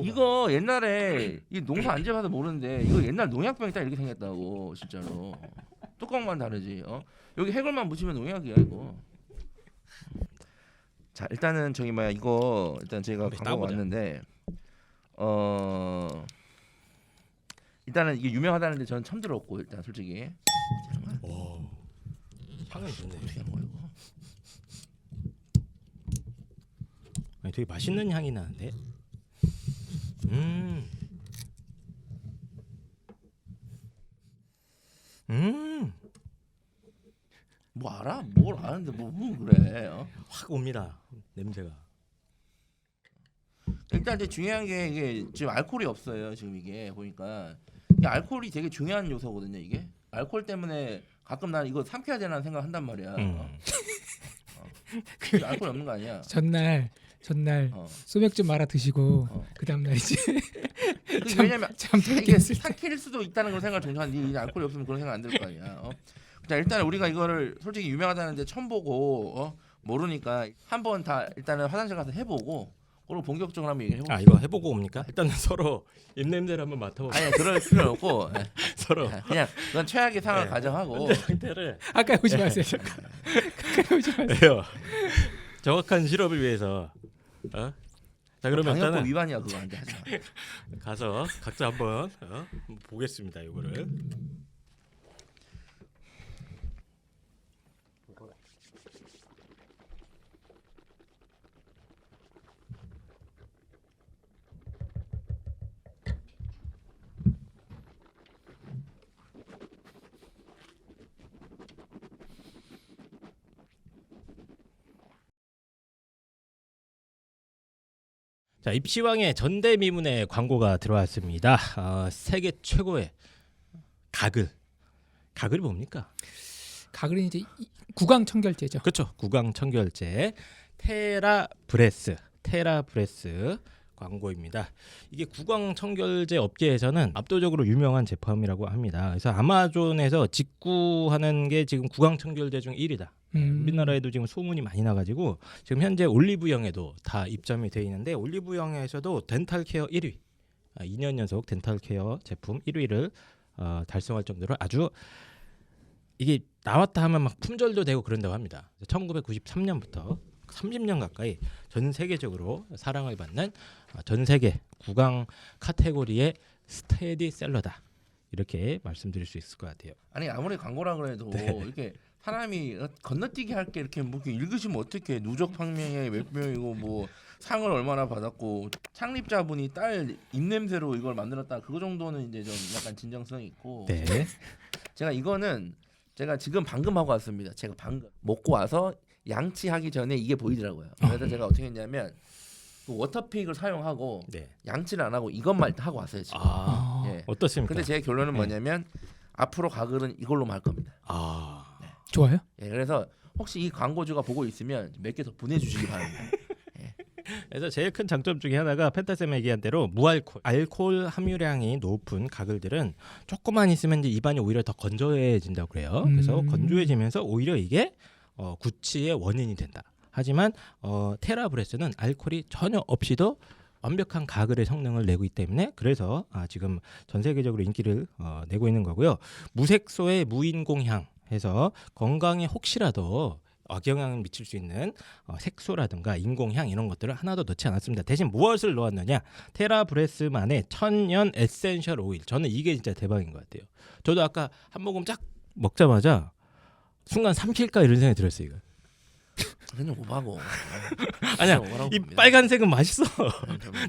이거 옛날에 이 농사 안 지어봐서 모르는데 이거 옛날 농약병이 딱 이렇게 생겼다고 진짜로. 뚜껑만 다르지. 여기 해골만 묻히면 농약이야 이거. 자 일단은 저기 뭐야 이거 일단 제가 광고 왔는데 일단은 이게 유명하다는데 저는 처음 들었고 일단 솔직히. 오, 향이 좋네. 어떻게 하는 거야 이거? 아니, 되게 맛있는 향이 나는데. 음. 뭐 알아? 뭘 아는데 뭐 그래? 확 옵니다. 냄새가. 일단 이제 중요한 게 이게 지금 알코올이 없어요. 지금 이게 보니까 이 알코올이 되게 중요한 요소거든요. 이게 알코올 때문에 가끔 난 이거 삼켜야 되나 생각한단 말이야. 그 알코올 없는 거 아니야? 전날 소맥 좀 말아 드시고 그 다음 날 이제 왜냐면 참 이게 삼킬 수도 있다는 걸 생각 정도한 이 알코올이 없으면 그런 생각 안 들 거 아니야. 자 일단 우리가 이거를 솔직히 유명하다는데 처음 보고 모르니까 한번 다 일단은 화장실 가서 해보고 그리고 본격적으로 한번 얘기를 해보고. 아 이거 해보고 옵니까? 일단은 서로 입냄새를 한번 맡아봅시다. 아니 그럴 필요 없고 서로 그냥 그건 최악의 상황을 가정하고 현재 상태를 가까이 오지 마세요. 가까이 오지 마세요. 해요. 정확한 실험을 위해서. 자 그러면 방역법 일단은 위반이야 그거 안 돼. 하지 마. 가서 각자 한번 보겠습니다. 이거를. 자 입시왕의 전대미문의 광고가 들어왔습니다. 세계 최고의 가글이 뭡니까? 가글은 이제 구강 청결제죠. 그렇죠. 구강 청결제 테라브레스 광고입니다. 이게 구강 청결제 업계에서는 압도적으로 유명한 제품이라고 합니다. 그래서 아마존에서 직구하는 게 지금 구강 청결제 중 1위다. 우리나라에도 지금 소문이 많이 나가지고 지금 현재 올리브영에도 다 입점이 돼 있는데 올리브영에서도 덴탈 케어 1위, 2년 연속 덴탈 케어 제품 1위를 달성할 정도로 아주 이게 나왔다 하면 막 품절도 되고 그런다고 합니다. 1993년부터 30년 가까이 전 세계적으로 사랑을 받는 전 세계 구강 카테고리의 스테디셀러다. 이렇게 말씀드릴 수 있을 것 같아요. 아니 아무리 광고라 그래도 이렇게 사람이 건너뛰기 할 게 이렇게 뭐 이렇게 읽으시면 어떻게 누적 판명에 몇 명이고 뭐 상을 얼마나 받았고 창립자분이 딸 입냄새로 이걸 만들었다 그거 정도는 이제 좀 약간 진정성이 있고. 네. 제가 이거는 제가 지금 방금 하고 왔습니다. 제가 방금 먹고 와서 양치하기 전에 이게 보이더라고요. 그래서 제가 어떻게 했냐면 그 워터픽을 사용하고 양치를 안 하고 이것만 하고 왔어요 지금. 예. 어떻습니까? 근데 제 결론은 뭐냐면 앞으로 가글은 이걸로만 할 겁니다. 네. 좋아요? 예, 그래서 혹시 이 광고주가 보고 있으면 몇 개 더 보내주시기 바랍니다. 그래서 제일 큰 장점 중에 하나가 펜타쌤이 얘기한 대로 무알콜, 알코올 함유량이 높은 가글들은 조금만 있으면 이제 입안이 오히려 더 건조해진다고 그래요. 그래서 건조해지면서 오히려 이게 구취의 원인이 된다. 하지만 테라브레스는 알코올이 전혀 없이도 완벽한 가글의 성능을 내고 있기 때문에 그래서 지금 전 세계적으로 인기를 내고 있는 거고요. 무색소의 무인공향 해서 건강에 혹시라도 악영향을 미칠 수 있는 색소라든가 인공향 이런 것들을 하나도 넣지 않았습니다. 대신 무엇을 넣었느냐? 테라브레스만의 천연 에센셜 오일. 저는 이게 진짜 대박인 것 같아요. 저도 아까 한 모금 쫙 먹자마자 순간 삼킬까 이런 생각이 들었어요. 이거. 그냥 오바고. 아니야, 이 빨간색은 맛있어.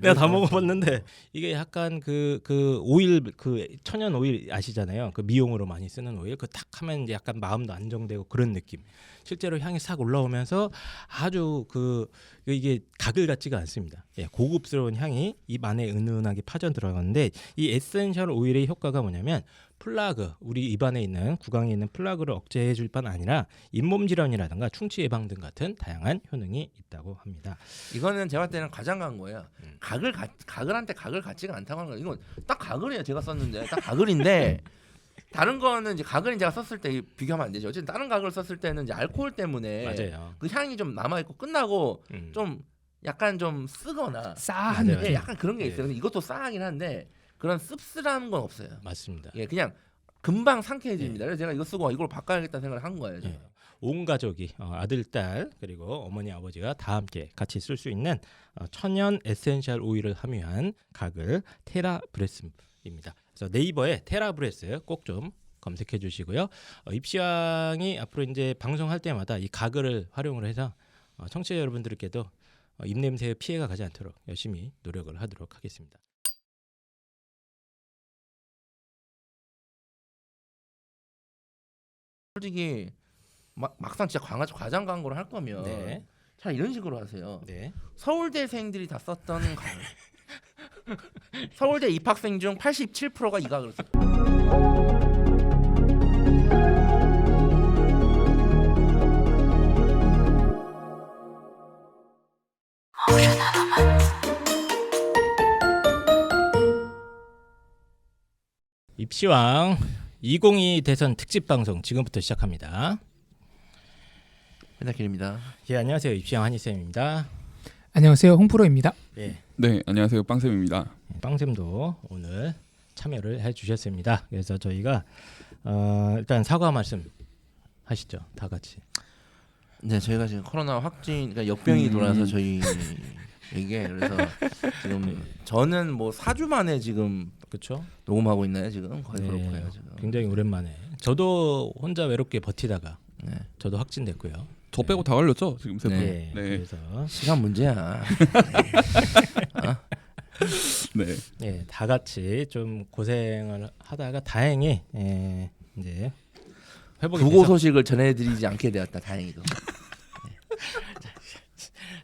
내가 다 먹어봤는데 이게 약간 그 오일 그 천연 오일 아시잖아요. 그 미용으로 많이 쓰는 오일. 그 딱 하면 이제 약간 마음도 안정되고 그런 느낌. 실제로 향이 싹 올라오면서 아주 이게 가글 같지가 않습니다. 예, 고급스러운 향이 입 안에 은은하게 파져 들어가는데 이 에센셜 오일의 효과가 뭐냐면 플라그, 우리 입안에 있는 구강에 있는 플라그를 억제해 줄 뿐 아니라 잇몸 질환이라든가 충치 예방 등 같은 다양한 효능이 있다고 합니다. 이거는 제가 봤을 때는 가장 간 거예요. 가글한테 가글 같지가 않다고 하는 거예요. 이건 딱 가글이에요. 제가 썼는데 딱 가글인데 다른 거는 이제 가글이 제가 썼을 때 비교하면 안 되죠. 어쨌든 다른 가글 썼을 때는 이제 알코올 때문에 맞아요. 그 향이 좀 남아 있고 끝나고 좀 약간 좀 쓰거나 싸한 맞아요. 느낌. 예, 약간 그런 게 있어요. 근데 이것도 싸하긴 한데 그런 씁쓸한 건 없어요. 맞습니다. 예, 그냥 금방 상쾌해집니다. 그래서 제가 이거 쓰고 이걸 바꿔야겠다는 생각을 한 거예요. 제가. 예. 온 가족이 아들, 딸 그리고 어머니, 아버지가 다 함께 같이 쓸 수 있는 천연 에센셜 오일을 함유한 가글 테라브레스입니다. 그래서 네이버에 테라브레스 꼭 좀 검색해 주시고요. 입시왕이 앞으로 이제 방송할 때마다 이 가글을 활용을 해서 청취자 여러분들께도 입냄새에 피해가 가지 않도록 열심히 노력을 하도록 하겠습니다. 솔직히 막상 진짜 과장 광고를 할 거면 네. 잘 이런 식으로 하세요. 네. 서울대생들이 다 썼던 가글. 서울대 입학생 중 87%가 이 가글을 썼어요. 입시왕 2022 대선 특집 방송 지금부터 시작합니다. 펜타킬입니다. 예, 안녕하세요. 입시왕 한희쌤입니다. 안녕하세요, 홍프로입니다. 예, 네, 안녕하세요. 빵쌤입니다. 빵쌤도 오늘 참여를 해주셨습니다. 그래서 저희가 일단 사과 말씀 하시죠, 다 같이. 네, 저희가 지금 코로나 확진, 그러니까 역병이 돌아서 저희에게 그래서 지금 저는 뭐 4주 만에 지금 그렇죠? 녹음하고 있나요 지금 거의 네, 그렇고요 지금. 굉장히 오랜만에. 저도 혼자 외롭게 버티다가 네. 저도 확진됐고요. 저 빼고 다 걸렸죠 지금 세 분. 네, 네. 그래서 시간 문제야. 네. 예, 다 같이 좀 고생을 하다가 다행히 이제 회복이 부고 돼서 소식을 전해드리지 않게 되었다. 다행히도.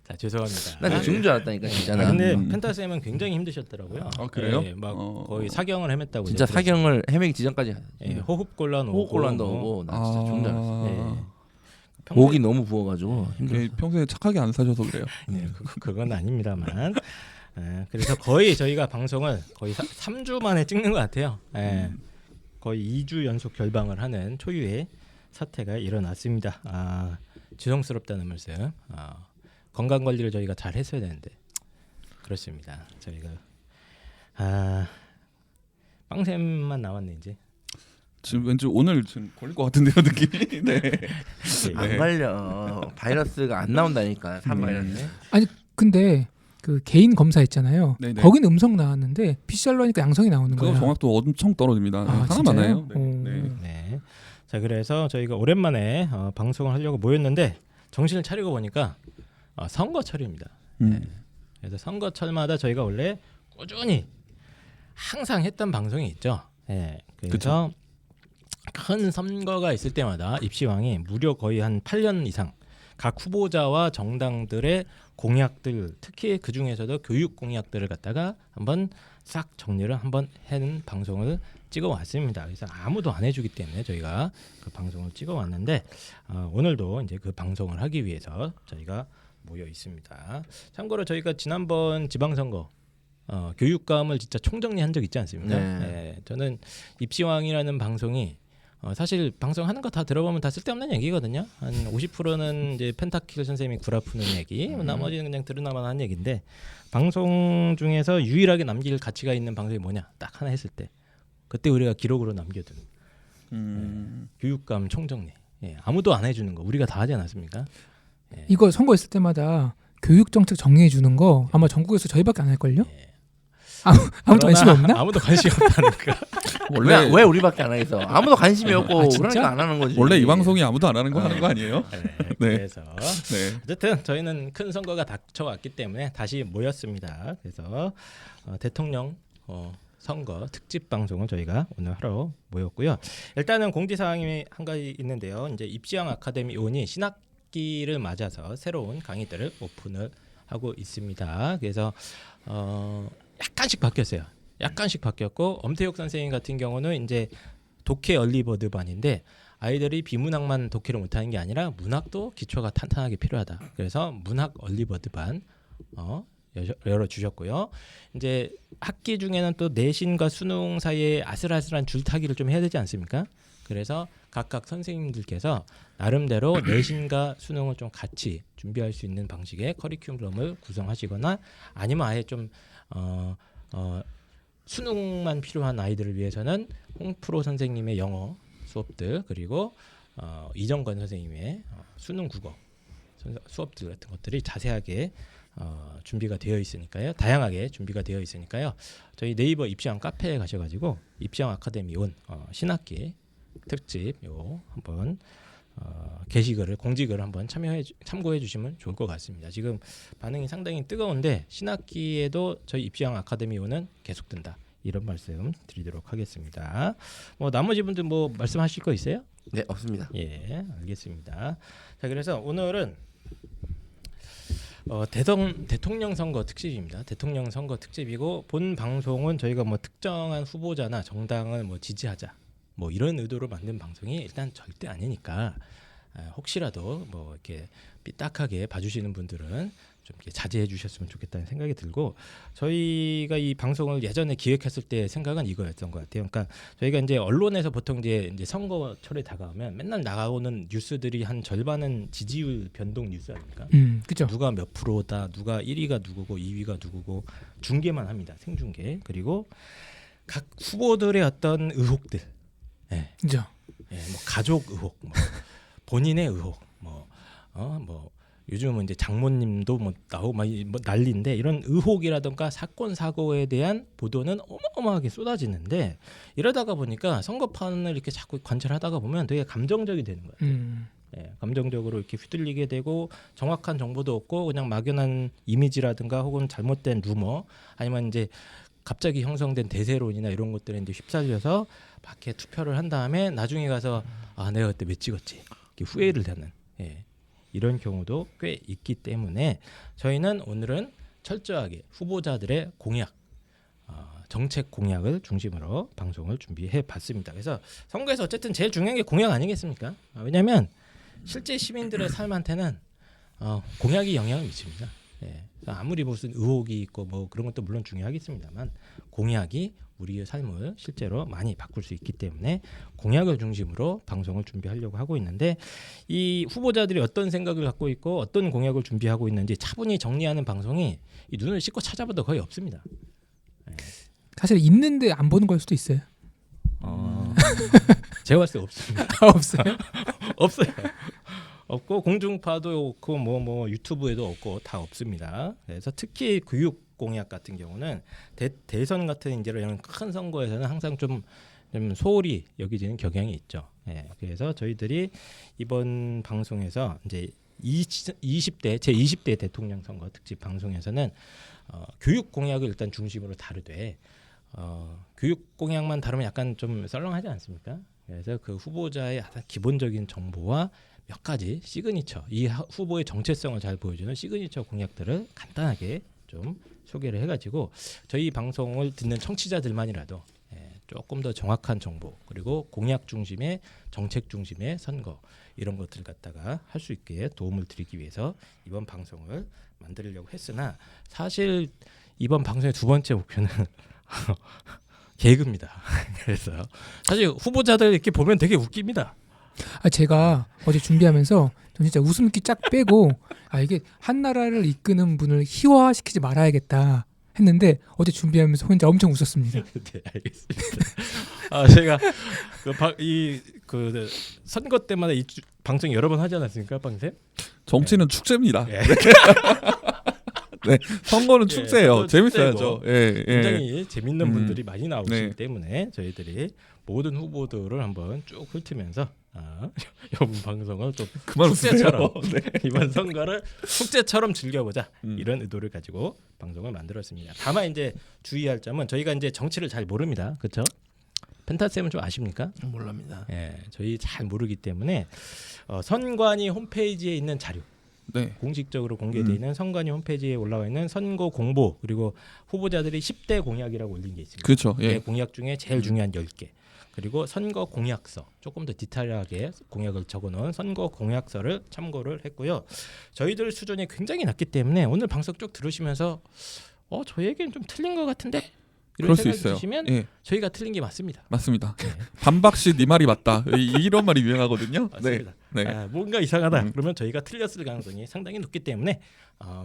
자, 죄송합니다. 나 진짜 죽는 줄 알았다니까 진짜. 아, 나. 근데 펜타쌤은 굉장히 힘드셨더라고요. 아, 그래요? 예, 막 어. 거의 사경을 헤맸다고. 진짜 사경을 헤매기 직전까지 예, 호흡곤란 오고 호흡곤란도 오고 나 진짜 죽는 줄 알았어. 예. 목이 너무 부어가지고 힘들어. 네, 평소에 착하게 안 사셔서 그래요. 네, 그건 아닙니다만. 그래서 거의 저희가 방송을 거의 3주 만에 찍는 것 같아요. 거의 2주 연속 결방을 하는 초유의 사태가 일어났습니다. 죄송스럽다는 말씀. 건강 관리를 저희가 잘 했어야 되는데 그렇습니다. 저희가 빵샘만 남았네 이제. 지금 왠지 오늘 지금 걸릴 것 같은데요 느낌이. 네. 안 걸려. 바이러스가 안 나온다니까. 산 바이러스. 근데 그 개인 검사 있잖아요. 네네. 거기는 음성 나왔는데 PCR로 하니까 양성이 나오는 그거 거야. 정확도 엄청 떨어집니다. 하나 진짜요? 많아요. 네. 네. 네. 자, 그래서 저희가 오랜만에 방송을 하려고 모였는데 정신을 차리고 보니까 선거철입니다. 그래서 선거철마다 저희가 원래 꾸준히 항상 했던 방송이 있죠. 네. 그래서 큰 선거가 있을 때마다 입시왕이 무려 거의 한 8년 이상 각 후보자와 정당들의 공약들, 특히 그 중에서도 교육 공약들을 갖다가 한번 싹 정리를 한번 해는 방송을 찍어왔습니다. 그래서 아무도 안 해주기 때문에 저희가 그 방송을 찍어왔는데 오늘도 이제 그 방송을 하기 위해서 저희가 모여 있습니다. 참고로 저희가 지난번 지방선거 교육감을 진짜 총정리한 적 있지 않습니까? 네. 네, 저는 입시왕이라는 방송이 사실 방송하는 거 다 들어보면 다 쓸데없는 얘기거든요. 한 50%는 이제 펜타킬 선생님이 구라 푸는 얘기, 나머지는 그냥 들으나마나 얘기인데 방송 중에서 유일하게 남길 가치가 있는 방송이 뭐냐? 딱 하나 했을 때 그때 우리가 기록으로 남겨둔 교육감 총정리. 예, 아무도 안 해주는 거 우리가 다 하지 않았습니까? 예. 이거 선거 있을 때마다 교육 정책 정리해 주는 거 아마 전국에서 저희밖에 안 할 걸요? 예. 아무도 관심 없나? 아무도 관심 없다는 거. 원래 왜 우리밖에 안 하겠어? 아무도 관심이 없고 진짜? 그러니까 안 하는 거지. 원래 이 방송이 아무도 안 하는 거 하는 거 아니에요? 네, 네. 그래서 네. 어쨌든 저희는 큰 선거가 닥쳐왔기 때문에 다시 모였습니다. 그래서 대통령 선거 특집 방송을 저희가 오늘 하러 모였고요. 일단은 공지사항이 한 가지 있는데요. 이제 입시왕 아카데미 온이 신학기를 맞아서 새로운 강의들을 오픈을 하고 있습니다. 그래서 약간씩 바뀌었어요. 약간씩 바뀌었고 엄태욱 선생님 같은 경우는 이제 독해 얼리버드 반인데 아이들이 비문학만 독해를 못하는 게 아니라 문학도 기초가 탄탄하게 필요하다. 그래서 문학 얼리버드 반 열어주셨고요. 이제 학기 중에는 또 내신과 수능 사이에 아슬아슬한 줄타기를 좀 해야 되지 않습니까? 그래서 각각 선생님들께서 나름대로 내신과 수능을 좀 같이 준비할 수 있는 방식의 커리큘럼을 구성하시거나 아니면 아예 좀 수능만 필요한 아이들을 위해서는 홍프로 선생님의 영어 수업들 그리고 이정건 선생님의 수능 국어 수업들 같은 것들이 자세하게 준비가 되어 있으니까요. 다양하게 준비가 되어 있으니까요. 저희 네이버 입시왕 카페에 가셔가지고 입시왕 아카데미 온 신학기 특집 요 한번 게시글을 공지글을 한번 참고해 주시면 좋을 것 같습니다. 지금 반응이 상당히 뜨거운데 신학기에도 저희 입시왕 아카데미 온은 계속된다. 이런 말씀 드리도록 하겠습니다. 뭐 나머지 분들 뭐 말씀하실 거 있어요? 네, 없습니다. 예, 알겠습니다. 자, 그래서 오늘은 대통령 선거 특집입니다. 대통령 선거 특집이고 본 방송은 저희가 뭐 특정한 후보자나 정당을 뭐 지지하자 뭐 이런 의도로 만든 방송이 일단 절대 아니니까 혹시라도 뭐 이렇게 삐딱하게 봐주시는 분들은 좀 이렇게 자제해 주셨으면 좋겠다는 생각이 들고 저희가 이 방송을 예전에 기획했을 때 생각은 이거였던 것 같아요. 그러니까 저희가 이제 언론에서 보통 이제 선거철에 다가오면 맨날 나가오는 뉴스들이 한 절반은 지지율 변동 뉴스 아닙니까? 그죠. 누가 몇 프로다, 누가 1위가 누구고 2위가 누구고 중계만 합니다. 생중계. 그리고 각 후보들의 어떤 의혹들, 그죠. 뭐 가족 의혹, 뭐 본인의 의혹, 뭐 요즘은 이제 장모님도 뭐 나오고 막 뭐 난리인데 이런 의혹이라던가 사건 사고에 대한 보도는 어마어마하게 쏟아지는데 이러다가 보니까 선거판을 이렇게 자꾸 관찰하다가 보면 되게 감정적이 되는 거예요. 감정적으로 이렇게 휘둘리게 되고 정확한 정보도 없고 그냥 막연한 이미지라든가 혹은 잘못된 루머 아니면 이제 갑자기 형성된 대세론이나 이런 것들에 이제 휩쓸려서 밖에 투표를 한 다음에 나중에 가서 내가 그때 왜 찍었지 이렇게 후회를 하는 이런 경우도 꽤 있기 때문에 저희는 오늘은 철저하게 후보자들의 공약, 정책 공약을 중심으로 방송을 준비해 봤습니다. 그래서 선거에서 어쨌든 제일 중요한 게 공약 아니겠습니까? 왜냐하면 실제 시민들의 삶한테는 공약이 영향을 미칩니다. 아무리 무슨 의혹이 있고 뭐 그런 것도 물론 중요하겠습니다만 공약이 우리의 삶을 실제로 많이 바꿀 수 있기 때문에 공약을 중심으로 방송을 준비하려고 하고 있는데 이 후보자들이 어떤 생각을 갖고 있고 어떤 공약을 준비하고 있는지 차분히 정리하는 방송이 이 눈을 씻고 찾아봐도 거의 없습니다. 사실 있는데 안 보는 걸 수도 있어요. 제가 봤을 때 없습니다. 없어요? 없어요. 없고 공중파도 없고 뭐 유튜브에도 없고 다 없습니다. 그래서 특히 교육 공약 같은 경우는 대선 같은 이제 이런 큰 선거에서는 항상 좀 소홀히 여기지는 경향이 있죠. 그래서 저희들이 이번 방송에서 이제 20대 제 20대 대통령 선거 특집 방송에서는 교육 공약을 일단 중심으로 다루되 교육 공약만 다루면 약간 좀 썰렁하지 않습니까? 그래서 그 후보자의 기본적인 정보와 몇 가지 시그니처 이 후보의 정체성을 잘 보여주는 시그니처 공약들을 간단하게 좀 소개를 해가지고 저희 방송을 듣는 청취자들만이라도 조금 더 정확한 정보 그리고 공약 중심의 정책 중심의 선거 이런 것들 갖다가 할 수 있게 도움을 드리기 위해서 이번 방송을 만들려고 했으나 사실 이번 방송의 두 번째 목표는 개그입니다. 그래서 사실 후보자들 이렇게 보면 되게 웃깁니다. 제가 어제 준비하면서 전 진짜 웃음기 쫙 빼고 이게 한 나라를 이끄는 분을 희화시키지 말아야겠다 했는데 어제 준비하면서 혼자 엄청 웃었습니다. 네, 알겠습니다. 제가 그 선거 때마다 이 방송 여러 번 하지 않았습니까, 방쌤? 정치는 축제입니다. 네, 선거는 축제예요. 재밌어야죠. 굉장히 재밌는 분들이 많이 나오시기 때문에 저희들이 모든 후보들을 한번 쭉 훑으면서 이번 방송을 좀 축제처럼 이번 선거를 축제처럼 즐겨보자 이런 의도를 가지고 방송을 만들었습니다. 다만 이제 주의할 점은 저희가 이제 정치를 잘 모릅니다, 그렇죠? 펜타쌤은 좀 아십니까? 몰랍니다. 저희 잘 모르기 때문에 선관위 홈페이지에 있는 자료. 공식적으로 공개되어 있는 선관위 홈페이지에 올라와 있는 선거 공보 그리고 후보자들이 10대 공약이라고 올린 게 있습니다. 그렇죠. 공약 중에 제일 중요한 10개 그리고 선거 공약서 조금 더 디테일하게 공약을 적어놓은 선거 공약서를 참고를 했고요. 저희들 수준이 굉장히 낮기 때문에 오늘 방송 쭉 들으시면서 저에겐 좀 틀린 것 같은데 이런 그럴 수 생각이 있어요. 드시면 예, 저희가 틀린 게 맞습니다. 맞습니다. 네. 반박시 네 말이 맞다. 이런 말이 유행하거든요. 맞습니다. 네. 아, 뭔가 이상하다. 그러면 저희가 틀렸을 가능성이 상당히 높기 때문에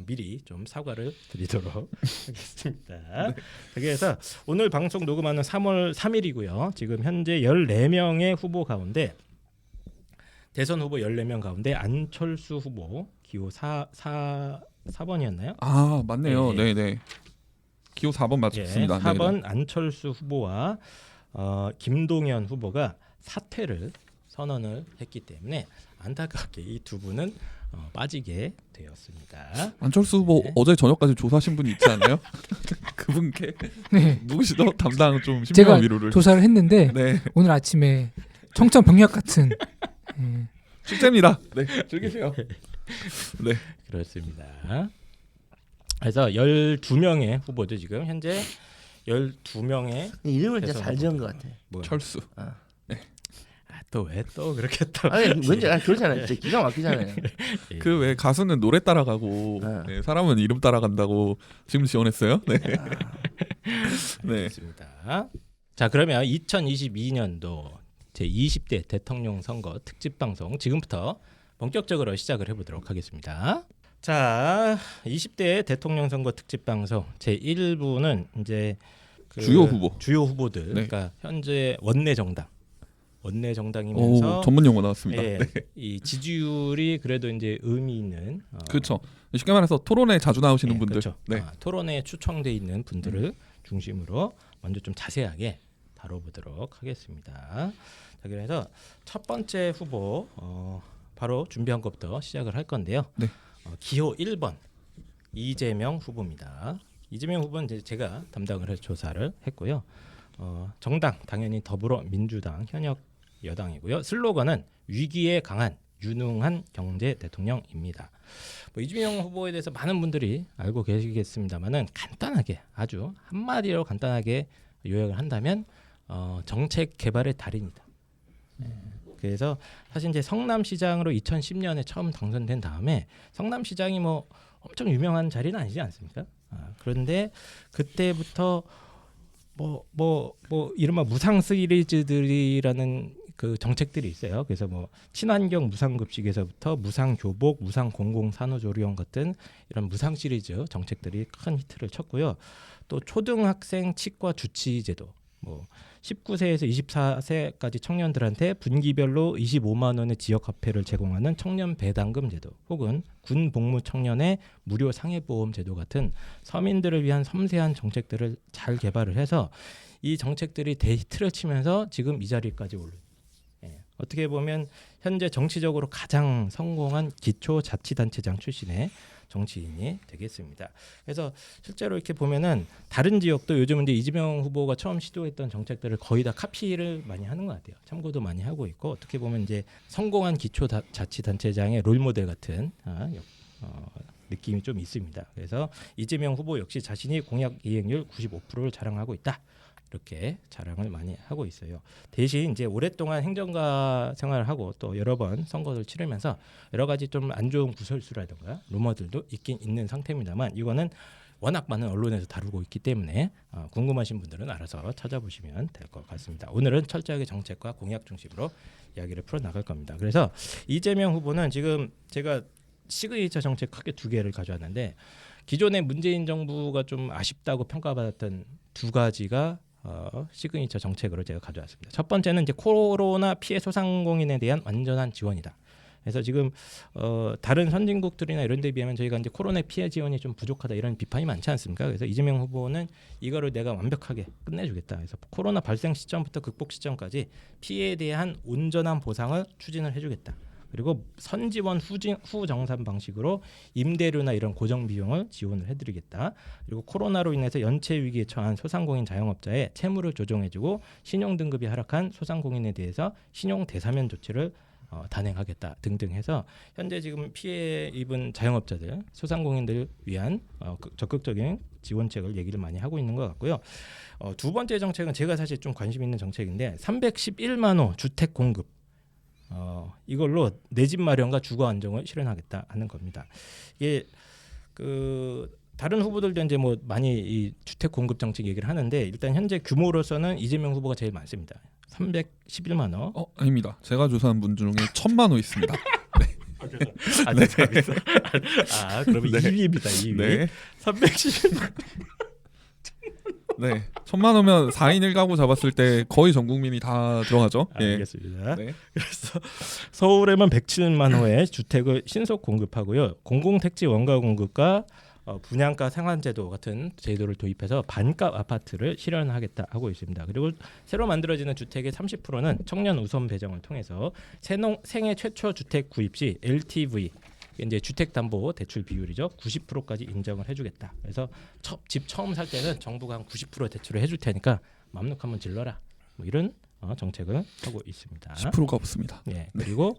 미리 좀 사과를 드리도록 하겠습니다. 그래서 오늘 방송 녹음하는 3월 3일이고요. 지금 현재 14명의 후보 가운데 대선 후보 14명 가운데 안철수 후보 기호 4번이었나요? 아 맞네요. 네. 네. 기호 4번 맞습니다. 4번 안철수 후보와 김동연 후보가 사퇴를 선언을 했기 때문에 안타깝게 이 두 분은 빠지게 되었습니다. 안철수 후보 네. 어제 저녁까지 조사하신 분이 있지 않나요? 그분께 네. 누구시죠? 담당 좀 제가 신명한 위로를. 조사를 했는데 네, 오늘 아침에 청천벽력 같은 실제입니다. 네, 즐기세요. 네, 그렇습니다. 그래서 12명의 후보도 지금 현재 12명의 이름을 진짜 대선 잘 지은 것 같아. 철수. 또 왜 또 그렇게 또 아니 뭔지 그렇잖아요. 진짜 기가 막히잖아요. 그 왜 가수는 노래 따라가고 네, 사람은 이름 따라간다고 지금 지원했어요? 네. 네. 그렇습니다. 자 그러면 2022년도 제 20대 대통령 선거 특집 방송 지금부터 본격적으로 시작을 해보도록 하겠습니다. 자 20대 대통령 선거 특집 방송 제 1부는 이제 주요 후보. 주요 후보들 네. 그러니까 현재 원내 정당이면서 오, 전문 용어 나왔습니다. 예, 네. 이 지지율이 그래도 이제 의미 있는 그렇죠. 쉽게 말해서 토론에 자주 나오시는 예, 분들. 그렇죠. 네. 토론에 추천돼 있는 분들을 중심으로 먼저 좀 자세하게 다뤄보도록 하겠습니다. 자, 그래서 첫 번째 후보 바로 준비한 것부터 시작을 할 건데요. 네. 기호 1번 이재명 후보입니다. 이재명 후보는 이제 제가 담당을 해서 조사를 했고요. 정당 당연히 더불어민주당 현역 여당이고요. 슬로건은 위기에 강한 유능한 경제 대통령입니다. 뭐 이재명 후보에 대해서 많은 분들이 알고 계시겠습니다만은 간단하게 아주 한마디로 간단하게 요약을 한다면 정책 개발의 달인이다. 그래서 사실 이제 성남시장으로 2010년에 처음 당선된 다음에 성남시장이 뭐 엄청 유명한 자리는 아니지 않습니까? 그런데 그때부터 뭐 이른바 무상 시리즈들이라는 그 정책들이 있어요. 그래서 뭐 친환경 무상급식에서부터 무상교복, 무상공공산후조리원 같은 이런 무상 시리즈 정책들이 큰 히트를 쳤고요. 또 초등학생 치과 주치제도, 뭐 19세에서 24세까지 청년들한테 분기별로 25만 원의 지역 화폐를 제공하는 청년 배당금 제도, 혹은 군 복무 청년의 무료 상해보험 제도 같은 서민들을 위한 섬세한 정책들을 잘 개발을 해서 이 정책들이 대히트를 치면서 지금 이 자리까지 올라. 어떻게 보면 현재 정치적으로 가장 성공한 기초자치단체장 출신의 정치인이 되겠습니다. 그래서 실제로 이렇게 보면은 다른 지역도 요즘은 이제 이재명 후보가 처음 시도했던 정책들을 거의 다 카피를 많이 하는 것 같아요. 참고도 많이 하고 있고, 어떻게 보면 이제 성공한 기초자치단체장의 롤모델 같은 느낌이 좀 있습니다. 그래서 이재명 후보 역시 자신이 공약 이행률 95%를 자랑하고 있다. 이렇게 자랑을 많이 하고 있어요. 대신 이제 오랫동안 행정가 생활을 하고 또 여러 번 선거를 치르면서 여러 가지 좀 안 좋은 구설수라든가 루머들도 있긴 있는 상태입니다만, 이거는 워낙 많은 언론에서 다루고 있기 때문에 궁금하신 분들은 알아서 찾아보시면 될 것 같습니다. 오늘은 철저하게 정책과 공약 중심으로 이야기를 풀어나갈 겁니다. 그래서 이재명 후보는 지금 제가 시그니처 정책 크게 두 개를 가져왔는데, 기존의 문재인 정부가 좀 아쉽다고 평가받았던 두 가지가 시그니처 정책으로 제가 가져왔습니다. 첫 번째는 이제 코로나 피해 소상공인에 대한 완전한 지원이다. 그래서 지금 다른 선진국들이나 이런 데 비하면 저희가 이제 코로나 피해 지원이 좀 부족하다 이런 비판이 많지 않습니까? 그래서 이재명 후보는 이거를 내가 완벽하게 끝내주겠다. 그래서 코로나 발생 시점부터 극복 시점까지 피해에 대한 온전한 보상을 추진을 해주겠다. 그리고 선지원 후정산 방식으로 임대료나 이런 고정 비용을 지원을 해드리겠다. 그리고 코로나로 인해서 연체 위기에 처한 소상공인 자영업자의 채무를 조정해주고 신용 등급이 하락한 소상공인에 대해서 신용 대사면 조치를 단행하겠다 등등 해서 현재 지금 피해 입은 자영업자들, 소상공인들을 위한 적극적인 지원책을 얘기를 많이 하고 있는 것 같고요. 두 번째 정책은 제가 사실 좀 관심 있는 정책인데 311만 호 주택 공급. 이걸로 내 집 마련과 주거 안정을 실현하겠다 하는 겁니다. 이게 다른 후보들도 이제 뭐 많이 이 주택 공급 정책 얘기를 하는데 일단 현재 규모로서는 이재명 후보가 제일 많습니다. 311만 호. 아닙니다. 제가 조사한 분 중에 1,000만 호 있습니다. 아, 네. 아, 그러면 네. 2위입니다. 2위. 네. 311만. 네. 1,000만 호면 4인 1가구 잡았을 때 거의 전 국민이 다 들어가죠. 예. 알겠습니다. 네. 그래서 서울에만 107만 호의 주택을 신속 공급하고요. 공공택지 원가 공급과 분양가 상한제도 같은 제도를 도입해서 반값 아파트를 실현하겠다 하고 있습니다. 그리고 새로 만들어지는 주택의 30%는 청년 우선 배정을 통해서 생애 최초 주택 구입 시 LTV 이제 주택담보대출 비율이죠. 90%까지 인정을 해주겠다. 그래서 집 처음 살 때는 정부가 한 90% 대출을 해줄 테니까 맘 놓고 한번 질러라. 뭐 이런 정책을 하고 있습니다. 10%가 없습니다. 예, 그리고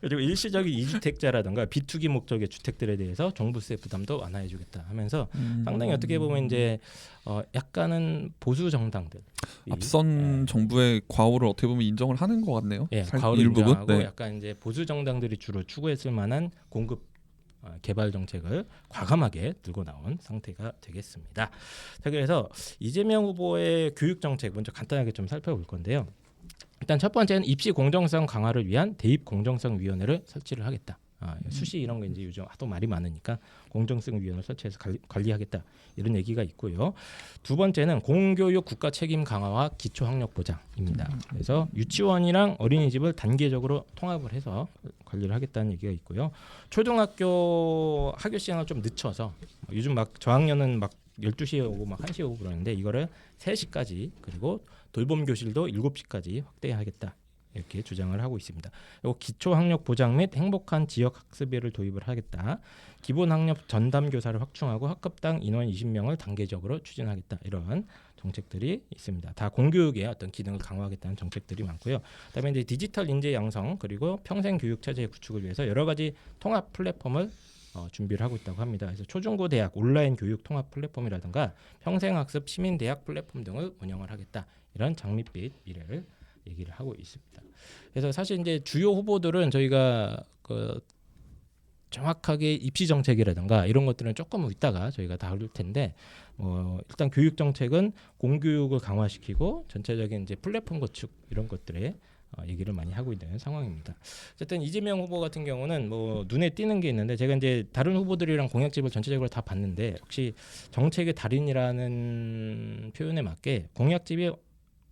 그리고 일시적인 이주택자라든가 비투기 목적의 주택들에 대해서 종부세 부담도 완화해주겠다 하면서 상당히 어떻게 보면 이제 약간은 보수 정당들 앞선 정부의 과오를 어떻게 보면 인정을 하는 것 같네요. 예, 과오를 일부분. 인정하고 네. 약간 이제 보수 정당들이 주로 추구했을 만한 공급 개발 정책을 과감하게 들고 나온 상태가 되겠습니다. 자, 그래서 이재명 후보의 교육 정책 먼저 간단하게 좀 살펴볼 건데요. 일단 첫 번째는 입시 공정성 강화를 위한 대입 공정성 위원회를 설치를 하겠다. 수시 이런 거 이제 요즘 하도 말이 많으니까 공정성 위원회를 설치해서 관리하겠다 이런 얘기가 있고요. 두 번째는 공교육 국가 책임 강화와 기초 학력 보장입니다. 그래서 유치원이랑 어린이집을 단계적으로 통합을 해서 관리를 하겠다는 얘기가 있고요. 초등학교 학교 시간을 좀 늦춰서 요즘 막 저학년은 막 12시에 오고 막 1시에 오고 그러는데 이거를 3시까지 그리고 돌봄 교실도 7시까지 확대하겠다. 이렇게 주장을 하고 있습니다. 그리고 기초 학력 보장 및 행복한 지역 학습회를 도입을 하겠다. 기본 학력 전담 교사를 확충하고 학급당 인원 20명을 단계적으로 추진하겠다. 이런 정책들이 있습니다. 다 공교육의 어떤 기능을 강화하겠다는 정책들이 많고요. 그다음에 이제 디지털 인재 양성 그리고 평생 교육 체제 구축을 위해서 여러 가지 통합 플랫폼을 준비를 하고 있다고 합니다. 그래서 초중고 대학 온라인 교육 통합 플랫폼이라든가 평생학습 시민 대학 플랫폼 등을 운영을 하겠다. 이런 장밋빛 미래를 얘기를 하고 있습니다. 그래서 사실 이제 주요 후보들은 저희가 정확하게 입시 정책이라든가 이런 것들은 조금 이따가 저희가 다룰 텐데 일단 교육 정책은 공교육을 강화시키고 전체적인 이제 플랫폼 구축 이런 것들에 얘기를 많이 하고 있는 상황입니다. 어쨌든 이재명 후보 같은 경우는 뭐 눈에 띄는 게 있는데 제가 이제 다른 후보들이랑 공약집을 전체적으로 다 봤는데 혹시 정책의 달인이라는 표현에 맞게 공약집이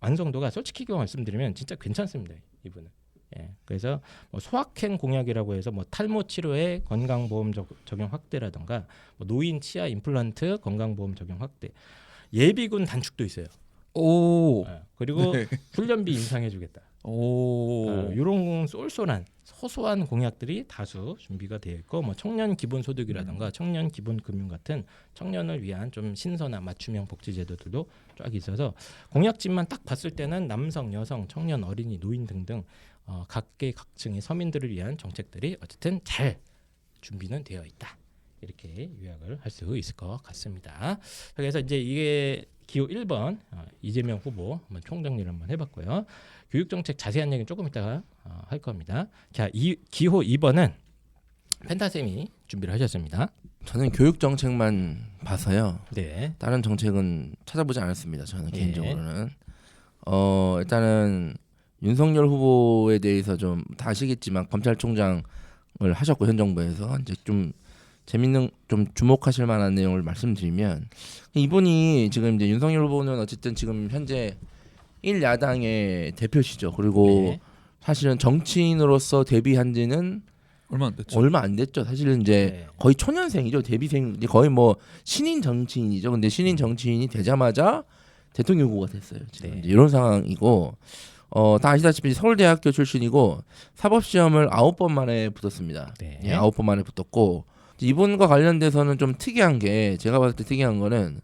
완성도가 솔직히 말씀드리면 진짜 괜찮습니다. 이분은. 예. 그래서 뭐 소확행 공약이라고 해서 뭐 탈모 치료에 건강보험 적용 확대라든가 뭐 노인 치아 임플란트 건강보험 적용 확대, 예비군 단축도 있어요. 오. 그리고 네. 훈련비 인상해주겠다. 오. 이런 쏠쏠한 소소한 공약들이 다수 준비가 되어 있고 뭐 청년 기본소득이라든가 청년 기본금융 같은 청년을 위한 좀 신선한 맞춤형 복지제도들도 쫙 있어서 공약집만 딱 봤을 때는 남성, 여성, 청년, 어린이, 노인 등등 각계각층의 서민들을 위한 정책들이 어쨌든 잘 준비는 되어 있다. 이렇게 요약을 할 수 있을 것 같습니다. 그래서 이제 이게 기호 1번 이재명 후보 한번 총정리를 한번 해봤고요. 교육정책 자세한 얘기는 조금 이따가 할 겁니다. 자, 기호 2번은 펜타쌤이 준비를 하셨습니다. 저는 교육 정책만 봐서요. 네. 다른 정책은 찾아보지 않았습니다. 저는 예. 개인적으로는 일단은 윤석열 후보에 대해서 좀 다 아시겠지만 검찰총장을 하셨고 현 정부에서 이제 좀 재밌는 좀 주목하실 만한 내용을 말씀드리면 이분이 지금 이제 윤석열 후보는 어쨌든 지금 현재 1야당의 대표시죠. 그리고 네. 사실은 정치인으로서 데뷔한 지는 얼마 안 됐죠. 얼마 안 됐죠. 사실은 이제 네. 거의 초년생이죠. 데뷔생 이제 거의 뭐 신인 정치인이죠. 근데 신인 정치인이 되자마자 대통령 후보가 됐어요. 지금 네. 이제 이런 상황이고 다 아시다시피 서울대학교 출신이고 사법시험을 9번 만에 붙었습니다. 네. 예, 9번 만에 붙었고 이분과 관련돼서는 좀 특이한 게 제가 봤을 때 특이한 거는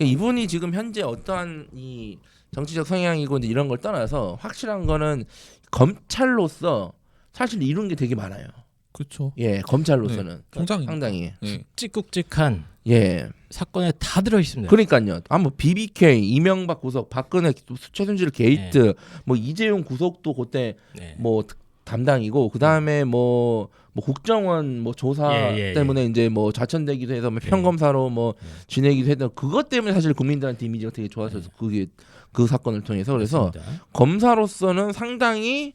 이분이 지금 현재 어떠한 이 정치적 성향이고 이제 이런 걸 떠나서 확실한 거는 검찰로서 사실 이룬 게 되게 많아요. 그렇죠. 예, 검찰로서는 총장이 상당히 네. 굵직굵직한 예. 사건에 다 들어 있습니다. 그러니까요. 뭐 BBK, 이명박 구속, 박근혜 최순실 게이트, 네. 뭐 이재용 구속도 그때 네. 뭐 담당이고 그 다음에 뭐 국정원 뭐 조사 예. 때문에 이제 뭐 좌천되기도 해서 뭐 평검사로 뭐 지내기도 했던 그것 때문에 사실 국민들한테 이미지가 되게 좋아져서 그게 그 사건을 통해서 그래서 맞습니다. 검사로서는 상당히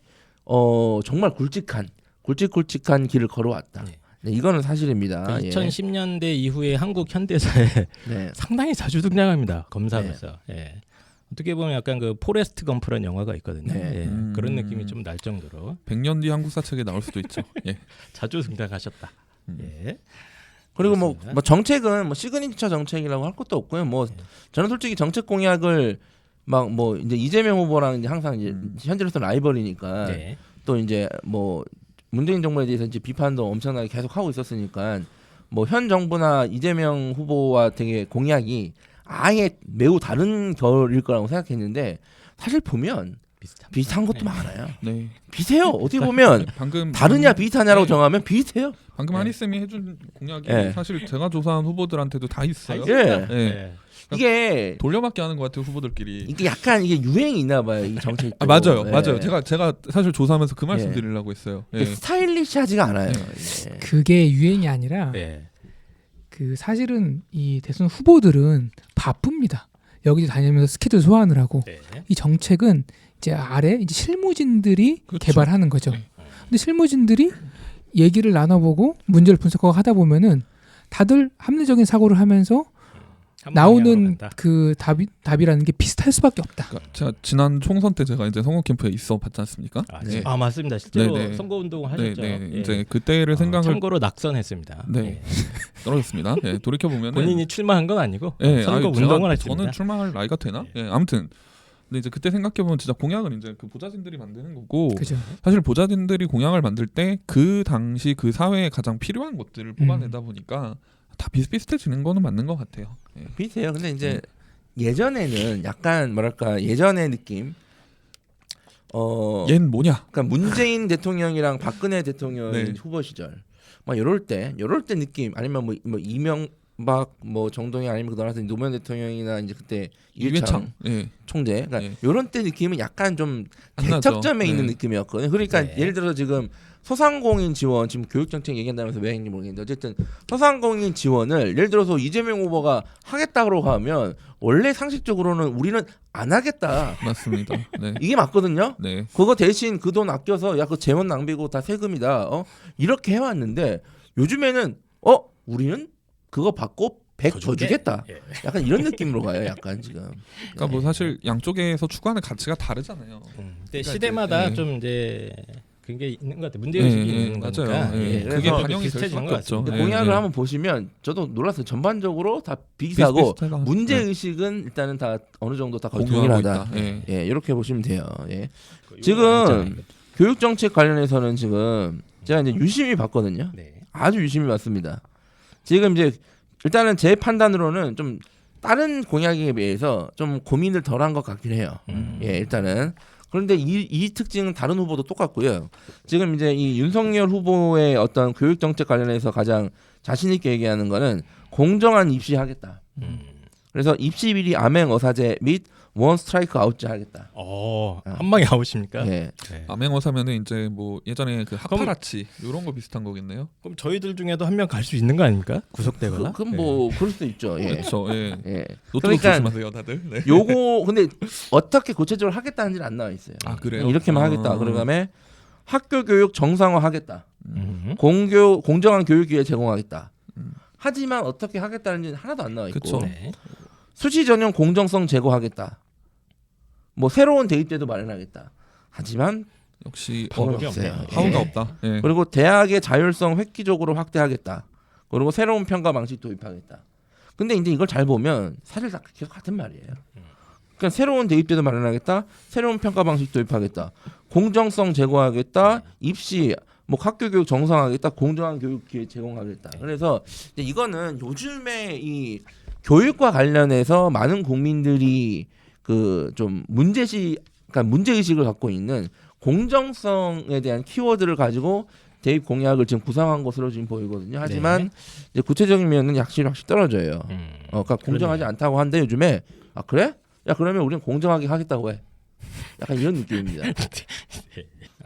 정말 굵직한 길을 걸어왔다. 네. 네, 이거는 사실입니다. 예. 2010년대 이후에 한국 현대사에 네. 상당히 자주 등장합니다. 검사로서. 예. 어떻게 보면 약간 그 포레스트 검프라는 영화가 있거든요. 네. 예. 그런 느낌이 좀 날 정도로 100년 뒤 한국 사책에 나올 수도 있죠. 예. 자주 등장하셨다. 예. 그리고 그렇습니다. 뭐 정책은 뭐 시그니처 정책이라고 할 것도 없고요. 뭐 저는 솔직히 정책 공약을 막 뭐 이제 이재명 후보랑 이제 항상 이제 현재로서 라이벌이니까 네. 또 이제 뭐 문재인 정부에 대해서 이제 비판도 엄청나게 계속 하고 있었으니까 뭐 현 정부나 이재명 후보와 되게 공약이 아예 매우 다른 결일 거라고 생각했는데 사실 보면 비슷한 것도 많아요. 네. 비슷해요. 어떻게 보면 방금 다르냐 비슷하냐라고 네. 정하면 비슷해요. 방금 네. 한이쌤이 해준 공약이 네. 사실 제가 조사한 후보들한테도 다 있어요. 예. 예. 이게 돌려막기 하는 것 같아요 후보들끼리. 이게 약간 이게 유행이 있나 봐요. 이 정책이. 아 맞아요, 예. 맞아요. 제가 사실 조사하면서 그 예. 말씀드리려고 했어요. 이게 예. 스타일리시하지가 않아요. 네. 이게. 그게 유행이 아니라 예. 그 사실은 이 대선 후보들은 바쁩니다. 여기저기 다니면서 스케줄 소화하느라 하고 네. 이 정책은 이제 아래 이제 실무진들이 그렇죠. 개발하는 거죠. 네. 근데 실무진들이 얘기를 나눠보고 문제를 분석하고 하다 보면은 다들 합리적인 사고를 하면서 한 방향으로 나오는 간다. 그 답이라는 게 비슷할 수밖에 없다. 그러니까 제가 지난 총선 때 제가 이제 선거 캠프에 있어 봤지 않습니까? 네. 아 맞습니다. 실제로 네, 네. 선거 운동 네, 하셨죠. 네. 예. 이제 그때를 생각을 참고로 낙선했습니다. 네. 예. 떨어졌습니다. 네, 돌이켜 보면 본인이 출마한 건 아니고 네, 선거 아니, 운동을 제가 했습니다. 저는 출마할 나이가 되나? 예, 아무튼 근데 이제 그때 생각해 보면 진짜 공약은 이제 그 보좌진들이 만드는 거고 그죠? 사실 보좌진들이 공약을 만들 때 그 당시 그 사회에 가장 필요한 것들을 뽑아내다 보니까 다 비슷비슷해지는 거는 맞는 것 같아요. 예. 비슷해요. 근데 이제 예전에는 약간 뭐랄까 예전의 느낌. 얜 뭐냐? 그러니까 문재인 대통령이랑 박근혜 대통령 네. 후보 시절 막 요럴 때 느낌 아니면 뭐 이명박 뭐 정동영 아니면 그 나라에서 노무현 대통령이나 이제 그때 이회창 예. 총재 그러니까 예. 요런 때 느낌은 약간 좀 안 나죠. 대척점에 네. 있는 느낌이었거든요. 그러니까 네. 예를 들어서 지금 소상공인 지원 지금 교육정책 얘기한다면서 왜 했는지 모르겠는데 어쨌든 소상공인 지원을 예를 들어서 이재명 후보가 하겠다고 하면 원래 상식적으로는 우리는 안 하겠다 맞습니다. 네. 이게 맞거든요. 네. 그거 대신 그 돈 아껴서 야 그 재원 낭비고 다 세금이다 이렇게 해왔는데 요즘에는 우리는 그거 받고 100 더 주겠다 예. 약간 이런 느낌으로 가요. 약간 지금 그러니까 뭐 사실 양쪽에서 추구하는 가치가 다르잖아요. 근데 그러니까 시대마다 이제, 예. 좀 이제 그게 있는 것 같아요. 문제의식이 있는 맞아요. 거니까. 예. 예. 그게 그래서 변형이 될 비슷해지는 수밖에 것 없죠. 같습니다. 근데 예, 공약을 예. 한번 보시면 저도 놀랐어요. 전반적으로 다 비슷하고 비슷비슷하다. 문제 네. 의식은 일단은 다 어느 정도 다 거의 공유하고 동일하다. 있다. 예. 예, 이렇게 보시면 돼요. 예. 그거 지금 있잖아요. 교육 정책 관련해서는 지금 제가 이제 유심히 봤거든요. 네. 아주 유심히 봤습니다. 지금 이제 일단은 제 판단으로는 좀 다른 공약에 비해서 좀 고민을 덜한 것 같긴 해요. 예, 일단은. 그런데 이 특징은 다른 후보도 똑같고요. 지금 이제 이 윤석열 후보의 어떤 교육 정책 관련해서 가장 자신 있게 얘기하는 거는 공정한 입시하겠다. 그래서 입시 비리 암행 어사제 및 원 스트라이크 아웃제 하겠다. 한 방에 아웃입니까? 예. 네. 암행어사면은 이제 뭐 예전에 그 하파라치 이런 거 비슷한 거겠네요. 그럼 저희들 중에도 한 명 갈 수 있는 거 아닙니까? 구속되거나? 그럼 뭐 그럴 수도 있죠. 예. 그렇죠. 예. 예. 노트북 그러니까 조심하세요, 다들. 네. 요거 근데 어떻게 구체적으로 하겠다는지는 안 나와 있어요. 아 그래요? 이렇게만 하겠다. 그러면 학교 교육 정상화하겠다. 공정한 교육 기회 제공하겠다. 하지만 어떻게 하겠다는지는 하나도 안 나와 있고 그쵸. 네. 수시 전형 공정성 제고하겠다. 뭐 새로운 대입제도 마련하겠다. 하지만 역시 방법이 없네요. 없어요. 하우가 예. 없다. 예. 그리고 대학의 자율성 획기적으로 확대하겠다. 그리고 새로운 평가 방식 도입하겠다. 근데 이제 이걸 잘 보면 사실 다 계속 같은 말이에요. 그러니까 새로운 대입제도 마련하겠다. 새로운 평가 방식 도입하겠다. 공정성 제고하겠다. 입시 뭐 학교 교육 정상화하겠다. 공정한 교육 기회 제공하겠다. 그래서 이제 이거는 요즘에 이 교육과 관련해서 많은 국민들이 그 좀 그러니까 문제 의식을 갖고 있는 공정성에 대한 키워드를 가지고 대입 공약을 지금 구상한 것으로 지금 보이거든요. 하지만 이제 구체적인 면은 확실히 떨어져요. 그러니까 공정하지 않다고 한데 요즘에 아 그래? 야 그러면 우리는 공정하게 하겠다고 해. 약간 이런 느낌입니다.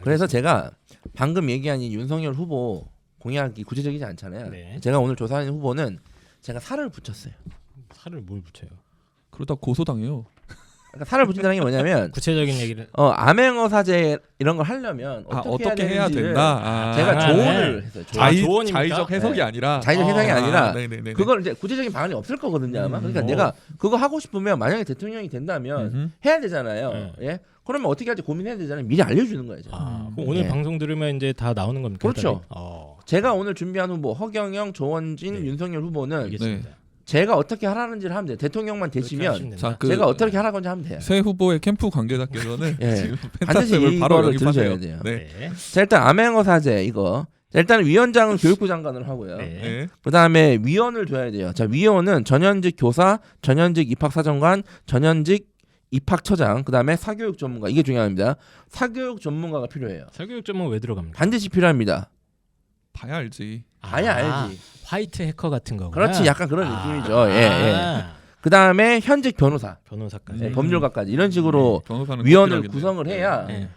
그래서 제가 방금 얘기한 이 윤석열 후보 공약이 구체적이지 않잖아요. 네. 제가 오늘 조사한 후보는 제가 살을 붙였어요. 살을 뭘 붙여요? 그러다 고소당해요. 그러니까 살을 붙인다는 게 뭐냐면 구체적인 얘기를 암행어 사제 이런 걸 하려면 어떻게 해야 되는지를 된다. 아, 제가 아, 조언을 네. 했어요. 조언입니까? 자의적 해석이 네. 아니라 자의적 해석이 아니라 네네네. 그걸 이제 구체적인 방안이 없을 거거든요 아마. 그러니까 내가 그거 하고 싶으면 만약에 대통령이 된다면 해야 되잖아요. 네. 예? 그러면 어떻게 할지 고민해야 되잖아요. 미리 알려주는 거예요. 제가. 그럼 오늘 예. 방송 들으면 이제 다 나오는 겁니까? 그렇죠. 답이? 제가 오늘 준비한 후보 허경영, 조원진, 네. 윤석열 후보는 알겠습니다. 제가 어떻게 하라는지를 하면 돼요. 대통령만 그렇게 되시면 하시면 된다. 자, 그 제가 어떻게 하라고 하는지 하면 돼요. 새 후보의 캠프 관계자께서는 예. 지금 반드시 펜타쌤을 바로 이거를 영입하세요. 들으셔야 돼요. 네. 네. 자, 일단 암행어 사제 이거. 자, 일단 위원장은 교육부 장관을 하고요. 네. 네. 그다음에 위원을 둬야 돼요. 자, 위원은 전현직 교사, 전현직 입학사정관, 전현직 입학처장, 그다음에 사교육 전문가. 이게 중요합니다. 사교육 전문가가 필요해요. 사교육 전문 왜 들어갑니까? 반드시 필요합니다. 봐야 알지. 봐야 알지. 화이트 해커 같은 거구나. 그렇지, 약간 그런 느낌이죠. 예, 예. 아, 그다음에 현직 변호사, 변호사까지. 예, 법률가까지 이런 식으로 변호사는 위원을 꼭 구성을 해야 네.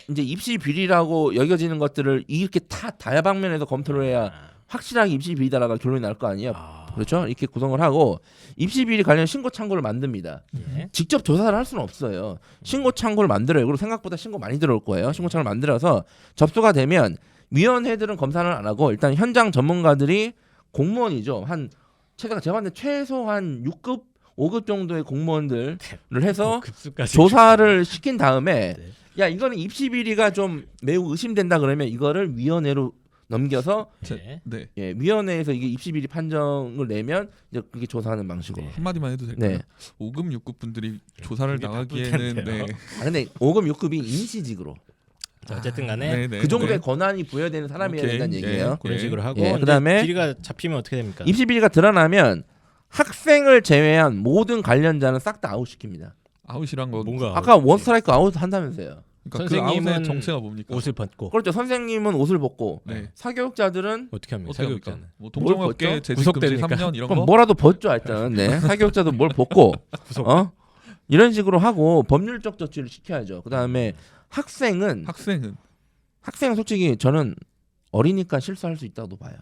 이제 입시 비리라고 여겨지는 것들을 이렇게 다 다방면에서 검토를 해야 확실하게 입시 비리다라가 결론이 날 거 아니에요. 그렇죠? 이렇게 구성을 하고 입시 비리 관련 신고 창구를 만듭니다. 예. 직접 조사를 할 수는 없어요. 신고 창구를 만들어요. 그리고 생각보다 신고 많이 들어올 거예요. 신고 창구를 만들어서 접수가 되면 위원회들은 검사를 안 하고 일단 현장 전문가들이 공무원이죠. 제가 봤을 때 최소 한 6급, 5급 정도의 공무원들을 해서 급수까지 조사를 시킨 다음에 네. 야 이거는 입시 비리가 좀 매우 의심된다 그러면 이거를 위원회로 넘겨서 네. 네. 예, 위원회에서 이게 입시 비리 판정을 내면 이제 그게 조사하는 방식으로. 한마디만 해도 될까요? 네. 5급 6급 분들이 조사를 그게 나가기에는 바쁠 네. 근데 5급, 6급이 임시직으로 자, 어쨌든 간에 네, 네, 그 정도의 네. 권한이 부여되는 사람이어야 오케이. 된다는 얘기예요. 예. 그런 식으로 하고 예, 이제 그다음에 비리가 잡히면 어떻게 됩니까? 입시 비리가 드러나면 학생을 제외한 모든 관련자는 싹 다 아웃시킵니다. 아웃이란 건 뭔가 아까 원스트라이크 아웃 한다면서요. 그러니까 그 선생님은 아웃의 정체가 뭡니까? 옷을 벗고 그렇죠. 선생님은 옷을 벗고 네. 사교육자들은 어떻게 합니까? 어떻게 합니까? 사교육자는 뭐 뭘 동종업계 벗죠? 재직 금지 구속됩니까? 3년 이런 그럼 거? 뭐라도 벗죠 일단. 네. 사교육자도 뭘 벗고 구속. 이런 식으로 하고 법률적 조치를 시켜야죠. 그다음에 학생은 솔직히 저는 어리니까 실수할 수 있다고 봐요.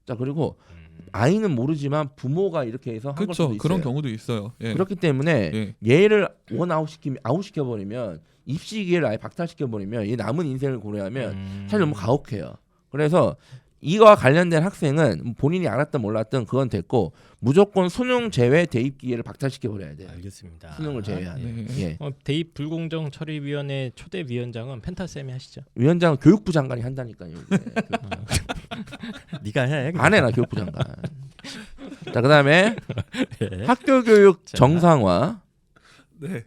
자 그리고 아이는 모르지만 부모가 이렇게 해서 한 걸 수도 그렇죠. 있어요. 그런 경우도 있어요. 예. 그렇기 때문에 예. 얘를 아웃시켜 버리면 입시 기회를 아예 박탈시켜 버리면 얘 남은 인생을 고려하면 사실 너무 가혹해요. 그래서 이와 관련된 학생은 본인이 알았든 몰랐든 그건 됐고 무조건 수능 제외 대입 기회를 박탈시켜 버려야 돼요. 알겠습니다. 수능을 제외하는. 네. 예. 대입 불공정 처리위원회 초대 위원장은 펜타쌤이 하시죠. 위원장은 교육부 장관이 한다니까요. 이게. 네가 해. 안 해나 교육부 장관. 자 그다음에 네. 학교 교육 자. 정상화, 네.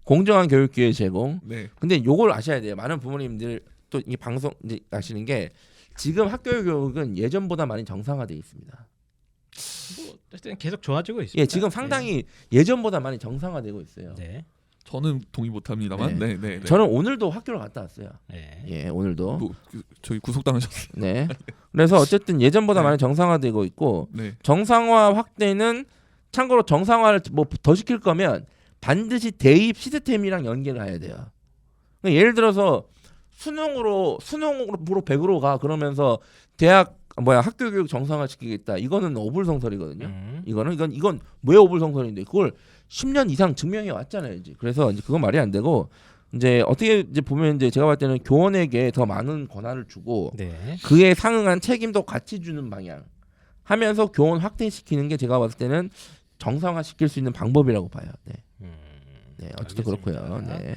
공정한 교육 기회 제공. 네. 근데 요걸 아셔야 돼요. 많은 부모님들 또 이 방송 이제 아시는 게 지금 학교 교육은 예전보다 많이 정상화돼 있습니다. 뭐 어쨌든 계속 좋아지고 있습니다. 예, 지금 상당히 예전보다 많이 정상화되고 있어요. 네. 저는 동의 못 합니다만. 네. 네. 네. 저는 오늘도 학교를 갔다 왔어요. 네. 예, 오늘도. 저희 구속당하셨어요. 네. 그래서 어쨌든 예전보다 네. 많이 정상화되고 있고 네. 정상화 확대는 참고로 정상화를 뭐 더 시킬 거면 반드시 대입 시스템이랑 연계를 해야 돼요. 그러니까 예를 들어서 수능으로 100으로 가 그러면서 학교 교육 정상화 시키겠다. 이거는 어불성설이거든요. 이건 왜 어불성설인데 그걸 10년 이상 증명해 왔잖아요. 이제. 그래서 이제 그건 말이 안 되고 이제 어떻게 이제 보면 이제 제가 봤을 때는 교원에게 더 많은 권한을 주고 네. 그에 상응한 책임도 같이 주는 방향 하면서 교원 확대시키는 게 제가 봤을 때는 정상화 시킬 수 있는 방법이라고 봐요. 네. 네, 어쨌든 알겠습니다. 그렇고요. 네.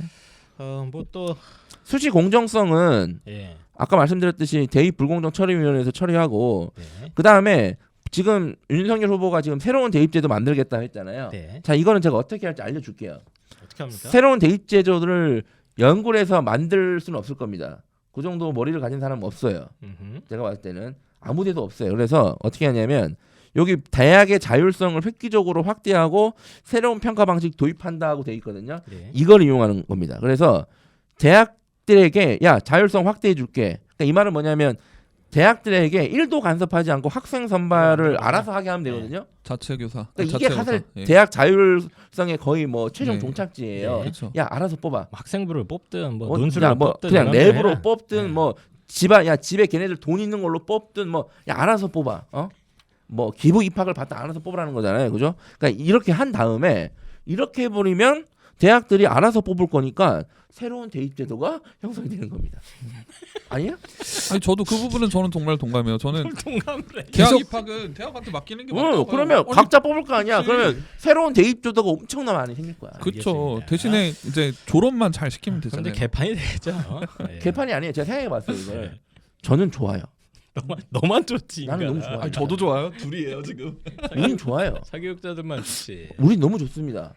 뭐 또 수시 공정성은 예. 아까 말씀드렸듯이 대입 불공정 처리위원회에서 처리하고 네. 그 다음에 지금 윤석열 후보가 지금 새로운 대입제도 만들겠다 했잖아요. 네. 자 이거는 제가 어떻게 할지 알려줄게요. 어떻게 합니까? 새로운 대입제도를 연구해서 만들 수는 없을 겁니다. 그 정도 머리를 가진 사람은 없어요. 음흠. 제가 봤을 때는 아무데도 없어요. 그래서 어떻게 하냐면 여기 대학의 자율성을 획기적으로 확대하고 새로운 평가 방식 도입한다고 돼 있거든요. 네. 이걸 이용하는 겁니다. 그래서 대학들에게 야 자율성 확대해 줄게. 그러니까 이 말은 뭐냐면 대학들에게 1도 간섭하지 않고 학생 선발을 알아서 하게 하면 되거든요. 자체 교사. 그러니까 이게 사실 예. 대학 자율성의 거의 뭐 최종 네. 종착지예요. 네. 그렇죠. 야 알아서 뽑아. 학생부를 뽑든 뭐 어, 논술을 야, 뭐 뽑든 그냥 이런 거 내부로 해라. 뽑든 네. 뭐 집에 걔네들 돈 있는 걸로 뽑든 뭐 야, 알아서 뽑아. 뭐 기부 입학을 받다 알아서 뽑으라는 거잖아요. 그죠? 그러니까 이렇게 한 다음에 이렇게 해버리면 대학들이 알아서 뽑을 거니까 새로운 대입 제도가 형성이 되는 겁니다. 아니야? 아니 저도 그 부분은 저는 정말 동감해요. 저는 동감을 해. 대학 입학은 대학한테 맡기는 게 맞다고. 그러면 각자 뽑을 거 아니야. 그치. 그러면 새로운 대입 제도가 엄청나 많이 생길 거야. 그렇죠. 알겠습니다. 대신에 이제 졸업만 잘 시키면 그런데 되잖아요. 개판이 되겠죠. 네. 개판이 아니에요. 제가 생각해봤어요 이걸. 저는 좋아요. 너만 좋지. 나는 너무 인간아. 좋아요. 저도 좋아요. 둘이에요 지금. 우린 좋아요. 사교육자들만 좋지. 우린 너무 좋습니다.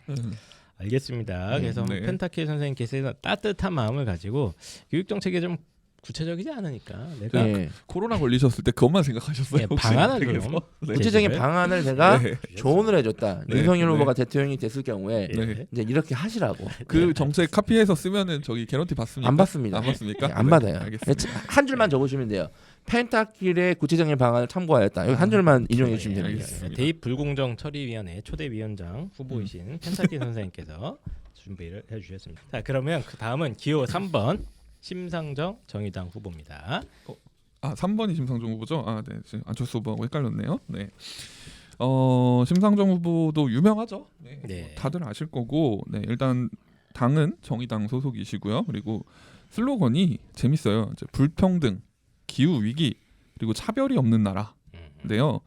알겠습니다. 그래서 네. 펜타키 선생님께서 따뜻한 마음을 가지고 교육 정책이 좀 구체적이지 않으니까 내가 네. 코로나 걸리셨을 때 그것만 생각하셨어요. 네, 혹시? 방안을 댁에서? 좀 네. 구체적인 제시를? 방안을 제가 네. 조언을 해줬다. 네. 윤석열 네. 후보가 대통령이 됐을 경우에 네. 이제 이렇게 하시라고. 그 정책 카피해서 쓰면은 저기 개런티 받습니까? 안 받습니다. 안 받습니까? 네, 안 네, 받아요. 알겠습니다. 한 줄만 적으시면 돼요. 펜타킬의 구체적인 방안을 참고하였다. 여기 한 줄만 인용해 주시면 됩니다. 알겠습니다. 대입 불공정 처리위원회 초대위원장 후보이신 펜타키 선생님께서 준비를 해주셨습니다. 자 그러면 그 다음은 기호 3번 심상정 정의당 후보입니다. 3번이 심상정 후보죠? 네. 지금 안철수 후보하고 헷갈렸네요. 네. 심상정 후보도 유명하죠. 네. 네. 다들 아실 거고, 네. 일단 당은 정의당 소속이시고요. 그리고 슬로건이 재밌어요. 이제 불평등, 기후 위기, 그리고 차별이 없는 나라인데요.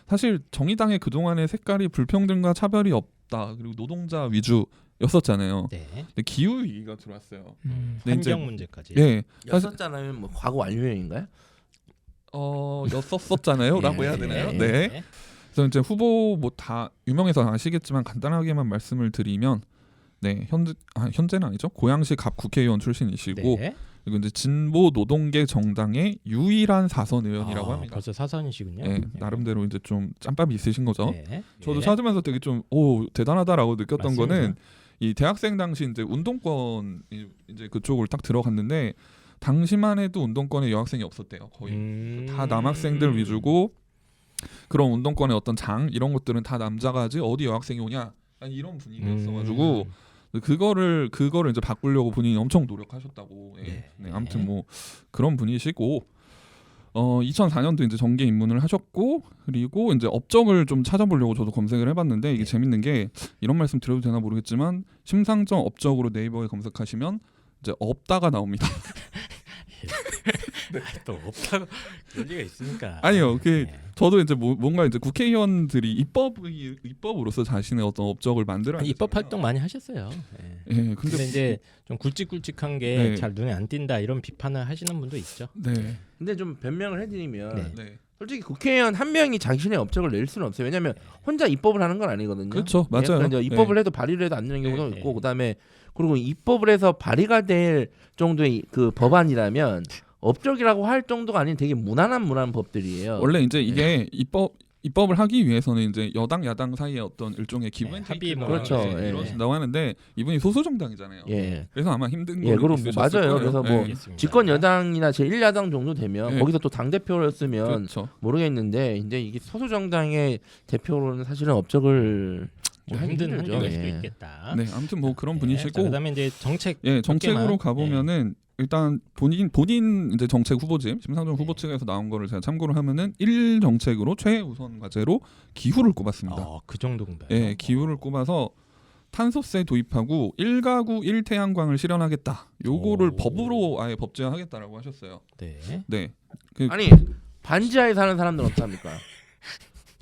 사실 정의당의 그동안의 색깔이 불평등과 차별이 없다. 그리고 노동자 위주였었잖아요. 네. 근데 기후 위기가 들어왔어요. 네, 환경 이제- 문제까지. 예. 사실 였었잖아요. 뭐 과거 완료형인가요? 였었잖아요라고 해야 되나요? 예. 네. 그래서 이제 후보 뭐 다 유명해서 아시겠지만 간단하게만 말씀을 드리면 네 현재는 아니죠. 고양시 갑 국회의원 출신이시고 네. 그리고 이제 진보 노동계 정당의 유일한 사선 의원이라고 합니다. 벌써 사선이시군요. 네, 나름대로 이제 좀 짬밥이 있으신 거죠. 네. 저도 네. 찾으면서 되게 좀 대단하다라고 느꼈던 맞습니다. 거는 이 대학생 당시 이제 운동권 이제 그쪽을 딱 들어갔는데 당시만 해도 운동권에 여학생이 없었대요. 거의 다 남학생들 위주고 그런 운동권의 어떤 장 이런 것들은 다 남자가 하지 어디 여학생이 오냐 이런 분위기였어가지고 그거를 이제 바꾸려고 본인이 엄청 노력하셨다고. 예. 네. 네, 아무튼 뭐 그런 분이시고 2004년도 이제 정계 입문을 하셨고 그리고 이제 업적을 좀 찾아보려고 저도 검색을 해봤는데 이게 네. 재밌는 게 이런 말씀 드려도 되나 모르겠지만 심상정 업적으로 네이버에 검색하시면 이제 없다가 나옵니다. 또 없다고 그런 리가 있으니까. 아니요, 네. 저도 이제 뭔가 이제 국회의원들이 입법으로서 자신의 어떤 업적을 만들어야 입법 되잖아요. 활동 많이 하셨어요. 네. 예, 근데 근데 이제 좀 굵직굵직한 게 네. 잘 눈에 안 띈다 이런 비판을 하시는 분도 있죠. 네, 근데 좀 변명을 해드리면 네. 네, 솔직히 국회의원 한 명이 자신의 업적을 낼 수는 없어요. 왜냐하면 혼자 입법을 하는 건 아니거든요. 그렇죠, 맞아요. 그러니까 이제 입법을 네. 해도 발의를 해도 안 되는 경우도 네. 있고 그다음에 그리고 입법을 해서 발의가 될 정도의 그 법안이라면 업적이라고 할 정도가 아닌 되게 무난한 법들이에요. 원래 이제 이게 입법을 하기 위해서는 이제 여당 야당 사이에 어떤 일종의 기브 앤 합의 테이크가 뭐 그렇죠. 예. 이루어진다고 하는데 이분이 소수 정당이잖아요. 예. 그래서 아마 힘든 거 예, 그럼 뭐 맞아요. 그래서 뭐 알겠습니다. 집권 여당이나 제1야당 정도 되면 네. 거기서 또 당 대표였으면 그렇죠. 모르겠는데 이제 이게 소수 정당의 대표로는 사실은 업적을 좀 하기 힘든 힘들죠. 환경일 수도 예. 있겠다. 네, 아무튼 뭐 그런 네. 분이시고 자, 그다음에 이제 정책 정책으로 몇 개만, 가보면은 일단 본인 이제 정책 후보집 심상정 후보 네. 측에서 나온 거를 제가 참고를 하면은 1 정책으로 최우선 과제로 기후를 꼽았습니다. 그 정도인가요? 예, 기후를 꼽아서 탄소세 도입하고 1가구 1태양광을 실현하겠다. 요거를 오. 법으로 아예 법제화하겠다라고 하셨어요. 네. 네. 아니 반지하에 사는 사람들은 어떡합니까?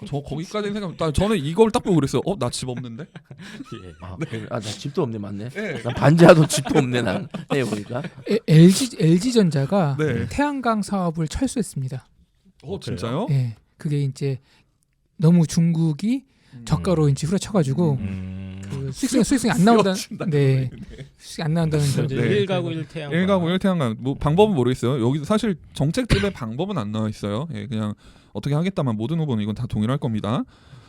저 거기까지 생각. 저는 이걸 딱 보고 그랬어요. 나 집 없는데? 예. 나 집도 없네 맞네. 네. 난 반지하도 집도 없네 난. 네 보니까. LG전자가 네. 태양광 사업을 철수했습니다. 진짜요? 예, 그게 이제 너무 중국이 저가로 이제 후려쳐가지고 그 수익성이 안 나온다는 네 수익이 안 나온다는 점. 이제 네. 1가구 1태양. 1가구 1태양광 뭐 방법은 모르겠어요. 여기 사실 정책집에 방법은 안 나와 있어요. 예, 그냥 어떻게 하겠다만 모든 후보는 이건 다 동일할 겁니다.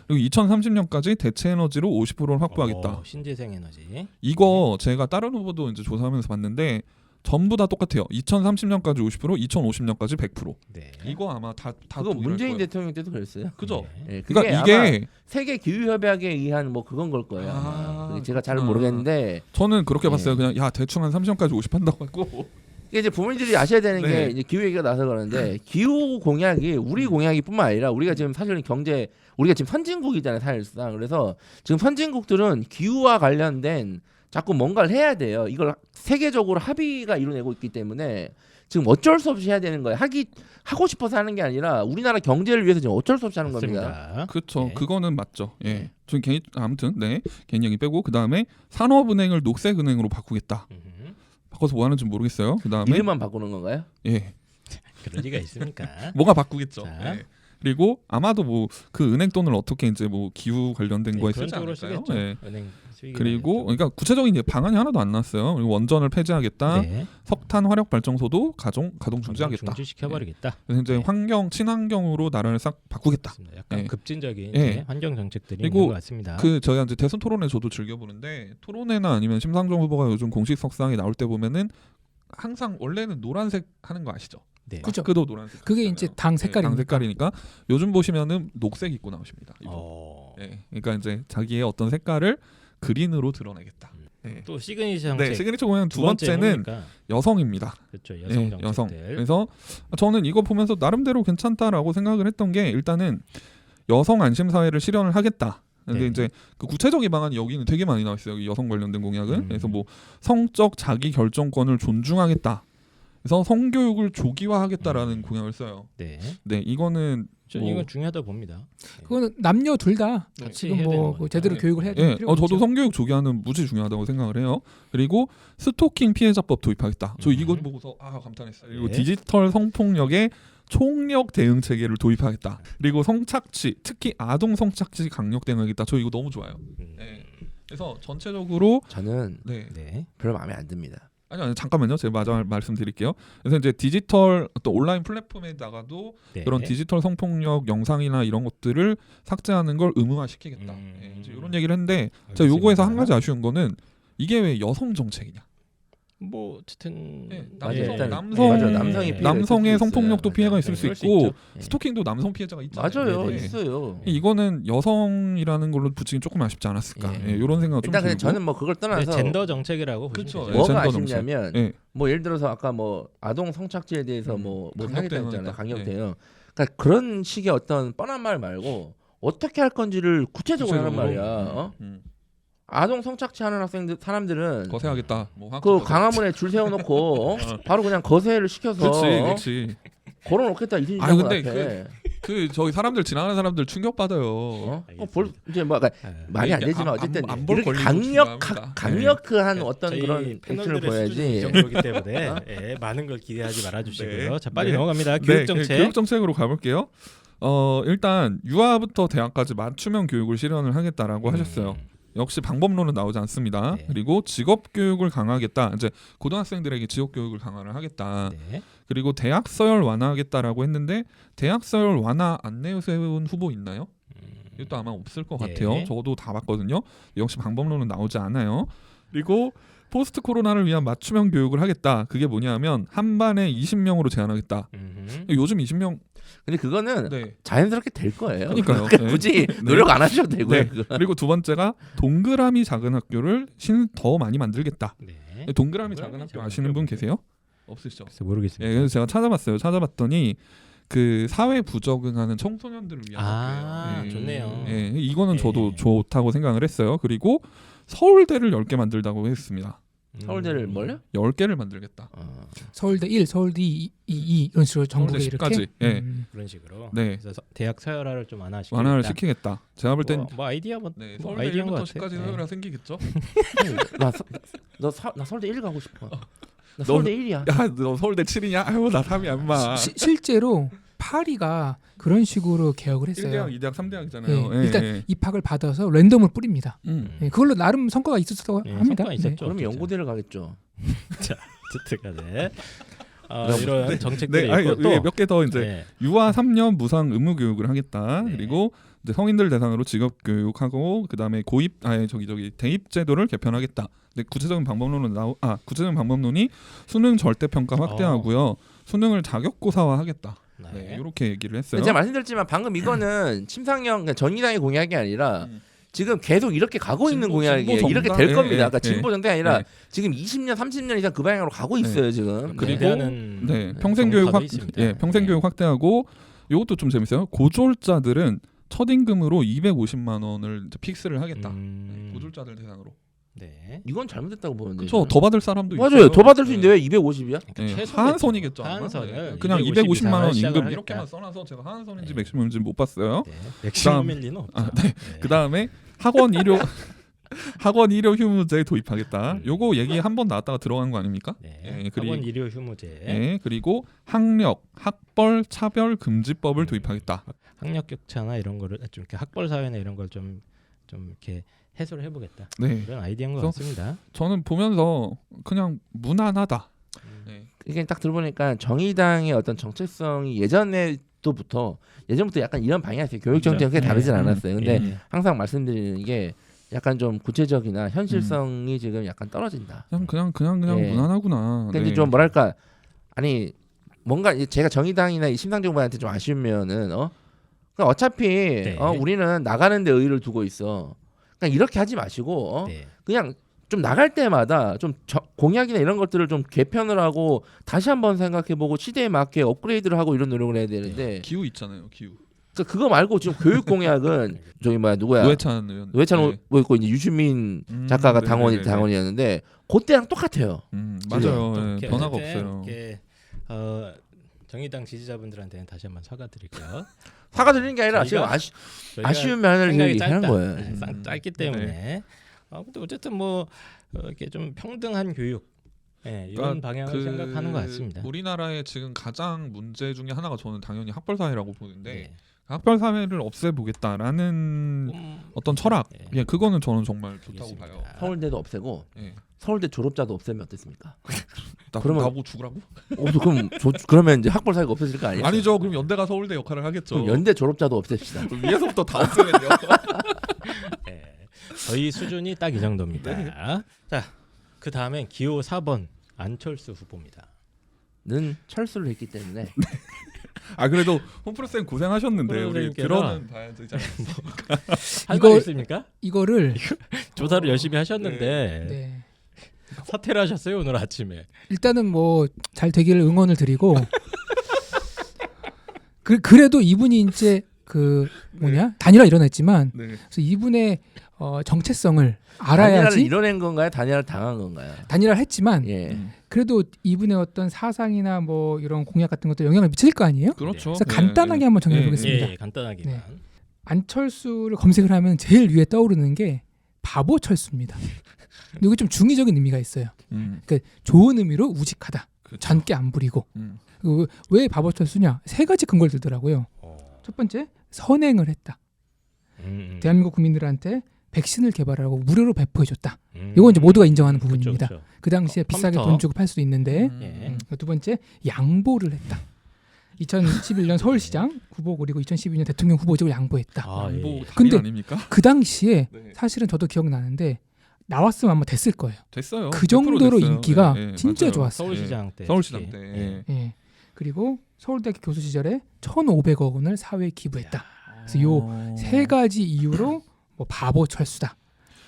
그리고 2030년까지 대체 에너지로 50%를 확보하겠다. 신재생 에너지. 이거 제가 다른 후보도 이제 조사하면서 봤는데 전부 다 똑같아요. 2030년까지 50%, 2050년까지 100%. 네. 이거 아마 다 그거 동일할 문재인 거예요. 대통령 때도 그랬어요. 그죠? 네. 예, 그게 그러니까 아마 이게 세계 기후 협약에 의한 뭐 그건 걸 거예요. 아마. 그게 제가 잘 모르겠는데 저는 그렇게 예. 봤어요. 그냥 야 대충 한 30년까지 50 한다고 하고 이게 이제 부모님들이 아셔야 되는 네. 게 이제 기후 얘기가 나서 그러는데 기후 공약이 우리 공약이뿐만 아니라 우리가 지금 사실은 우리가 지금 선진국이잖아요 사실상. 그래서 지금 선진국들은 기후와 관련된 자꾸 뭔가를 해야 돼요. 이걸 세계적으로 합의가 이루어내고 있기 때문에 지금 어쩔 수 없이 해야 되는 거예요. 하고 싶어서 하는 게 아니라 우리나라 경제를 위해서 지금 어쩔 수 없이 하는 겁니다. 맞습니다. 그렇죠. 네. 그거는 맞죠. 예. 네. 전 개인 아무튼 개인 얘기 빼고 그 다음에 산업은행을 녹색은행으로 바꾸겠다. 바꿔서 뭐 하는지 모르겠어요. 그 다음에 이름만 바꾸는 건가요? 예. 그럴 리가 있습니까? 뭐가 바꾸겠죠. 자. 예. 그리고 아마도 뭐 그 은행 돈을 어떻게 이제 뭐 기후 관련된 거에 그런 쓰지 쪽으로 않을까요? 쓰겠죠. 예. 은행 수익이나 그리고 이런 그러니까 구체적인 이제 방안이 하나도 안 나왔어요. 그리고 원전을 폐지하겠다. 쪽. 네. 석탄 화력 발전소도 가동 중지하겠다. 중지시켜버리겠다. 그래서 이제 네. 친환경으로 나라를 싹 바꾸겠다. 맞습니다. 약간 예. 급진적인 예. 이제 환경 정책들이 그리고 있는 것 같습니다. 저희가 이제 대선 토론회 저도 즐겨 보는데 토론회나 아니면 심상정 후보가 요즘 공식 석상에 나올 때 보면은 항상 원래는 노란색 하는 거 아시죠? 네. 그죠. 마스크도 노란색. 그게 하잖아요. 이제 당 색깔이니까. 당 색깔이니까 요즘 보시면은 녹색 입고 나오십니다. 이분. 어. 예. 그러니까 이제 자기의 어떤 색깔을 그린으로 드러내겠다. 예. 또 시그니처 네, 정책 시그니처 공약 두 번째 번째는 뭡니까? 여성입니다. 그렇죠. 예, 여성 정책들. 여성. 그래서 저는 이거 보면서 나름대로 괜찮다라고 생각을 했던 게 일단은 여성 안심 사회를 실현을 하겠다. 근데 네. 이제 그 구체적인 방안이 여기는 되게 많이 나와 있어요. 여성 관련된 공약은. 그래서 뭐 음. 성적 자기 결정권을 존중하겠다. 그래서 성교육을 조기화하겠다라는 공약을 써요. 네. 네, 이거는 저는 뭐- 이건 중요하다 봅니다. 그거는 남녀 둘 다 같이 지금 해야 뭐 되는 그 거니까. 제대로 네. 교육을 해야 되는 예, 필요가 저도 있죠. 성교육 조기화는 무지 중요하다고 생각을 해요. 그리고 스토킹 피해자법 도입하겠다. 저 이거 보고서 감탄했어요. 그리고 네. 디지털 성폭력에 총력 대응 체계를 도입하겠다. 그리고 성착취, 특히 아동 성착취 강력 대응하겠다. 저 이거 너무 좋아요. 네. 그래서 전체적으로 저는 네. 네. 별로 마음에 안 듭니다. 아니 잠깐만요. 제가 마저 말씀드릴게요. 그래서 이제 디지털 또 온라인 플랫폼에다가도 네. 그런 디지털 성폭력 영상이나 이런 것들을 삭제하는 걸 의무화시키겠다. 예, 이제 이런 얘기를 했는데 제가 요거에서 한 가지 아쉬운 거는 이게 왜 여성 정책이냐? 뭐 어쨌든 네, 맞아요. 일단 남성- 맞아요. 남성이 피해가 남성의 있을 수 성폭력도 있어요. 피해가 맞아요. 있을 수 그럴 수 있고 있죠. 예. 스토킹도 남성 피해자가 있잖아요. 맞아요. 네네. 있어요. 이거는 여성이라는 걸로 붙이긴 조금 아쉽지 않았을까? 예. 예, 이런 생각 좀 일단 근데 들고. 저는 뭐 그걸 네, 떠나서 젠더 정책이라고 보시면 그쵸. 되죠. 예, 뭐가 젠더 정책. 아쉽냐면 예. 뭐 예를 들어서 아까 뭐 아동 성착취에 대해서 뭐 강력 하겠다 대응하겠다. 했잖아요. 강력 예. 대응. 그러니까 그런 식의 어떤 뻔한 말 말고 어떻게 할 건지를 구체적으로 하는 말이야. 어? 아동 성착취하는 사람들은 거세하겠다. 뭐 그 광화문에 줄 세워놓고 바로 그냥 거세를 시켜서 그렇지. 걸어놓겠다 이 아, 생각 근데 같아. 그 저기 사람들 지나가는 사람들 충격 받아요. 어? 알겠습니다. 이제 뭐 그러니까 네. 말이 안 이게 되지만 어쨌든 안 볼 이렇게 권리도 중요합니다. 강력한 네. 어떤 저희 그런 액션을 패널들의 수준이 이 보여야지. 정도이기 때문에 예, 많은 걸 기대하지 말아주시고요. 네. 자 빨리 네. 넘어갑니다. 네, 교육 정책. 교육 정책으로 가볼게요. 일단 유아부터 대학까지 맞춤형 교육을 실현을 하겠다라고 하셨어요. 역시 방법론은 나오지 않습니다. 네. 그리고 직업 교육을 강화하겠다. 이제 고등학생들에게 직업 교육을 강화를 하겠다. 네. 그리고 대학 서열 완화하겠다라고 했는데 대학 서열 완화 안 내세운 후보 있나요? 이것도 아마 없을 것 네. 같아요. 저도 다 봤거든요. 역시 방법론은 나오지 않아요. 그리고 포스트 코로나를 위한 맞춤형 교육을 하겠다. 그게 뭐냐면 한 반에 20명으로 제한하겠다. 요즘 20명 근데 그거는 네. 자연스럽게 될 거예요. 그러니까요. 그러니까 네. 굳이 노력 안 하셔도 되고요. 네. 그거. 그리고 두 번째가 동그라미 작은 학교를 더 많이 만들겠다. 네. 동그라미 작은 학교 아시는 분 계세요? 없으시죠? 글쎄 모르겠습니다. 예, 그래서 제가 찾아봤더니 그 사회 부적응하는 청소년들을 위한 학교예요. 예. 좋네요. 예, 이거는 저도 예. 좋다고 생각을 했어요. 그리고 서울대를 10개 만들다고 했습니다. 서울대를 뭘요? 10개를 만들겠다. 서울대 1, 서울대 2 이런 식으로 전국에 서울대 이렇게 10까지. 예. 그런 식으로. 네. 그래서 대학 서열화를 좀 완화시키겠다. 완화를 시키겠다. 제가 볼 땐 뭐 아이디어 뭐, 네, 뭐 서울대 아이디어인 것 1부터 같아. 10까지 네. 서열화 생기겠죠? 나 서울대 1 가고 싶어. 나 서울대 1이야. 야, 너 서울대 7이냐? 아유, 나 3이야, 인마. 실제로 파리가 그런 식으로 개혁을 했어요. 1대학, 2대학, 3대학이잖아요. 예, 일단 입학을 받아서 랜덤을 뿌립니다. 음. 예, 그걸로 나름 성과가 있었다고 예, 합니다. 성과가 있었죠. 그러면 진짜. 연고대를 가겠죠. 자, 어쨌든간에 그럼- 이런 정책들이 네, 있고 또 몇 개 더 이제 네. 유아 3년 무상 의무 교육을 하겠다. 네. 그리고 이제 성인들 대상으로 직업 교육하고 그다음에 대입 제도를 개편하겠다. 근데 구체적인 방법론이 수능 절대 평가 확대하고요. 수능을 자격고사화 하겠다. 네, 네. 이렇게 얘기를 했어요. 제가 말씀드렸지만 방금 이거는 침상형 그러니까 정의당의 공약이 아니라 지금 계속 이렇게 가고 있는 진보 공약이에요. 이렇게 정당? 될 예, 겁니다. 예, 그러니까 예. 진보 정당이 아니라 예. 지금 20년, 30년 이상 그 방향으로 가고 있어요. 지금. 그리고 대안은 네, 평생교육 정답이 확 있습니다. 예, 평생교육 확대하고 이것도 좀 재밌어요. 고졸자들은 첫 임금으로 250만 원을 이제 픽스를 하겠다. 고졸자들 대상으로. 네. 이건 잘못됐다고 보는데. 그렇죠. 더 받을 사람도 맞아요. 있어요. 더 받을 수 있는데 네. 왜 250이야? 그러니까 최소겠죠. 하한선이겠죠. 아마. 하한선을 네. 그냥 250 250만 원 이상을 임금 시작을 이렇게만 하겠다. 써놔서 제가 하한선인지 네. 맥시멈인지 못 봤어요. 네. 맥시멈일 리는 없죠. 아, 네. 그다음에 학원 일요 휴무제 도입하겠다. 요거 얘기 한 번 나왔다가 들어간 거 아닙니까? 네. 예, 그리고- 학원 일요 휴무제. 예, 그리고 학력, 학벌 차별 금지법을 도입하겠다. 학력 격차나 이런 거를 좀 이렇게 학벌 사회나 이런 걸 좀 이렇게 해소를 해보겠다. 네. 이런 아이디어인 것 그래서 같습니다. 저는 보면서 그냥 무난하다. 네. 이게 딱 들어보니까 정의당의 어떤 정체성이 예전부터 약간 이런 방향이었어요. 교육 정책은 크게 네. 다르진 않았어요. 근데 예. 항상 말씀드리는 게 약간 좀 구체적이나 현실성이 지금 약간 떨어진다. 그냥 예. 무난하구나. 근데 네. 좀 뭐랄까 아니 뭔가 제가 정의당이나 이 심상정부한테 좀 아쉬우면은 그러니까 어차피 네. 우리는 나가는 데 의의를 두고 있어. 그러니까 이렇게 하지 마시고 네. 그냥 좀 나갈 때마다 좀 공약이나 이런 것들을 좀 개편을 하고 다시 한번 생각해보고 시대에 맞게 업그레이드를 하고 이런 노력을 해야 되는데 기후 있잖아요. 기후. 그러니까 그거 말고 지금 교육 공약은 저기 누구야 노회찬 의원. 노회찬 네. 있고 이제 유시민 작가가 네네네네. 당원이었는데 그때랑 똑같아요. 맞아요. 또 예, 이렇게 변화가 어쨌든 없어요. 이렇게, 정의당 지지자분들한테는 다시 한번 사과드릴게요. 사과드리는 게 아니라 지금 저희가- 저희가 아쉬운 면을 생각이 얘기하는 짧다. 거예요. 네, 짧기 때문에. 근데 어쨌든 뭐 이렇게 좀 평등한 교육, 이런 그러니까 방향을 생각하는 것 같습니다. 우리나라의 지금 가장 문제 중에 하나가 저는 당연히 학벌 사회라고 보는데 네. 학벌 사회를 없애보겠다라는 어떤 철학, 네. 예, 그거는 저는 정말 좋다고 알겠습니다. 봐요. 서울대도 없애고 예. 서울대 졸업자도 없애면 어떻습니까? 그러면 그러면- 나보고 죽으라고? 그럼 그러면 이제 학벌 사회가 없어질 거 아니에요? 아니죠. 그럼 연대가 서울대 역할을 하겠죠. 그럼 연대 졸업자도 없앱시다. 그럼 위에서부터 다 없애면요. 네. 저희 수준이 딱 이 정도입니다. 네. 자, 그 다음엔 기호 4번 안철수 후보입니다. 는 철수를 했기 때문에 아 그래도 홈프로쌤 고생하셨는데 우리 홈프로쌤께서- 들어는 봐야 되잖아요. 할 이거- 말 있습니까? 이거를 조사를 열심히 하셨는데 네. 사퇴를 하셨어요 오늘 아침에. 일단은 뭐 잘 되기를 응원을 드리고 그래도 이분이 이제 그 단일화 일어났지만 네. 그래서 이분의 정체성을 단일화를 알아야지 이뤄낸 건가요? 단일화를 당한 건가요? 단일화를 했지만 예. 그래도 이분의 어떤 사상이나 뭐 이런 공약 같은 것도 영향을 미칠 거 아니에요? 그렇죠. 그래서 네, 간단하게 네. 한번 정리해 네, 보겠습니다. 예, 간단하게만. 네. 안철수를 검색을 하면 제일 위에 떠오르는 게 바보 철수입니다. 근데 이게 좀 중의적인 의미가 있어요. 좋은 의미로 우직하다. 그렇죠. 잔깨 안 부리고. 음. 왜 바보 철수냐? 세 가지 근거를 들더라고요. 첫 번째, 선행을 했다. 대한민국 국민들한테 백신을 개발하고 무료로 배포해줬다. 이건 이제 모두가 인정하는 부분입니다. 그렇죠. 그 당시에 비싸게 컴퓨터. 돈 주고 팔 수도 있는데 예. 두 번째, 양보를 했다. 2011년 서울시장 후보 그리고 2012년 대통령 후보직을 양보했다. 아, 뭐 예. 근데- 아닙니까? 그 당시에 네. 사실은 저도 기억나는데 나왔으면 아마 됐을 거예요. 됐어요. 그 정도로 100% 됐어요. 인기가 네, 네, 진짜 맞아요. 좋았어요. 서울시장 때. 서울시장 특히. 때. 예. 예. 그리고 서울대학교 교수 시절에 1,500억 원을 사회에 기부했다. 그래서 요 세 가지 이유로 뭐 바보 철수다.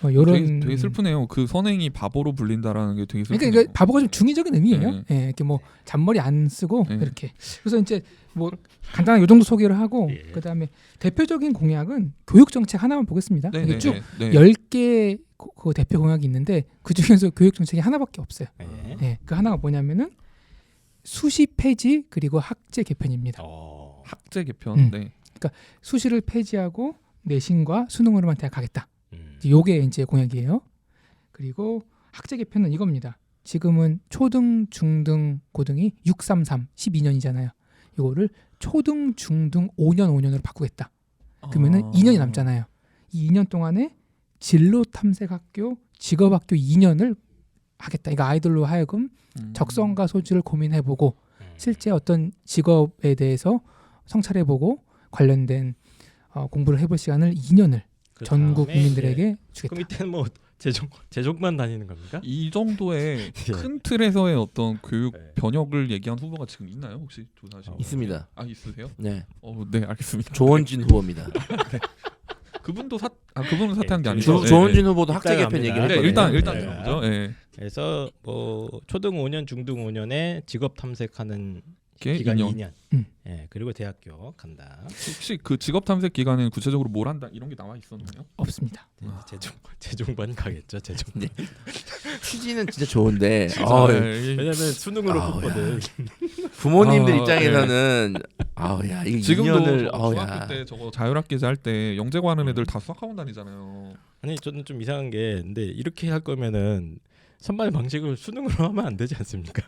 뭐 이런 되게 슬프네요. 그 선행이 바보로 불린다라는 게 되게 슬프네요. 그러니까 바보가 좀 중의적인 의미예요. 네. 예, 이렇게 뭐 잔머리 안 쓰고 네. 이렇게. 그래서 이제 뭐 간단하게 요 정도 소개를 하고 예. 그다음에 대표적인 공약은 교육 정책 하나만 보겠습니다. 네, 이게 네, 쭉 네. 10개 그 대표 공약이 있는데 그 중에서 교육 정책이 하나밖에 없어요. 예. 예, 그 하나가 뭐냐면은 수시 폐지 그리고 학제 개편입니다. 학제 개편. 음. 네. 수시를 폐지하고 내신과 수능으로만 대학 가겠다. 음. 요게 이제 공약이에요. 그리고 학제 개편은 이겁니다. 지금은 초등, 중등, 고등이 633 12년이잖아요. 이거를 초등, 중등 5년으로 바꾸겠다. 그러면은 2년이 남잖아요. 이 2년 동안에 진로 탐색 학교, 직업 학교 2년을 하겠다. 이거 아이들로 하여금 적성과 소질을 고민해보고 실제 어떤 직업에 대해서 성찰해보고 관련된 공부를 해볼 시간을 2년을 그 전국 다음에 국민들에게 이제 주겠다. 그 밑에는 뭐 제족만 다니는 겁니까? 이 정도의 예. 큰 틀에서의 어떤 교육 네. 변혁을 얘기한 후보가 지금 있나요? 혹시 조사하신 분? 있습니다. 아 있으세요? 네. 네 알겠습니다. 조원진 후보입니다. 그분은 사퇴한 게 아니죠. 네, 조원진 네. 후보도 학제 이따가 개편 합니다. 얘기를 네, 했거든요. 일단 네. 들어보죠. 예. 그래서 뭐 초등 5년, 중등 5년에 직업 탐색하는 이게 기간 2년. 2년. 예, 그리고 대학교 간다. 혹시 그 직업 탐색 기간에는 구체적으로 뭘 한다 이런 게 나와 있었나요? 없습니다. 네, 재종반 가겠죠. 재종반. 취지는 진짜 좋은데 예. 왜냐면 수능으로 아우, 뽑거든. 부모님들 아, 입장에서는 야 이거 지금도 2년을 중학교 때 저거 자율학기제 할 때 영재고 하는 애들 다 수학학원 다니잖아요. 아니 저는 좀 이상한 게 근데 이렇게 할 거면은 선발 방식을 수능으로 하면 안 되지 않습니까?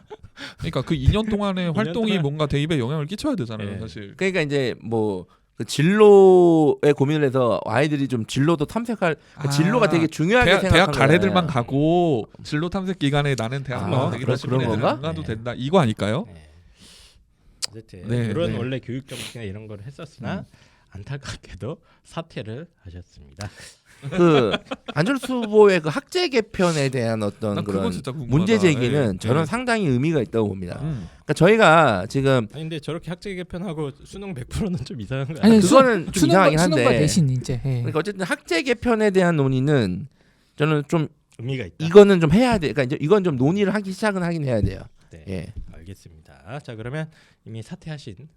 그러니까 그 2년 동안의 2년 활동이 동안- 뭔가 대입에 영향을 끼쳐야 되잖아요, 네. 사실. 그러니까 이제 뭐 그 진로에 고민을 해서 아이들이 좀 진로도 탐색할 그 진로가 되게 중요하게 대학 생각하는 갈 애들만 거잖아요. 가고 진로 탐색 기간에 나는 대학 가면 되겠다 싶은 그런 애들은 건가? 안 가도 네. 된다. 이거 아닐까요? 네. 어쨌든 네, 그런 네. 원래 교육 정책이나 이런 걸 했었으나 안타깝게도 사퇴를 하셨습니다. 그 안철수 후보의 그 학제 개편에 대한 어떤 난 그거 그런 진짜 궁금하다. 문제 제기는 예. 저는 예. 상당히 의미가 있다고 봅니다. 음. 그러니까 저희가 지금 아니 근데 저렇게 학제 개편하고 수능 100%는 좀 이상한 거 아니, 아니에요? 그거는 좀 이상하긴 한데. 수능과 내신 이제. 예. 그러니까 어쨌든 학제 개편에 대한 논의는 저는 좀 의미가 있다. 이거는 좀 해야 돼. 그러니까 이제 이건 좀 논의를 하기 시작은 하긴 해야 돼요. 네. 예. 알겠습니다. 자 그러면 이미 사퇴하신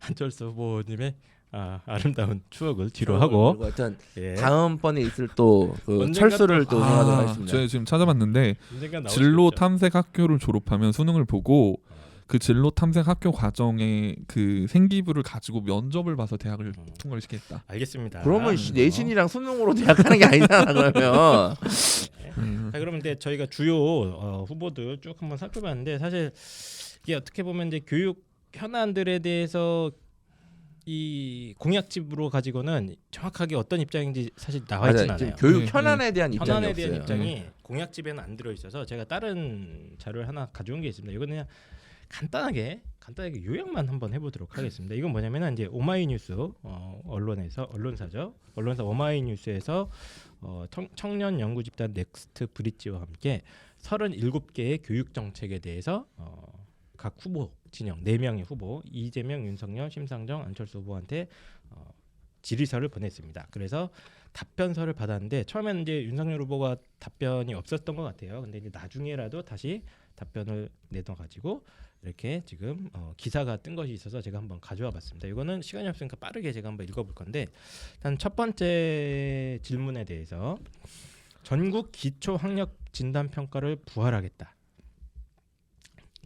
안철수 후보님의 아름다운 추억을 뒤로 하고 그리고 어떤 예. 다음번에 있을 또 그 언젠가 철수를 또 생각하도록 하겠습니다. 제가 지금 찾아봤는데 언젠가 진로 나오시겠죠. 탐색 학교를 졸업하면 수능을 보고 그 진로 탐색 학교 과정의 그 생기부를 가지고 면접을 봐서 대학을 통과를 시켰다. 알겠습니다. 그러면 내신이랑 수능으로 대학하는 게 아니잖아 그러면. 자 그러면 이제 저희가 주요 후보들 쭉 한번 살펴봤는데 사실 이게 어떻게 보면 이제 교육 현안들에 대해서 이 공약집으로 가지고는 정확하게 어떤 입장인지 사실 나와 있진 맞아요. 지금 않아요. 교육 네, 현안에 대한 입장이 현안에 없어요. 대한 입장이 공약집에는 안 들어 있어서 제가 다른 자료를 하나 가져온 게 있습니다. 이거는 그냥 간단하게 요약만 한번 해보도록 하겠습니다. 이건 뭐냐면은 이제 오마이뉴스 언론사죠. 언론사 오마이뉴스에서 청년 연구 집단 넥스트 브릿지와 함께 37개의 교육 정책에 대해서 각 후보 진영 4명의 후보 이재명, 윤석열, 심상정, 안철수 후보한테 질의서를 보냈습니다. 그래서 답변서를 받았는데 처음에는 이제 윤석열 후보가 답변이 없었던 것 같아요. 근데 이제 나중에라도 다시 답변을 내놔가지고 이렇게 지금 기사가 뜬 것이 있어서 제가 한번 가져와 봤습니다. 이거는 시간이 없으니까 빠르게 제가 한번 읽어볼 건데 일단 첫 번째 질문에 대해서 전국 기초 학력 진단 평가를 부활하겠다.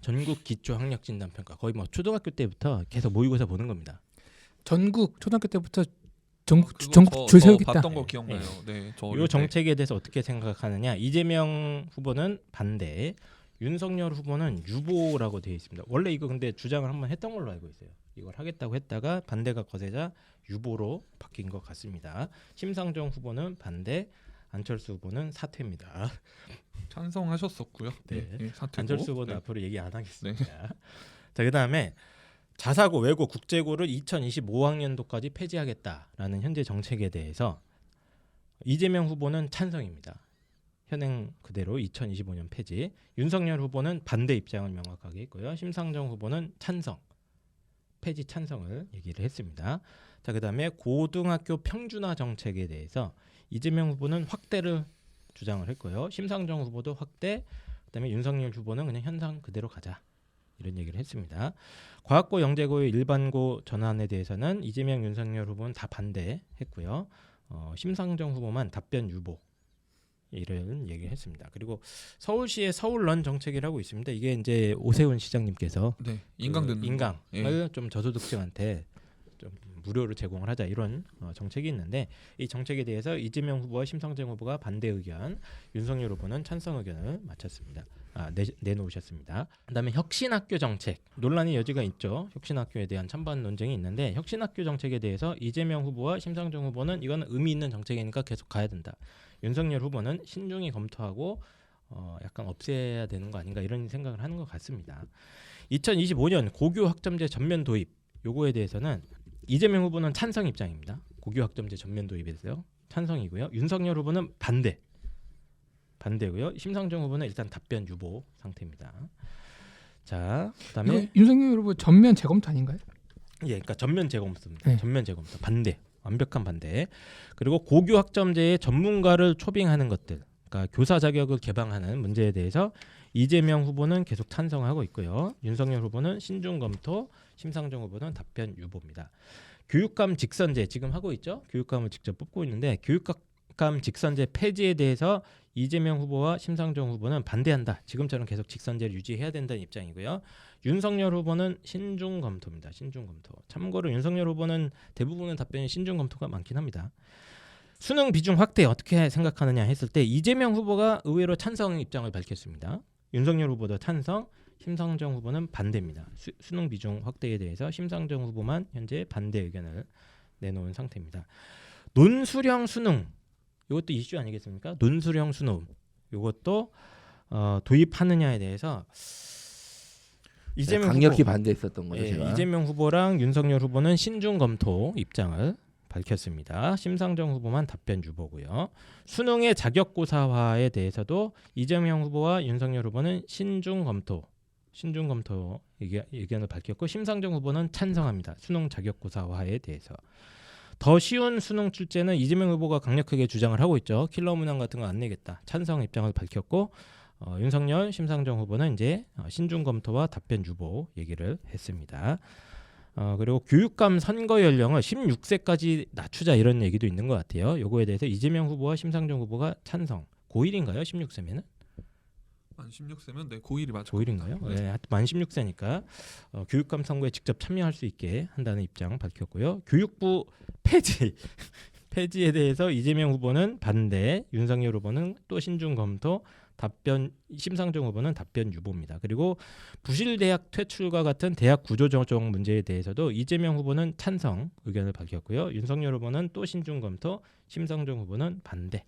전국 기초 학력 진단 평가 거의 뭐 초등학교 때부터 계속 모의고사 보는 겁니다. 전국 초등학교 때부터 전국 그거 줄 저 세우겠다. 봤던 거 기억나요. 네, 저 이 어릴 때. 정책에 대해서 어떻게 생각하느냐? 이재명 후보는 반대, 윤석열 후보는 유보라고 되어 있습니다. 원래 이거 근데 주장을 한번 했던 걸로 알고 있어요. 이걸 하겠다고 했다가 반대가 거세자 유보로 바뀐 것 같습니다. 심상정 후보는 반대, 안철수 후보는 사퇴입니다. 찬성하셨었고요. 네. 사퇴고. 안철수 후보는 네. 앞으로 얘기 안 하겠습니다. 자, 그다음에 자사고, 외고, 국제고를 2025학년도까지 폐지하겠다라는 현재 정책에 대해서 이재명 후보는 찬성입니다. 현행 그대로 2025년 폐지. 윤석열 후보는 반대 입장을 명확하게 했고요. 심상정 후보는 찬성, 폐지 찬성을 얘기를 했습니다. 자, 그다음에 고등학교 평준화 정책에 대해서 이재명 후보는 확대를 주장을 했고요. 심상정 후보도 확대, 그다음에 윤석열 후보는 그냥 현상 그대로 가자. 이런 얘기를 했습니다. 과학고 영재고의 일반고 전환에 대해서는 이재명, 윤석열 후보는 다 반대했고요. 심상정 후보만 답변 유보 이런 얘기를 했습니다. 그리고 서울시의 서울런 정책이라고 있습니다. 이게 이제 오세훈 시장님께서 네, 인강 듣는 인강을 예. 좀 저소득층한테 좀 무료로 제공을 하자 이런 정책이 있는데 이 정책에 대해서 이재명 후보와 심상정 후보가 반대 의견, 윤석열 후보는 찬성 의견을 마쳤습니다. 내놓으셨습니다. 그다음에 혁신학교 정책 논란의 여지가 있죠. 혁신학교에 대한 찬반 논쟁이 있는데 혁신학교 정책에 대해서 이재명 후보와 심상정 후보는 이거는 의미 있는 정책이니까 계속 가야 된다. 윤석열 후보는 신중히 검토하고 약간 없애야 되는 거 아닌가 이런 생각을 하는 것 같습니다. 2025년 고교 학점제 전면 도입 요거에 대해서는 이재명 후보는 찬성 입장입니다. 고교 학점제 전면 도입에 대해서 찬성이고요. 윤석열 후보는 반대고요. 심상정 후보는 일단 답변 유보 상태입니다. 자, 그다음에 윤석열 후보 전면 재검토 아닌가요? 그러니까 전면 재검토입니다. 네. 전면 재검토 반대. 완벽한 반대. 그리고 고교 학점제의 전문가를 초빙하는 것들, 그러니까 교사 자격을 개방하는 문제에 대해서 이재명 후보는 계속 찬성하고 있고요. 윤석열 후보는 신중 검토, 심상정 후보는 답변 유보입니다. 교육감 직선제 지금 하고 있죠. 교육감을 직접 뽑고 있는데 교육감 직선제 폐지에 대해서 이재명 후보와 심상정 후보는 반대한다. 지금처럼 계속 직선제를 유지해야 된다는 입장이고요. 윤석열 후보는 신중 검토입니다. 신중 검토. 참고로 윤석열 후보는 대부분의 답변이 신중 검토가 많긴 합니다. 수능 비중 확대 어떻게 생각하느냐 했을 때 이재명 후보가 의외로 찬성 입장을 밝혔습니다. 윤석열 후보도 찬성, 심상정 후보는 반대입니다. 수능 비중 확대에 대해서 심상정 후보만 현재 반대 의견을 내놓은 상태입니다. 논술형 수능 이것도 이슈 아니겠습니까? 논술형 수능 이것도 도입하느냐에 대해서 이재명 강력히 후보, 반대했었던 거죠. 제가. 이재명 후보랑 윤석열 후보는 신중 검토 입장을 밝혔습니다. 심상정 후보만 답변 유보고요. 수능의 자격고사화에 대해서도 이재명 후보와 윤석열 후보는 신중 검토 의견을 밝혔고 심상정 후보는 찬성합니다. 수능 자격고사화에 대해서. 더 쉬운 수능 출제는 이재명 후보가 강력하게 주장을 하고 있죠. 킬러 문항 같은 거 안 내겠다. 찬성 입장을 밝혔고 윤석열, 심상정 후보는 이제 신중 검토와 답변 유보 얘기를 했습니다. 그리고 교육감 선거 연령을 16세까지 낮추자 이런 얘기도 있는 것 같아요. 요거에 대해서 이재명 후보와 심상정 후보가 찬성. 고1인가요? 16세면은? 만 16세면 네 고1이 맞죠. 고1인가요? 네, 하여튼 만 16세니까 교육감 선거에 직접 참여할 수 있게 한다는 입장 밝혔고요. 교육부 폐지에 대해서 이재명 후보는 반대, 윤석열 후보는 또 신중 검토, 심상정 후보는 답변 유보입니다. 그리고 부실대학 퇴출과 같은 대학 구조조정 문제에 대해서도 이재명 후보는 찬성 의견을 밝혔고요. 윤석열 후보는 또 신중 검토, 심상정 후보는 반대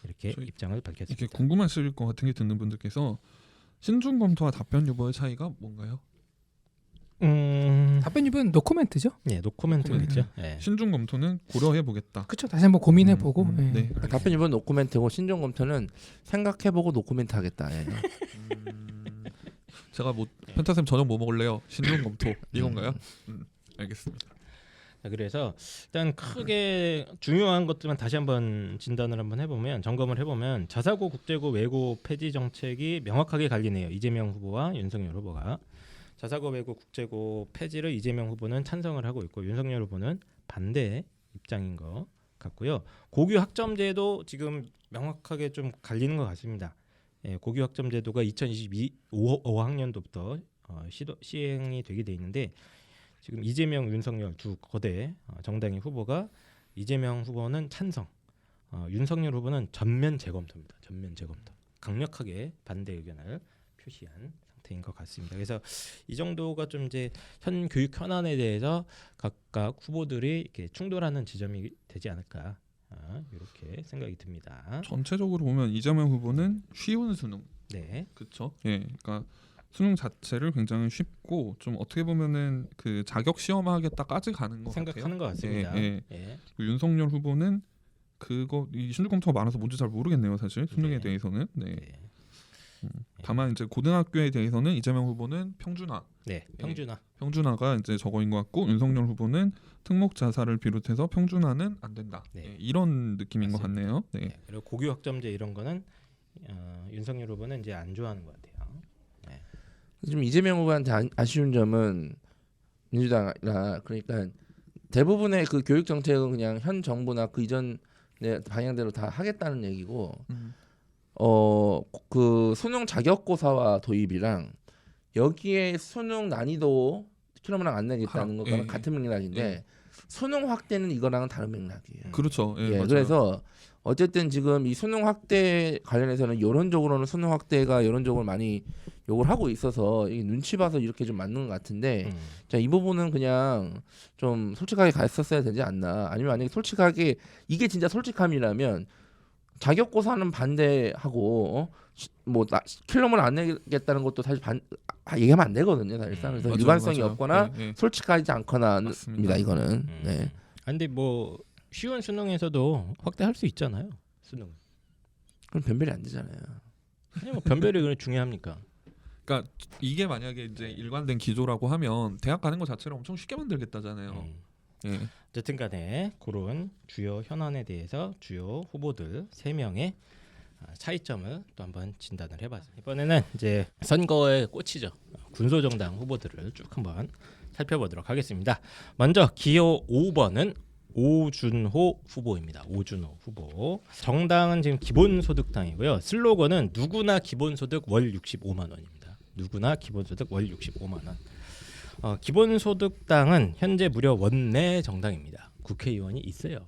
이렇게 입장을 밝혔습니다. 이렇게 궁금하실 것 같은 게 듣는 분들께서 신중 검토와 답변 유보의 차이가 뭔가요? 답변 유보는 노코멘트죠. 네, 노코멘트겠죠. 네. 신중 검토는 고려해 보겠다. 그렇죠. 다시 한번 고민해보고. 예. 네. 답변 이번 노코멘트고 신중 검토는 생각해보고 노코멘트 하겠다. 예. 제가 뭐 펜타쌤 저녁 뭐 먹을래요? 신중 검토 이건가요? 알겠습니다. 자, 그래서 일단 크게 중요한 것들만 다시 한번 진단을 한번 해보면 점검을 해보면 자사고, 국제고, 외고 폐지 정책이 명확하게 갈리네요. 이재명 후보와 윤석열 후보가. 자사고, 외고, 국제고 폐지를 이재명 후보는 찬성을 하고 있고 윤석열 후보는 반대 입장인 것 같고요. 고교 학점제도 지금 명확하게 좀 갈리는 것 같습니다. 예, 고교 학점제도가 2025학년도부터 시행이 되게 돼 있는데 지금 이재명, 윤석열 두 거대 정당의 후보가 이재명 후보는 찬성, 윤석열 후보는 전면 재검토입니다. 전면 재검토. 강력하게 반대 의견을 표시한 상태인 것 같습니다. 그래서 이 정도가 좀 이제 현 교육 현안에 대해서 각각 후보들이 이렇게 충돌하는 지점이 되지 않을까 이렇게 생각이 듭니다. 전체적으로 보면 이재명 후보는 쉬운 수능. 네, 그렇죠. 예, 그러니까 수능 자체를 굉장히 쉽고 좀 어떻게 보면은 그 자격 시험하겠다까지 가는 것 생각하는 같아요. 것 같습니다. 예. 예. 윤석열 후보는 그거 이 신중 검토가 많아서 뭔지 잘 모르겠네요, 사실 수능에 네. 대해서는. 네. 네. 다만 이제 고등학교에 대해서는 이재명 후보는 평준화, 네, 평준화가 이제 저거인 것 같고 윤석열 후보는 특목 자사를 비롯해서 평준화는 안 된다. 네. 예, 이런 느낌인 것 맞습니다. 같네요. 네. 네. 그리고 고교 학점제 이런 거는 윤석열 후보는 이제 안 좋아하는 것 같아요. 좀 이재명 후보한테 아쉬운 점은 민주당이나 그러니까 대부분의 그 교육 정책은 그냥 현 정부나 그 이전의 방향대로 다 하겠다는 얘기고 그 수능 자격고사와 도입이랑 여기에 수능 난이도 킬로미터 안 내겠다는 것과는 예. 같은 맥락인데 예. 수능 확대는 이거랑은 다른 맥락이에요. 그렇죠. 예, 예, 맞아요. 그래서 어쨌든 지금 이 수능 확대 관련해서는 여론적으로는 수능 확대가 여론적으로 많이 욕을 하고 있어서 이게 눈치 봐서 이렇게 좀 맞는 것 같은데 자, 이 부분은 그냥 좀 솔직하게 갔었어야 되지 않나. 아니면 만약에 솔직하게 이게 진짜 솔직함이라면 자격고사는 반대하고 뭐 킬러문 안 내겠다는 것도 사실 얘기하면 안 되거든요. 사실상 그래서 맞아요, 일관성이 맞아요. 없거나 예, 예. 솔직하지 않거나입니다. 맞습니다. 이거는. 네. 근데 뭐 쉬운 수능에서도 확대할 수 있잖아요. 수능. 그럼 변별이 안 되잖아요. 아니 뭐 변별이 그래 중요합니까? 그러니까 이게 만약에 이제 일관된 기조라고 하면 대학 가는 것 자체를 엄청 쉽게 만들겠다잖아요. 예. 어쨌든 간에 그런 주요 현안에 대해서 주요 후보들 3명의 차이점을 또 한번 진단을 해봤습니다. 이번에는 이제 선거의 꽃이죠. 군소정당 후보들을 쭉 한번 살펴보도록 하겠습니다. 먼저 기호 5번은 오준호 후보입니다. 오준호 후보. 정당은 지금 기본소득당이고요. 슬로건은 누구나 기본소득 월 65만 원입니다. 누구나 기본소득 월 65만 원. 기본소득당은 현재 무려 원내 정당입니다. 국회의원이 있어요.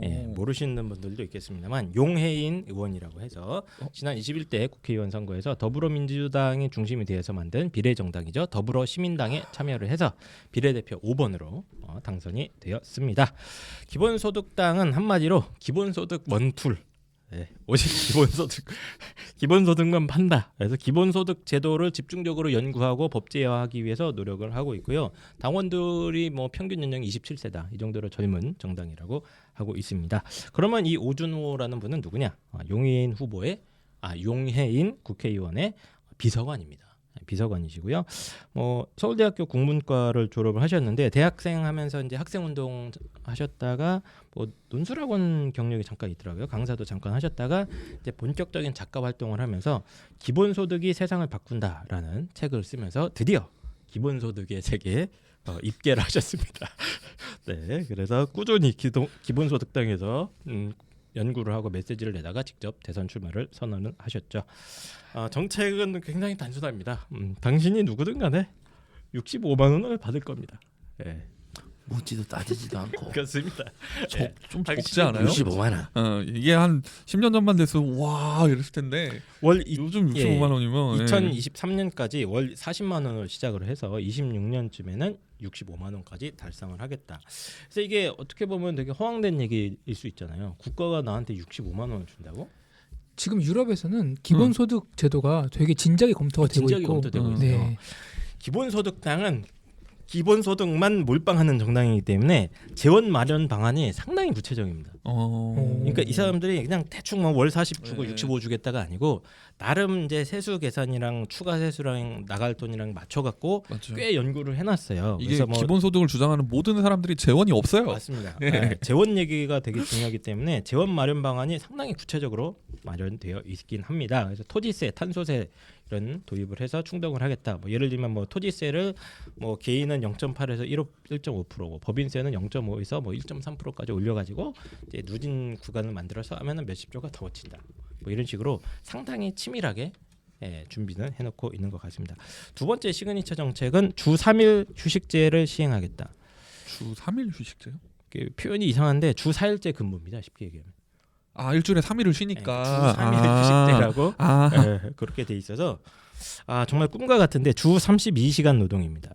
예, 모르시는 분들도 있겠습니다만 용해인 의원이라고 해서 지난 21대 국회의원 선거에서 더불어민주당이 중심이 되어서 만든 비례정당이죠. 더불어시민당에 참여를 해서 비례대표 5번으로 당선이 되었습니다. 기본소득당은 한마디로 기본소득 원툴. 네, 오직 기본소득만 판다. 그래서 기본소득 제도를 집중적으로 연구하고 법제화하기 위해서 노력을 하고 있고요. 당원들이 뭐 평균 연령이 27세다. 이 정도로 젊은 정당이라고 하고 있습니다. 그러면 이 오준호라는 분은 누구냐? 용해인 용해인 국회의원의 비서관입니다. 비서관이시고요. 서울대학교 국문과를 졸업을 하셨는데 대학생 하면서 이제 학생운동 하셨다가 논술학원 경력이 잠깐 있더라고요. 강사도 잠깐 하셨다가 이제 본격적인 작가 활동을 하면서 기본소득이 세상을 바꾼다라는 책을 쓰면서 드디어 기본소득의 세계에 입계를 하셨습니다. 네, 그래서 꾸준히 기본소득당에서 연구를 하고 메시지를 내다가 직접 대선 출마를 선언을 하셨죠. 정책은 굉장히 단순합니다. 당신이 누구든 간에 65만 원을 받을 겁니다. 예. 묻지도 따지지도 않고. 그렇습니다. 좀 적지 않아요? 65만 원. 이게 한 10년 전만 됐으면 와 이랬을 텐데 요즘 65만 원이면 2023년까지 월 40만 원을 시작을 해서 26년쯤에는 65만 원까지 달성을 하겠다. 그래서 이게 어떻게 보면 되게 허황된 얘기일 수 있잖아요. 국가가 나한테 65만 원을 준다고? 지금 유럽에서는 기본소득 제도가 되게 진작에 검토가 되고 진작에 있고 검토되고 있어요. 네. 기본소득당은 기본소득만 몰빵하는 정당이기 때문에 재원 마련 방안이 상당히 구체적입니다. 그러니까 이 사람들이 그냥 대충 월 40 주고 65 주겠다가 아니고 나름 이제 세수 계산이랑 추가 세수랑 나갈 돈이랑 맞춰갖고 꽤 연구를 해놨어요. 이게 그래서 기본소득을 주장하는 모든 사람들이 재원이 없어요. 맞습니다. 네, 재원 얘기가 되게 중요하기 때문에 재원 마련 방안이 상당히 구체적으로 마련되어 있긴 합니다. 그래서 토지세, 탄소세 이런 도입을 해서 충당을 하겠다. 예를 들면 토지세를 개인은 0.8에서 1.5%고 법인세는 0.5에서 1.3%까지 올려가지고 이제 누진 구간을 만들어서 하면은 몇십 조가 더 친다. 이런 식으로 상당히 치밀하게 준비는 해놓고 있는 것 같습니다. 두 번째 시그니처 정책은 주 3일 휴식제를 시행하겠다. 주 3일 휴식제요? 표현이 이상한데 주 4일제 근무입니다. 쉽게 얘기하면. 일주일에 3일을 쉬니까 주 3일 휴식제라고 그렇게 돼 있어서 정말 꿈과 같은데 주 32시간 노동입니다.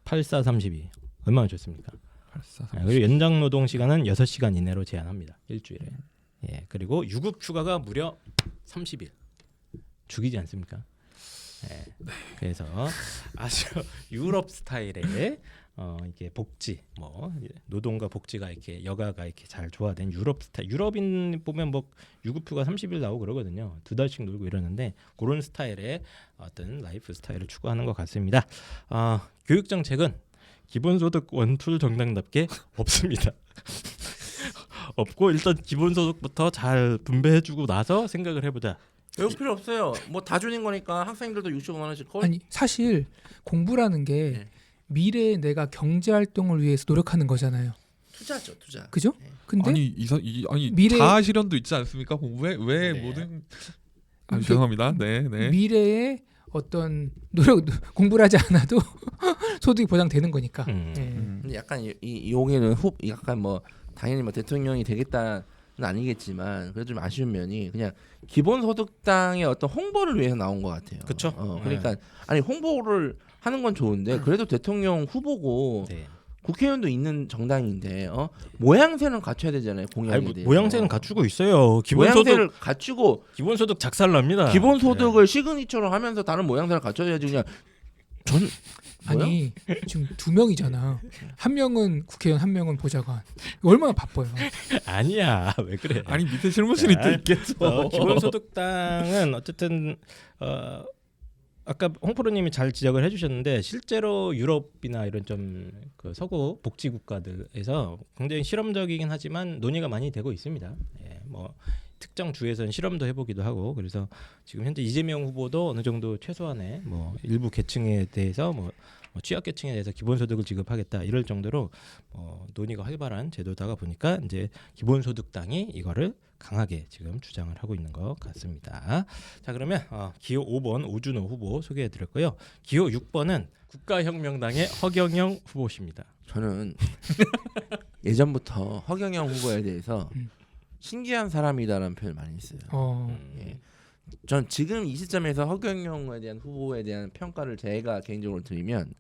8432 얼마나 좋습니까? 8432. 그리고 연장 노동 시간은 6시간 이내로 제한합니다. 일주일에. 그리고 유급 휴가가 무려 30일. 죽이지 않습니까? 그래서 아주 유럽 스타일의 이게 복지 노동과 복지가 이렇게 여가가 이렇게 잘 조화된 유럽 스타일. 유럽인 보면 유급휴가 30일 나오고 그러거든요. 2달씩 놀고 이러는데 그런 스타일의 어떤 라이프 스타일을 추구하는 것 같습니다. 교육 정책은 기본소득 원툴 정당답게 없습니다. 없고 일단 기본소득부터 잘 분배해주고 나서 생각을 해보자. 배울 필요 없어요. 다 주는 거니까 학생들도 65만 원씩 아니 사실 공부라는 게 미래에 내가 경제 활동을 위해서 노력하는 거잖아요. 투자죠, 투자. 그죠? 근데 미래 자아 실현도 있지 않습니까? 공부에 왜 모든 죄송합니다. 네. 미래에 어떤 노력 공부를 하지 않아도 소득이 보장되는 거니까. 근데 약간 이 용해는 약간 당연히 대통령이 되겠다는 아니겠지만 그래도 좀 아쉬운 면이 그냥 기본소득당의 어떤 홍보를 위해서 나온 것 같아요. 그렇죠. 그러니까 아니 홍보를 하는 건 좋은데 그래도 대통령 후보고 국회의원도 있는 정당인데 모양새는 갖춰야 되잖아요. 공약에 대해서. 모양새는 갖추고 있어요. 모양새를 갖추고 기본소득 작살납니다. 기본소득을 시그니처로 하면서 다른 모양새를 갖춰야지 그냥 아니 지금 2명이잖아. 한 명은 국회의원, 한 명은 보좌관. 얼마나 바빠요. 아니야, 왜 그래? 아니 밑에 실무실이 또 있겠어. 기본소득당은 어쨌든 아까 홍프로님이 잘 지적을 해주셨는데 실제로 유럽이나 이런 좀 그 서구 복지 국가들에서 굉장히 실험적이긴 하지만 논의가 많이 되고 있습니다. 예, 뭐 특정 주에서는 실험도 해보기도 하고 그래서 지금 현재 이재명 후보도 어느 정도 최소한의 뭐 일부 계층에 대해서 뭐 취약계층에 대해서 기본소득을 지급하겠다 이럴 정도로 논의가 활발한 제도다가 보니까 이제 기본소득당이 이거를 강하게 지금 주장을 하고 있는 것 같습니다. 자 그러면 기호 5번 오준호 후보 소개해드렸고요. 기호 6번은 국가혁명당의 허경영 후보십니다. 저는 예전부터 허경영 후보에 대해서 신기한 사람이다라는 표현을 많이 했어요. 예. 전 지금 이 시점에서 허경영에 대한 후보에 대한 평가를 제가 개인적으로 드리면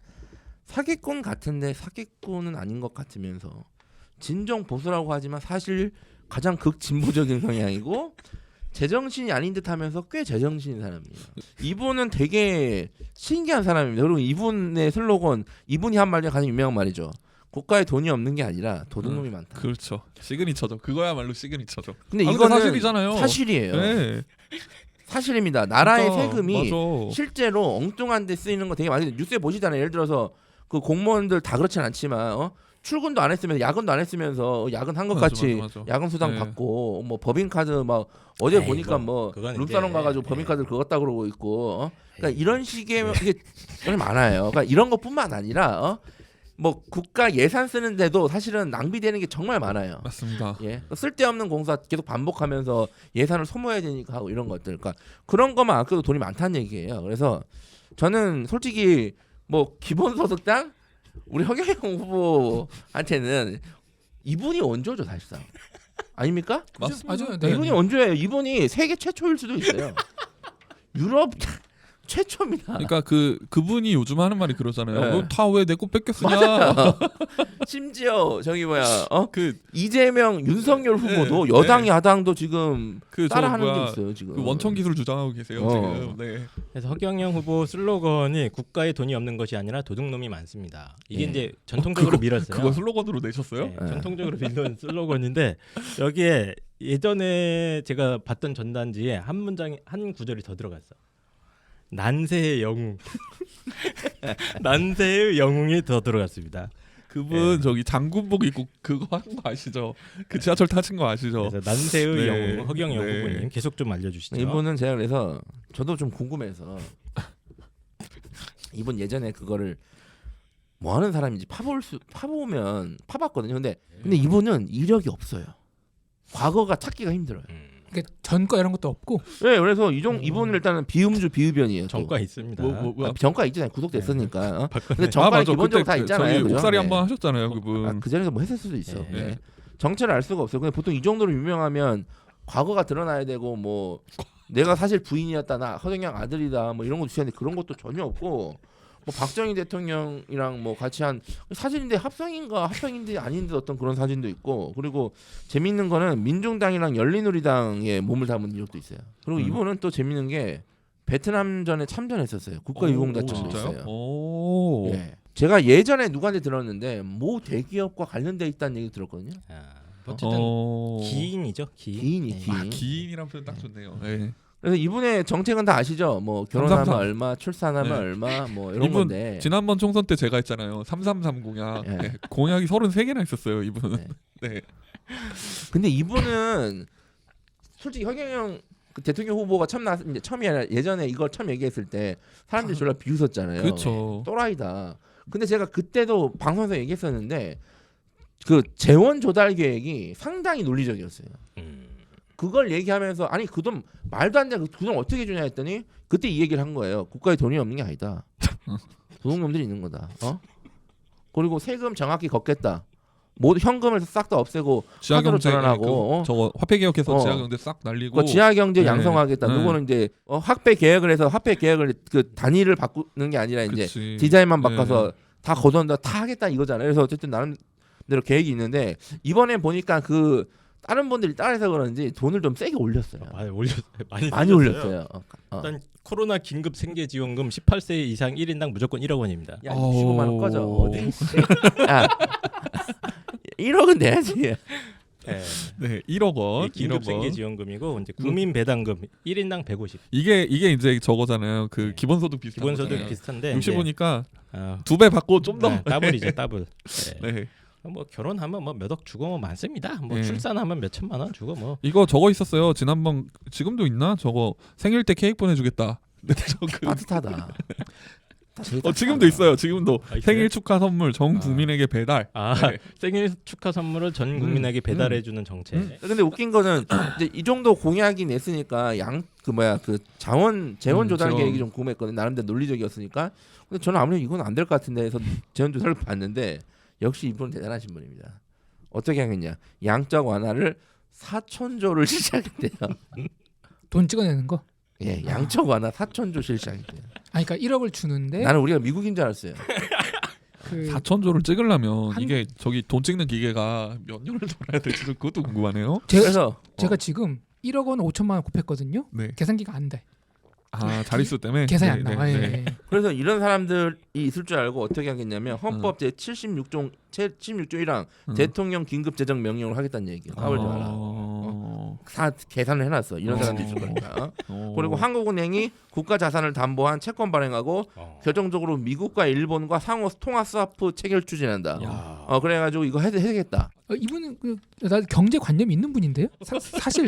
사기꾼 같은데 사기꾼은 아닌 것 같으면서 진정 보수라고 하지만 사실 가장 극진보적인 성향이고 제정신이 아닌 듯하면서 꽤 제정신인 사람이에요. 이분은 되게 신기한 사람입니다. 그리고 이분의 슬로건, 이분이 한 말 중에 가장 유명한 말이죠. 국가에 돈이 없는 게 아니라 도둑놈이 많다. 그렇죠. 시그니처죠. 그거야말로 시그니처죠. 근데 근데 이거는 사실이잖아요. 사실이에요. 네. 사실입니다. 나라의 그러니까, 세금이 맞아. 실제로 엉뚱한 데 쓰이는 거 되게 많이 뉴스에 보시잖아요. 예를 들어서 그 공무원들 다 그렇진 않지만 출근도 안 했으면서 야근도 안 했으면서 야근한 것 맞아, 같이 맞아. 야근 수당 네. 받고 뭐 법인카드 막 어제 에이, 보니까 뭐, 뭐 그건 룸사롱 이제, 가가지고 네. 법인카드 긁었다 그러고 있고 그러니까 에이, 이런 식의 이게 정말 많아요. 그러니까 이런 것뿐만 아니라 뭐 국가 예산 쓰는데도 사실은 낭비되는 게 정말 많아요. 맞습니다. 예, 쓸데없는 공사 계속 반복하면서 예산을 소모해야 되니까 하고 이런 것들, 그러니까 그런 것만 아껴도 돈이 많다는 얘기예요. 그래서 저는 솔직히 뭐 기본소득당 우리 허경영 후보한테는 이분이 원조죠 사실상. 아닙니까? 맞습니다. 네. 이분이 원조예요. 이분이 세계 최초일 수도 있어요. 유럽 최초입니다. 그러니까 그분이 요즘 하는 말이 그러잖아요. 네. 다 왜 내 거 뺏겼으냐. 심지어 저기 뭐야 그 이재명, 윤석열 후보도 네. 여당, 네. 야당도 지금 그 따라하는 뭐야, 게 있어요 지금. 그 원천 기술 주장하고 계세요 지금. 네. 그래서 허경영 후보 슬로건이 국가에 돈이 없는 것이 아니라 도둑놈이 많습니다. 이게 네. 이제 전통적으로 밀었어요. 그거 슬로건으로 내셨어요? 네, 전통적으로 빌던 슬로건인데 여기에 예전에 제가 봤던 전단지에 한 문장에 한 구절이 더 들어갔어. 난세의 영웅. 난세의 영웅이 더 들어갔습니다. 그분 네. 저기 장군복 입고 그거 한 거 아시죠? 그 지하철 타신 거 아시죠? 그래서 난세의 네. 영웅 허경영 네. 후보님 계속 좀 알려주시죠. 이분은 제가 그래서 저도 좀 궁금해서 이분 예전에 그거를 뭐 하는 사람인지 파보면 파봤거든요. 근데 이분은 이력이 없어요. 과거가 찾기가 힘들어요. 그러니까 전과 이런 것도 없고 네, 그래서 이분은 일단은 비음주 비흡연이에요. 또. 전과 있습니다. 전과 있잖아요. 구속됐으니까. 근데 네. 전과는 맞아. 기본적으로 그때 다 있잖아요. 저기 그죠? 옥살이 네. 한번 하셨잖아요, 그분. 그 전에도 뭐 했을 수도 있어. 네. 네. 정체를 알 수가 없어요. 근데 보통 이 정도로 유명하면 과거가 드러나야 되고 뭐 내가 사실 부인이었다, 나 허경영 아들이다, 뭐 이런 것도 주셨는데 그런 것도 전혀 없고 뭐 박정희 대통령이랑 뭐 같이 한 사진인데 합성인데 아닌데 어떤 그런 사진도 있고 그리고 재밌는 거는 민중당이랑 열린우리당에 몸을 담은 이력도 있어요. 그리고 이분은 또 재밌는 게 베트남전에 참전했었어요. 국가유공자청도 진짜요? 있어요. 오. 예. 제가 예전에 누구한테 들었는데 모 대기업과 관련돼 있다는 얘기 들었거든요. 어쨌든 어. 기인이죠. 기인. 기인이 네. 기인. 기인이란 표현 딱 좋네요. 네. 그래서 이분의 정책은 다 아시죠? 뭐 결혼하면 333. 얼마, 출산하면 네. 얼마, 뭐 이런 이분 건데. 지난번 총선 때 제가 했잖아요. 333 공약. 예. 네. 공약이 33개나 있었어요, 이분은. 네. 네. 근데 이분은 솔직히 허경영 그 대통령 후보가 처음이 아니라 예전에 이걸 처음 얘기했을 때 사람들이 졸라 비웃었잖아요. 그렇죠. 또라이다. 근데 제가 그때도 방송에서 얘기했었는데 그 재원 조달 계획이 상당히 논리적이었어요. 그걸 얘기하면서 아니 그 돈 말도 안 돼. 그 돈 어떻게 주냐 했더니 그때 이 얘기를 한 거예요. 국가에 돈이 없는 게 아니다. 도둑놈들이 있는 거다. 그리고 세금 정확히 걷겠다. 모두 현금을 싹 다 없애고 카드로 지하경제 전환하고 저거 화폐 개혁해서 어. 지하경제 싹 날리고 그 지하경제 네. 양성하겠다. 네. 그거는 이제 화폐 계획을 해서 화폐 계획을 그 단위를 바꾸는 게 아니라 이제 그치. 디자인만 네. 바꿔서 다 걷어낸다 다 하겠다 이거잖아요. 그래서 어쨌든 나름대로 계획이 있는데 이번에 보니까 그 다른 분들이 따라해서 그런지 돈을 좀 세게 올렸어요. 많이 올렸어요. 많이 올렸어요. 일단 코로나 긴급 생계지원금 18세 이상 1인당 무조건 1억 원입니다. 야 65만 원 꺼져. 어디? 야 1억은 내야지. 예. 네, 1억 원. 긴급 1억 생계 원. 지원금이고 이제 국민 배당금 1인당 150. 이게 이제 저거잖아요. 그 네. 기본소득 비슷한 기본소득 거잖아요. 비슷한데 60이니까 어, 2배 받고 좀 더. 네, 더블이죠, 더블. 네. 네. 뭐 결혼하면 뭐 몇 억 주고 뭐 많습니다. 뭐 네. 출산하면 몇 천만 원 주고 뭐. 이거 저거 있었어요. 지난번 지금도 있나? 저거 생일 때 케이크 보내주겠다. 네, 저그 따뜻하다. 지금도 있어요. 지금도 아, 있어요? 생일 축하 선물 전 국민에게 배달. 아 네. 생일 축하 선물을 전 국민에게 배달해주는 정책. 근데 웃긴 거는 이제 이 정도 공약이 냈으니까 그 재원 조달 재원. 계획이 좀 궁금했거든. 나름대로 논리적이었으니까. 근데 저는 아무래도 이건 안 될 것 같은데 해서 재원 조달을 봤는데 역시 이분은 대단하신 분입니다. 어떻게 하겠냐? 양적 완화를 4천조를 시작했대요. 돈 찍어내는 거. 예, 양적 완화 4천조 실시하겠대요. 아, 그러니까 1억을 주는데 나는 우리가 미국인 줄 알았어요. 그 4천조를 찍으려면 한- 이게 저기 돈 찍는 기계가 몇 년을 돌아야 될지 그것도 궁금하네요. 그래서 제가 지금 1억 원 5천만 원 곱했거든요. 네. 계산기가 안 돼. 아 자릿수 때문에 계산이 안 네, 나와. 네, 예, 네. 예. 그래서 이런 사람들이 있을 줄 알고 어떻게 하겠냐면 헌법 제 76조 1항 대통령 긴급 재정 명령을 하겠다는 얘기예요. 4월 말라. 다 계산을 해놨어. 이런 사람들이 있을 거니까. 그리고 한국은행이 국가 자산을 담보한 채권 발행하고 결정적으로 미국과 일본과 상호 통화 스와프 체결 추진한다. 야. 그래가지고 이거 해야겠다. 이분은 나 경제 관념이 있는 분인데요. 사실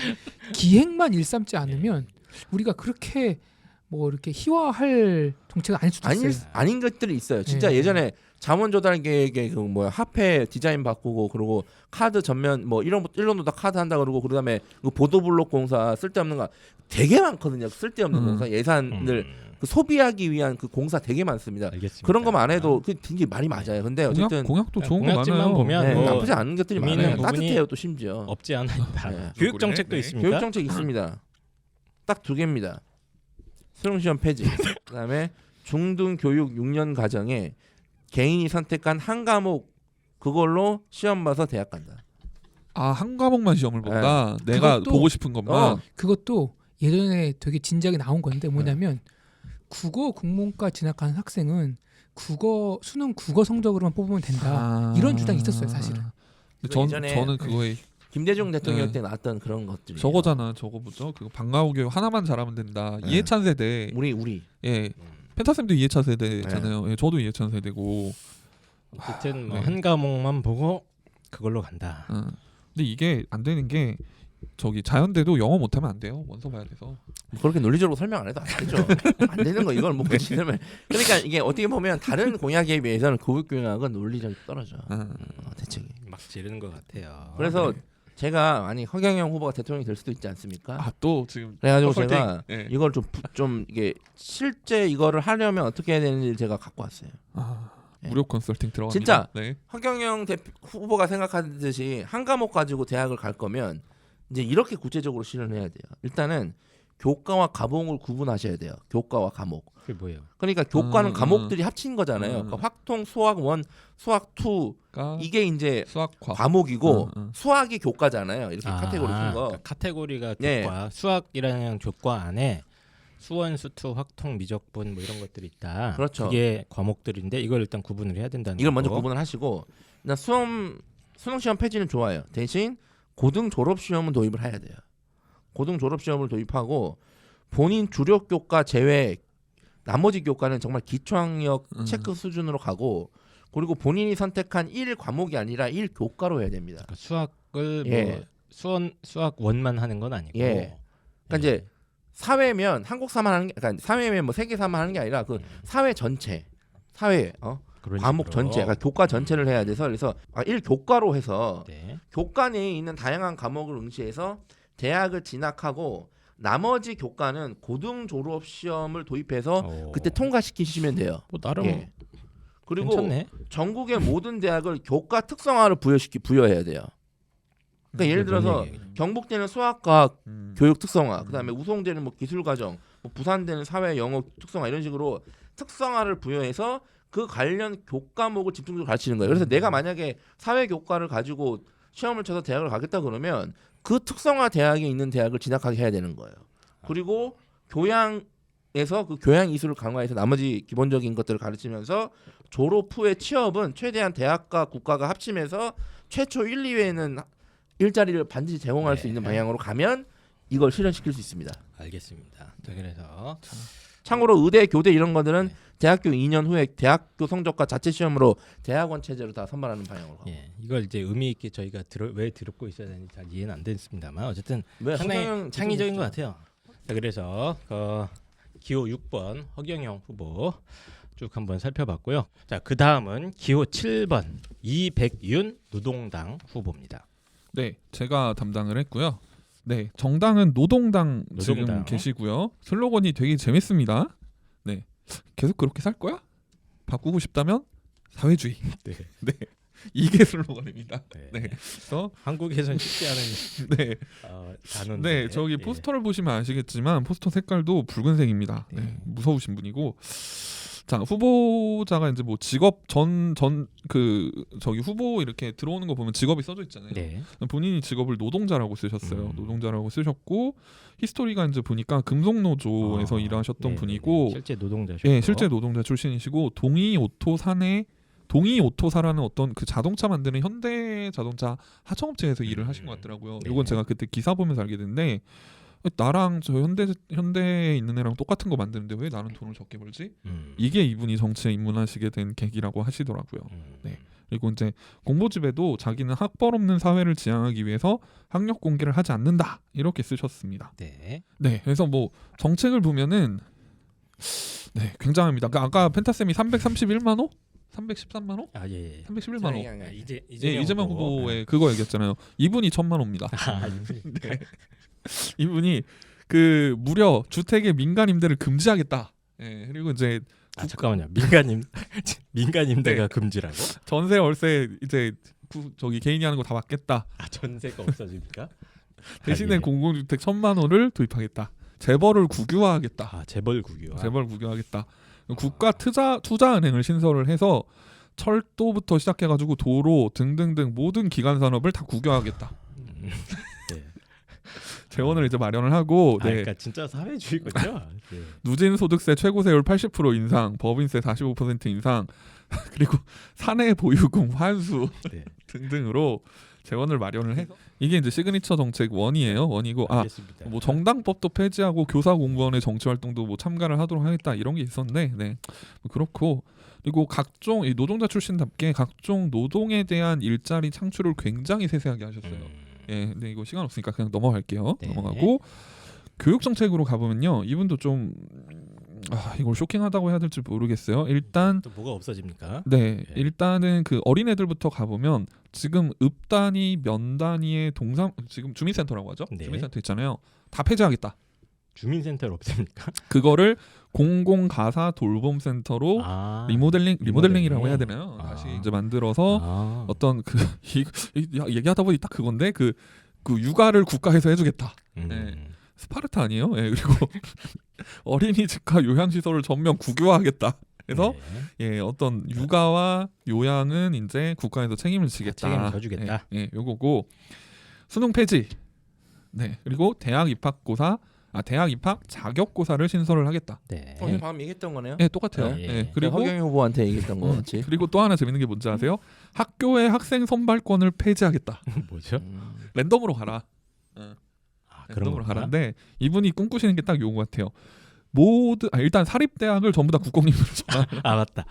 기획만 일삼지 않으면 우리가 그렇게 뭐 이렇게 희화할 정책은 아닐 수도 있어요. 아닌 것들이 있어요. 진짜 네. 예전에 자원 조달 계획에 그 뭐야 화폐 디자인 바꾸고 그러고 카드 전면 뭐 이런 일론도 다 카드 한다 그러고 그다음에 그 보도블록 공사 쓸데없는 거 되게 많거든요. 쓸데없는 공사 예산을 그 소비하기 위한 그 공사 되게 많습니다. 알겠습니다. 그런 거만 안 해도 그 되게 말이 맞아요. 근데 어쨌든 공약도 좋은 거 공약집만 많아요. 보면 네, 뭐 나쁘지 않은 것들이 의미 있는 많아요. 부분이 따뜻해요 또 심지어. 없지 않아 있다. 네. 교육 정책도 네. 있습니까? 교육 정책 있습니다. 딱 2개입니다. 수능 시험 폐지. 그다음에 중등 교육 6년 과정에 개인이 선택한 한 과목 그걸로 시험 봐서 대학 간다. 한 과목만 시험을 본다. 내가 그것도- 보고 싶은 것만. 그것도 예전에 되게 진작에 나온 건데 뭐냐면 국어 국문과 진학한 학생은 수능 국어 성적으로만 뽑으면 된다. 이런 주장이 있었어요, 사실은. 근데 예전에- 저는 그거에 김대중 대통령 네. 때 나왔던 그런 것들이. 저거잖아. 저거 뭐죠? 그거 방과후 교육 하나만 잘하면 된다. 네. 이해찬 세대. 우리 예. 펜타쌤도 이해찬 세대잖아요. 예, 저도 이해찬 세대고. 어쨌든 네. 한 과목만 보고 그걸로 간다. 근데 이게 안 되는 게 저기 자연대도 영어 못하면 안 돼요. 원서 봐야 돼서. 뭐 그렇게 논리적으로 설명 안 해도 안 되죠. 안 되는 거 이걸 뭐 그렇게 설명. 그러니까 이게 어떻게 보면 다른 공약에 비해서는 교육공약은 논리적이 떨어져. 대책이. 막 지르는 것 같아요. 그래서 네. 제가 아니 허경영 후보가 대통령이 될 수도 있지 않습니까? 또 지금 그래가지고 컨설팅. 제가 예. 이걸 좀 이게 실제 이거를 하려면 어떻게 해야 되는지 제가 갖고 왔어요. 무료 컨설팅 들어갑니다. 진짜? 네. 허경영 후보가 생각하듯이 한 과목 가지고 대학을 갈 거면 이제 이렇게 구체적으로 실현해야 돼요. 일단은 교과와 과목을 구분하셔야 돼요. 교과와 과목. 그게 뭐예요? 그러니까 교과는 과목들이 합친 거잖아요. 그러니까 확통, 수학 1, 수학 2 그러니까 이게 이제 수학과 과목이고 응. 수학이 교과잖아요. 이렇게 카테고리 쓴 거. 그러니까 카테고리가 네. 교과, 수학이라는 교과 안에 수원, 수투, 확통, 미적분 뭐 이런 것들이 있다. 그렇죠. 그게 과목들인데 이걸 일단 구분을 해야 된다는 이걸 먼저 거고. 구분을 하시고 일단 수능 시험 폐지는 좋아요. 대신 고등 졸업 시험은 도입을 해야 돼요. 고등 졸업 시험을 도입하고 본인 주력 교과 제외 나머지 교과는 정말 기초학력 체크 수준으로 가고 그리고 본인이 선택한 1 과목이 아니라 1 교과로 해야 됩니다. 그러니까 수학을 예. 뭐 수학 원만 하는 건 아니고. 예. 그러니까 이제 사회면 한국사만 하는 게 그러니까 사회면 뭐 세계사만 하는 게 아니라 그 사회 전체 사회 그런 과목 식으로. 전체 그러니까 교과 전체를 해야 돼서 그래서 1 교과로 해서 네. 교과 내에 있는 다양한 과목을 응시해서 대학을 진학하고 나머지 교과는 고등 졸업 시험을 도입해서 그때 통과시키시면 돼요. 뭐 나름 예. 그리고 괜찮네. 전국의 모든 대학을 교과 특성화를 부여해야 돼요. 그러니까 예를 들어서 경북대는 수학과학 교육 특성화, 그다음에 우송대는 뭐 기술과정, 뭐 부산대는 사회 영어 특성화 이런 식으로 특성화를 부여해서 그 관련 교과목을 집중적으로 가르치는 거예요. 그래서 내가 만약에 사회 교과를 가지고 시험을 쳐서 대학을 가겠다 그러면 그 특성화 대학에 있는 대학을 진학하게 해야 되는 거예요. 그리고 교양에서 그 교양 이수를 강화해서 나머지 기본적인 것들을 가르치면서 졸업 후의 취업은 최대한 대학과 국가가 합치면서 최초 1, 2회는 일자리를 반드시 제공할 수 있는 방향으로 가면 이걸 실현시킬 수 있습니다. 알겠습니다. 자, 그래서 참고로 의대, 교대 이런 것들은 네. 대학교 2년 후에 대학교 성적과 자체 시험으로 대학원 체제로 다 선발하는 방향으로 가고. 예, 이걸 이제 의미 있게 저희가 왜 듣고 있어야 되는지 잘 이해는 안 됐습니다만 어쨌든 왜 상당히 허경영 창의적인 것 대통령 같아요. 자, 그래서 기호 6번 허경영 후보 쭉 한번 살펴봤고요. 자, 그 다음은 기호 7번 이백윤 노동당 후보입니다. 네, 제가 담당을 했고요. 네, 정당은 노동당 지금 노동당. 계시고요. 슬로건이 되게 재밌습니다. 네, 계속 그렇게 살 거야? 바꾸고 싶다면 사회주의. 네. 네, 이게 슬로건입니다. 네. 네, 그래서 한국에선 쉽지 않은 네, 단어인데. 네, 저기 예. 포스터를 보시면 아시겠지만 포스터 색깔도 붉은색입니다. 네, 네. 무서우신 분이고. 자, 후보자가 이제 뭐 직업 그 저기 후보 이렇게 들어오는 거 보면 직업이 써져 있잖아요. 네. 본인이 직업을 노동자라고 쓰셨어요. 음. 노동자라고 쓰셨고 히스토리가 이제 보니까 금속노조에서 일하셨던 네, 분이고, 실제 노동자시고. 예, 실제 노동자 출신이시고 동이 오토사라는 어떤 그 자동차 만드는 현대 자동차 하청업체에서 일을 하신 것 같더라고요. 네. 이건 제가 그때 기사 보면서 알게 됐는데 나랑 저 현대에 있는 애랑 똑같은 거 만드는데 왜 나는 돈을 적게 벌지? 이게 이분이 정치에 입문하시게 된 계기라고 하시더라고요. 네. 그리고 이제 공보집에도 자기는 학벌 없는 사회를 지향하기 위해서 학력 공개를 하지 않는다 이렇게 쓰셨습니다. 네. 네, 그래서 뭐 정책을 보면은 네 굉장합니다. 그러니까 아까 펜타쌤이 331만 호, 313만 호, 아 예. 311만 호. 아, 이재명 후보의 그거 얘기했잖아요. 이분이 1,000만 호입니다. 네. 이분이 그 무려 주택의 민간 임대를 금지하겠다. 예, 그리고 이제 잠깐만요. 민간 임대가 금지라고? 전세 월세 이제 저기 개인이 하는 거 다 받겠다. 전세가 없어집니까? 대신에 예. 공공주택 1,000만 호를 도입하겠다. 재벌을 국유화하겠다. 재벌 국유. 재벌 국유화하겠다. 국가 투자은행을 신설을 해서 철도부터 시작해가지고 도로 등등등 모든 기간 산업을 다 국유화하겠다. 네. 재원을 이제 마련을 하고, 네. 그러니까 진짜 사회주의군요. 네. 누진 소득세 최고세율 80% 인상, 법인세 45% 인상, 그리고 사내 보유금 환수 네. 등등으로 재원을 마련을 해서 이게 이제 시그니처 정책 원이고 알겠습니다. 뭐 정당법도 폐지하고 교사 공무원의 정치 활동도 뭐 참가를 하도록 하겠다 이런 게 있었는데, 네, 뭐 그렇고. 그리고 각종 이 노동자 출신답게 각종 노동에 대한 일자리 창출을 굉장히 세세하게 하셨어요. 예, 근데 이거 시간 없으니까 그냥 넘어갈게요. 네. 넘어가고 교육 정책으로 가보면요, 이분도 좀 이걸 쇼킹하다고 해야 될지 모르겠어요. 일단 또 뭐가 없어집니까? 네, 네. 일단은 그 어린애들부터 가보면 지금 읍 단위, 면 단위의 지금 주민센터라고 하죠. 네. 주민센터 있잖아요. 다 폐지하겠다. 주민센터를 없앱니까? 그거를 공공가사 돌봄센터로 리모델링이라고 해야 되나요? 다시 이제 만들어서 어떤 얘기하다 보니 딱 그건데 그 육아를 국가에서 해주겠다. 네. 스파르타 아니에요? 예, 그리고 어린이집과 요양시설을 전면 국유화하겠다. 그래서 예, 어떤 육아와 요양은 이제 국가에서 책임을 지겠다. 책임을 져주겠다. 예, 요거고 수능 폐지. 네, 그리고 대학 입학 자격고사를 신설을 하겠다. 네. 방금 얘기했던 거네요. 네, 똑같아요. 예. 네, 그리고 허경영 후보한테 얘기했던 거 같이. 그리고 또 하나 재밌는 게 뭔지 아세요? 학교의 학생 선발권을 폐지하겠다. 뭐죠? 랜덤으로 가라. 그런 랜덤으로 건가? 가라인데 이분이 꿈꾸시는 게 딱 요거 같아요. 일단 사립대학을 전부 다 국공립으로 전환. 맞다.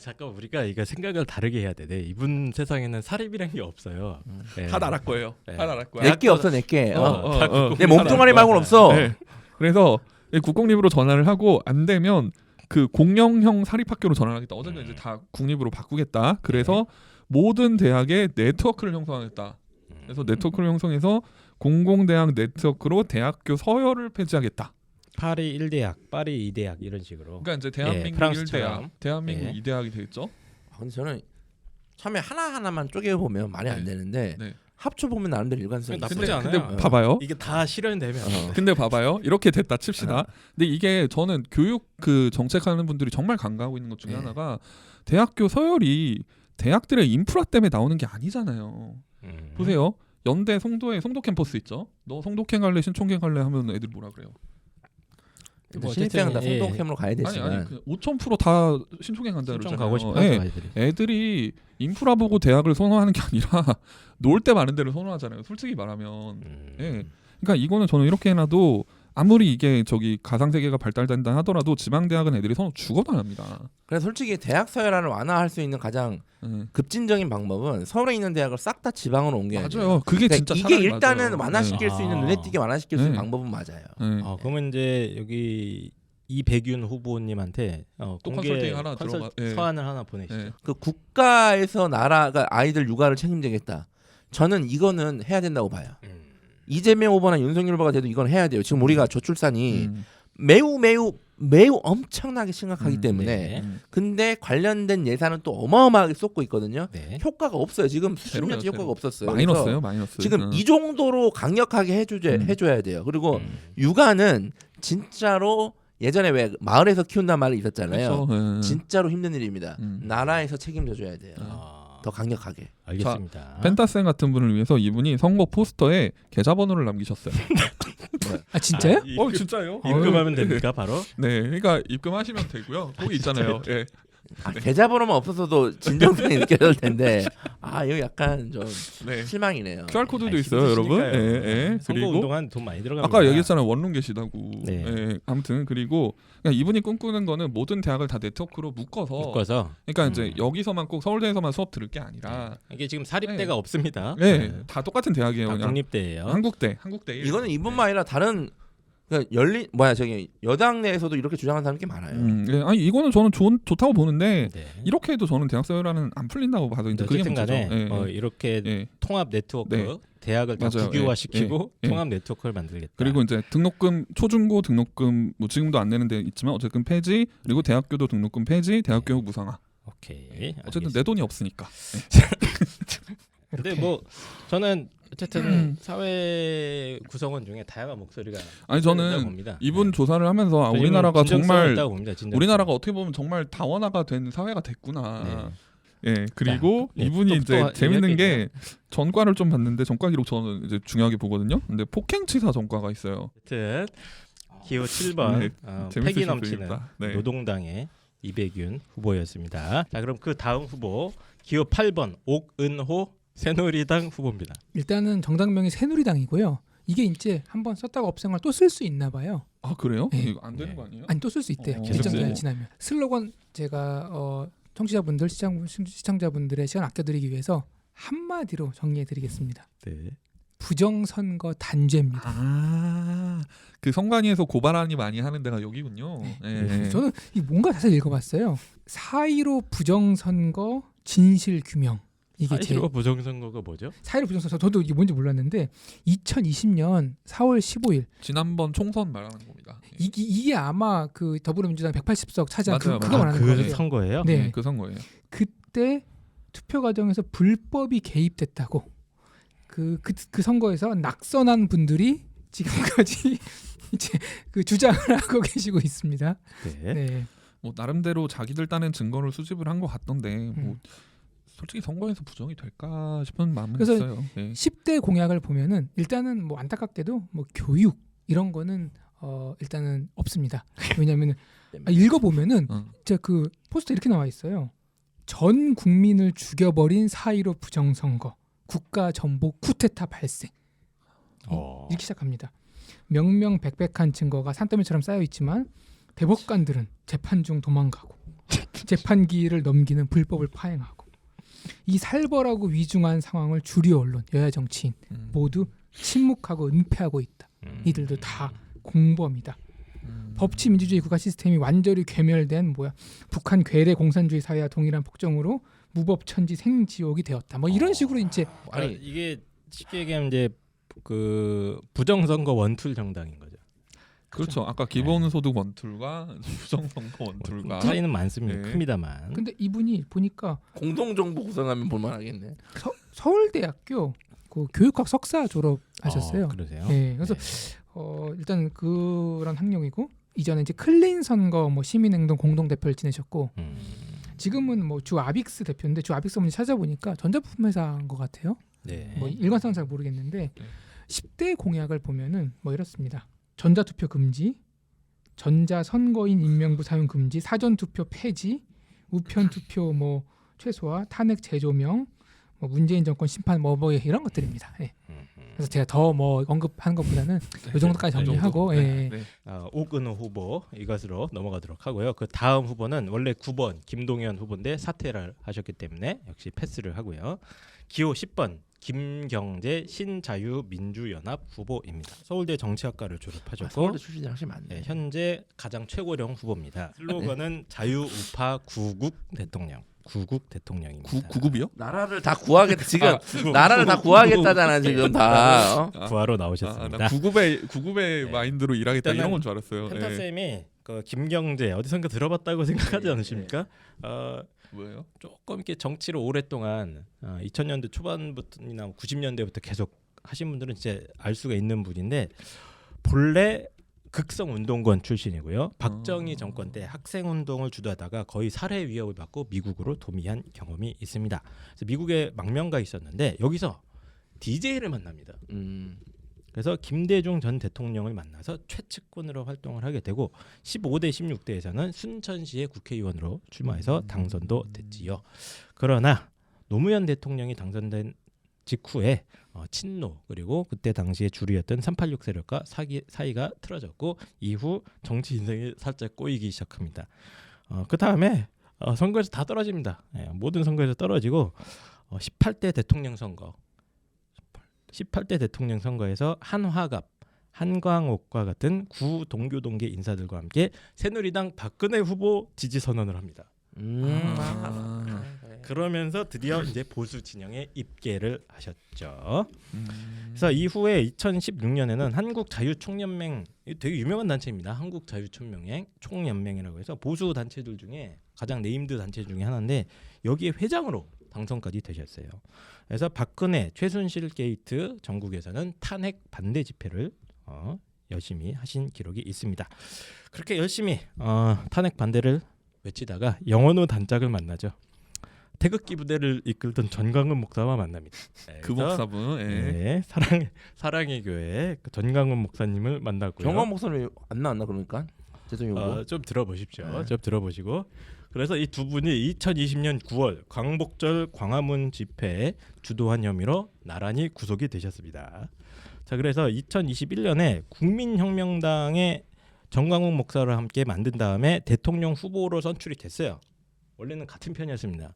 잠깐 우리가 이거 생각을 다르게 해야 되네. 이분 세상에는 사립이란 게 없어요. 네. 다 나라 거예요. 네. 다 나라 거야. 내게 없어 내게. 내 다 몸뚱아리 말고는 없어. 네. 그래서 국공립으로 전환을 하고 안 되면 그 공영형 사립학교로 전환하겠다. 어쨌든 이제 다 국립으로 바꾸겠다. 그래서 모든 대학의 네트워크를 형성하겠다. 그래서 네트워크를 형성해서 공공대학 네트워크로 대학교 서열을 폐지하겠다. 파리 1대학, 파리 2대학 이런 식으로. 그러니까 이제 대한민국 프랑스처럼. 1대학, 대한민국 예. 2대학이 되겠죠. 근데 저는 처음에 하나하나만 쪼개보면 말이 안 되는데 네. 합쳐보면 나름대로 일관성이 나쁘지 있어요. 않아요. 근데 봐봐요. 이게 다 실현되면 근데 봐봐요. 이렇게 됐다 칩시다. 근데 이게 저는 교육 그 정책하는 분들이 정말 간과하고 있는 것 중에 네. 하나가 대학교 서열이 대학들의 인프라 때문에 나오는 게 아니잖아요. 보세요. 연대 송도에 송도 캠퍼스 있죠. 너 송도캠 갈래 신촌캠 갈래 하면 애들 뭐라 그래요? 뭐 신입생은 다 어쨌든, 송도캠으로 가야 되지만 아니 5,000%다 신촌에 간다 신청 그러잖아요. 가고 싶어서 예. 아이들이. 애들이 인프라 보고 대학을 선호하는 게 아니라 놀 때 많은 데를 선호하잖아요. 솔직히 말하면. 예. 그러니까 이거는 저는 이렇게 해놔도 아무리 이게 저기 가상 세계가 발달된다 하더라도 지방 대학은 애들이 선호 죽어도 안 합니다. 그래서 솔직히 대학 서열화를 완화할 수 있는 가장 예. 급진적인 방법은 서울에 있는 대학을 싹 다 지방으로 옮겨야 돼요. 맞아요. 그게 그러니까 진짜 이게 차라리 일단은 맞아요. 완화시킬 수 있는 네. 눈에 띄게 완화시킬 수 있는 네. 방법은 맞아요. 예. 그러면 이제 여기 이백윤 후보님한테 또 공개 컨설팅 하나 들어가- 예. 서한을 하나 보내시죠. 예. 그 국가에서 나라가 아이들 육아를 책임지겠다. 저는 이거는 해야 된다고 봐요. 이재명 후보나 윤석열 후보가 돼도 이건 해야 돼요. 지금 우리가 저출산이 음. 매우 엄청나게 심각하기 때문에 네. 근데 관련된 예산은 또 어마어마하게 쏟고 있거든요. 네. 효과가 없어요. 지금 수십 제로예요, 년째 효과가 제로. 없었어요. 마이너스예요, 그래서 마이너스. 지금 이 정도로 강력하게 해줘야 돼요. 그리고 육아는 진짜로 예전에 왜 마을에서 키운단 말이 있었잖아요. 그렇죠. 예. 진짜로 힘든 일입니다. 음. 나라에서 책임져줘야 돼요. 아, 더 강력하게. 알겠습니다. 펜타쌤 같은 분을 위해서 이분이 선거 포스터에 계좌번호를 남기셨어요. 아 진짜요? 진짜요? 입금하면 됩니까 바로? 네, 그러니까 입금하시면 되고요. 거기 있잖아요. 예. 계좌번호만 없어서도 진정성이 느껴질 텐데 이거 약간 좀 네. 실망이네요. QR 코드도 아니, 있어요, 여러분. 힘드시니까요. 예, 예. 선거 그리고 운동한 돈 많이 들어갑니다. 아까 얘기했잖아요, 원룸 계시다고. 네. 예, 아무튼 그리고 그냥 이분이 꿈꾸는 거는 모든 대학을 다 네트워크로 묶어서. 그러니까 이제 여기서만 꼭 서울대에서만 수업 들을 게 아니라, 이게 지금 사립대가 네. 없습니다. 예, 다 똑같은 대학이에요. 다 그냥. 국립대예요. 한국대. 이거는 이뿐만 아니라 다른 그러니까 여당 내에서도 이렇게 주장하는 사람이 꽤 많아요. 예, 아니 이거는 저는 좋다고 보는데 네. 이렇게 해도 저는 대학 서열화는 안 풀린다고 봐서 이제 그게 어쨌든 문제죠. 간에 예, 예. 이렇게 예. 통합 네트워크 네. 대학을 다 맞아요. 국유화시키고 예. 예. 통합 네트워크를 만들겠다. 그리고 이제 등록금 초중고 등록금 뭐 지금도 안 내는 데 있지만 어쨌든 폐지, 그리고 대학교도 등록금 폐지, 대학 교육 무상화. 오케이. 어쨌든 내 돈이 없으니까. 근데 뭐 저는 어쨌든 사회 구성원 중에 다양한 목소리가 아니 있다고 저는 봅니다. 이분 네. 조사를 하면서 저는 우리나라가 진정성이 정말 있다고 봅니다. 진정성. 우리나라가 어떻게 보면 정말 다원화가 된 사회가 됐구나. 예, 그리고 네, 이분이 또 이제 재밌는 얘기할 게 게 전과를 좀 봤는데 전과 기록 저는 이제 중요하게 보거든요. 근데 폭행치사 전과가 있어요. 하여튼 기호 7번 네, 패기 재밌으실 수 넘치는 있다. 네. 노동당의 이백윤 후보였습니다. 자 그럼 그 다음 후보 기호 8번 옥은호 새누리당 후보입니다. 일단은 정당명이 새누리당이고요. 이게 이제 한번 썼다가 없앤 걸 또 쓸 수 있나 봐요. 아 그래요? 네. 이거 안 되는 네. 거 아니에요? 아니 또 쓸 수 있대요. 계속 일정 쓰요? 기간 지나면. 슬로건 제가 청취자분들 시청자분들의 시간 아껴드리기 위해서 한마디로 정리해드리겠습니다. 네. 부정선거 단죄입니다. 그 선관위에서 고발하니 많이 하는 데가 여기군요. 네. 예. 저는 이 뭔가 자세히 읽어봤어요. 4.15 부정선거 진실 규명. 이게 제 4.15 부정선거가 뭐죠? 4.15 부정선거 저도 이게 뭔지 몰랐는데 2020년 4월 15일 지난번 총선 말하는 겁니다. 예. 이게 아마 그 더불어민주당 180석 차지한 맞아요, 그거 맞아요. 말하는 그 거예요. 선거예요? 네. 그 선거예요. 그때 투표 과정에서 불법이 개입됐다고 그 선거에서 낙선한 분들이 지금까지 이제 그 주장을 하고 계시고 있습니다. 네. 네. 뭐 나름대로 자기들 딴엔 증거를 수집을 한 것 같던데 뭐 솔직히 선거에서 부정이 될까 싶은 마음은 그래서 있어요. 네. 10대 공약을 보면은 일단은 뭐 안타깝게도 뭐 교육 이런 거는 일단은 없습니다. 왜냐하면 읽어보면은 진짜 그 포스터 이렇게 나와 있어요. 전 국민을 죽여버린 4.15 부정선거, 국가 전복 쿠데타 발생. 이렇게 시작합니다. 명명백백한 증거가 산더미처럼 쌓여 있지만 대법관들은 재판 중 도망가고 재판기를 넘기는 불법을 파행하고 이 살벌하고 위중한 상황을 주류 언론, 여야 정치인 모두 침묵하고 은폐하고 있다. 이들도 다 공범이다. 법치 민주주의 국가 시스템이 완전히 괴멸된 북한 괴뢰 공산주의 사회와 동일한 폭정으로 무법천지 생지옥이 되었다. 뭐 이런 식으로 이제 아니 이게 쉽게 얘기하면 이제 그 부정선거 원툴 정당인 거죠. 그렇죠. 아까 기본소득 원툴과 부정선거 원툴과 차이는 많습니다. 네. 큽니다만. 근데 이분이 보니까 공동정부 구성하면 볼만하겠네. 서울대학교 그 교육학 석사 졸업하셨어요. 그러세요? 네, 그래서 일단 그런 학력이고 이전에 이제 클린 선거 뭐 시민행동 공동대표를 지내셨고 지금은 뭐 주 아빅스 대표인데 주 아빅스 한번 찾아보니까 전자부품 회사인 것 같아요. 네. 뭐 일관성은 잘 모르겠는데 10대 공약을 보면은 뭐 이렇습니다. 전자투표 금지, 전자 선거인 임명부 사용 금지, 사전 투표 폐지, 우편 투표 뭐 최소화, 탄핵 재조명, 뭐 문재인 정권 심판 뭐 이런 것들입니다. 예. 그래서 제가 더 뭐 언급하는 것보다는 이 정도까지 정리하고 예. 네. 오근호 후보 이것으로 넘어가도록 하고요. 그 다음 후보는 원래 9번 김동연 후보인데 사퇴를 하셨기 때문에 역시 패스를 하고요. 기호 10번 김경재 신자유민주연합 후보입니다. 서울대 정치학과를 졸업하셨고 서울대 출신이 확실히 많네. 네, 현재 가장 최고령 후보입니다. 슬로건은 자유우파 구국 대통령. 구국 대통령입니다. 구급이요? 나라를 다 구하겠다 지금. 나라를 다 구하겠다잖아 지금 다. 어? 구하러 나오셨습니다. 나 구급의 네. 마인드로 일하겠다 이런 건 줄 알았어요. 펜타 예. 쌤이 그 김경재 어디선가 들어봤다고 생각하지 않으십니까? 뭐예요? 조금 이렇게 정치를 오랫동안 2000년대 초반부터나 90년대부터 계속 하신 분들은 이제 알 수가 있는 분인데 본래 극성 운동권 출신이고요. 박정희 정권 때 학생 운동을 주도하다가 거의 살해 위협을 받고 미국으로 도미한 경험이 있습니다. 그래서 미국에 망명가 있었는데 여기서 DJ를 만납니다. 그래서 김대중 전 대통령을 만나서 최측근으로 활동을 하게 되고 15대 16대에서는 순천시의 국회의원으로 출마해서 당선도 됐지요. 그러나 노무현 대통령이 당선된 직후에 친노 그리고 그때 당시에 주류였던 386 세력과 사이가 틀어졌고 이후 정치 인생이 살짝 꼬이기 시작합니다. 그 다음에 선거에서 다 떨어집니다. 모든 선거에서 떨어지고 18대 대통령 선거 18대 대통령 선거에서 한화갑, 한광옥과 같은 구 동교 동계 인사들과 함께 새누리당 박근혜 후보 지지 선언을 합니다. 그러면서 드디어 이제 보수 진영에 입계를 하셨죠. 그래서 이후에 2016년에는 한국자유총연맹 되게 유명한 단체입니다. 한국자유총연맹이라고 해서 보수 단체들 중에 가장 네임드 단체 중에 하나인데 여기에 회장으로 당선까지 되셨어요. 그래서 박근혜, 최순실 게이트 전국에서는 탄핵 반대 집회를 열심히 하신 기록이 있습니다. 그렇게 열심히 탄핵 반대를 외치다가 영원후 단짝을 만나죠. 태극기 부대를 이끌던 전광훈 목사와 만납니다. 그 목사분. 예. 네, 사랑의 교회 그 전광훈 목사님을 만났고요. 경험 목소리 안 나왔나 그러니까? 죄송해요. 좀 들어보십시오. 네. 좀 들어보시고. 그래서 이 두 분이 2020년 9월 광복절 광화문 집회에 주도한 혐의로 나란히 구속이 되셨습니다. 자, 그래서 2021년에 국민혁명당의 전광훈 목사를 함께 만든 다음에 대통령 후보로 선출이 됐어요. 원래는 같은 편이었습니다.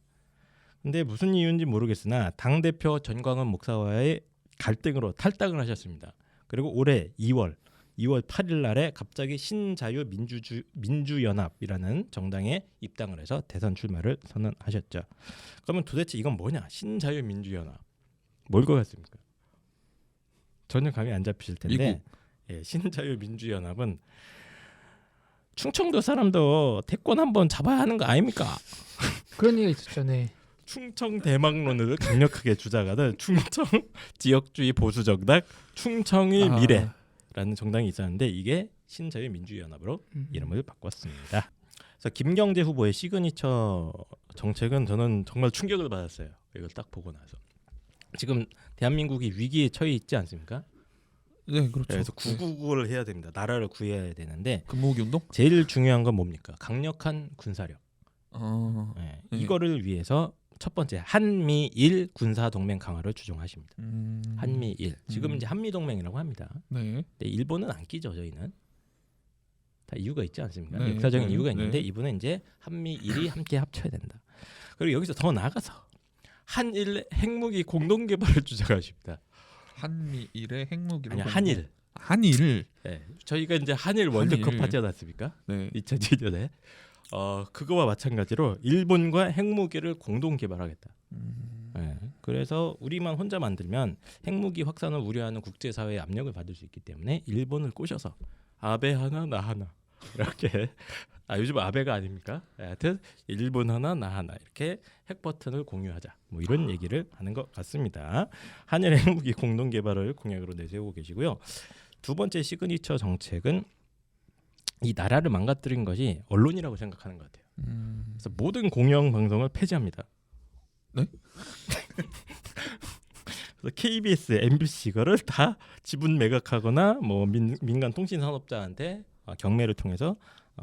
근데 무슨 이유인지 모르겠으나 당대표 전광훈 목사와의 갈등으로 탈당을 하셨습니다. 그리고 올해 2월 8일 날에 갑자기 신자유민주연합이라는 정당에 입당을 해서 대선 출마를 선언하셨죠. 그러면 도대체 이건 뭐냐? 신자유민주연합. 뭘 것 같습니까? 전혀 감이 안 잡히실 텐데 신자유민주연합은 충청도 사람도 대권 한번 잡아야 하는 거 아닙니까? 그런 얘기가 있었죠. 네. 충청 대망론을 강력하게 주장하는 충청 지역주의 보수 정당 충청의 미래라는 정당이 있었는데 이게 신자유민주연합으로 이름을 바꿨습니다. 그래서 김경재 후보의 시그니처 정책은 저는 정말 충격을 받았어요. 이걸 딱 보고 나서 지금 대한민국이 위기에 처해 있지 않습니까? 네, 그렇죠. 그래서 구국을 해야 됩니다. 나라를 구해야 되는데 금모기 운동? 제일 중요한 건 뭡니까? 강력한 군사력. 네. 이거를 위해서 첫 번째 한미일 군사 동맹 강화를 주장하십니다. 한미일 지금 이제 한미 동맹이라고 합니다. 네. 근데 일본은 안 끼죠. 저희는 다 이유가 있지 않습니까? 네, 역사적인 네, 이유가 네. 있는데 이분은 이제 한미일이 함께 합쳐야 된다. 그리고 여기서 더 나아가서 한일 핵무기 공동 개발을 주장하십니다. 한미일의 핵무기를 아니 한일. 한일. 네, 저희가 이제 한일 월드컵 한일. 하지 않았습니까? 네. 2002년에 그거와 마찬가지로 일본과 핵무기를 공동 개발하겠다. 네, 그래서 우리만 혼자 만들면 핵무기 확산을 우려하는 국제사회의 압력을 받을 수 있기 때문에 일본을 꼬셔서 아베 하나 나 하나 이렇게 요즘 아베가 아닙니까? 하여튼 일본 하나 나 하나 이렇게 핵 버튼을 공유하자 뭐 이런 얘기를 하는 것 같습니다. 한일 핵무기 공동 개발을 공약으로 내세우고 계시고요. 두 번째 시그니처 정책은 이 나라를 망가뜨린 것이 언론이라고 생각하는 것 같아요. 그래서 모든 공영 방송을 폐지합니다. 네? 그래서 KBS, MBC 이거를 다 지분 매각하거나 뭐 민간 통신 산업자한테 경매를 통해서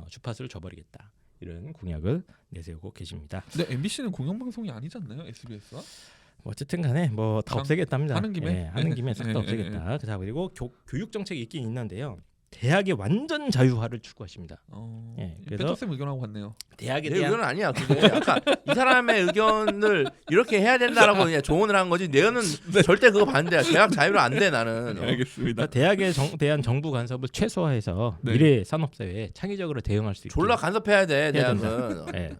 주파수를 줘버리겠다. 이런 공약을 내세우고 계십니다. 근데 MBC는 공영방송이 아니지 않나요? SBS가? 어쨌든 간에 뭐 다 없애겠답니다. 하는 김에? 하는 김에 싹 다 없애겠다. 자, 그리고 교육 정책이 있긴 있는데요. 대학의 완전 자유화를 추구하십니다. 그래서 펜터쌤 의견하고 같네요. 대학에 내 대한 의견은 아니야. 그게 약간 이 사람의 의견을 이렇게 해야 된다라고 그냥 조언을 한 거지. 내 의견은 절대 그거 반대야. 대학 자유로 안 돼 나는. 알겠습니다. 대학에 대한 정부 간섭을 최소화해서 네. 미래 산업사회에 창의적으로 대응할 수 있게 졸라 간섭해야 돼 해야 대학은. 예.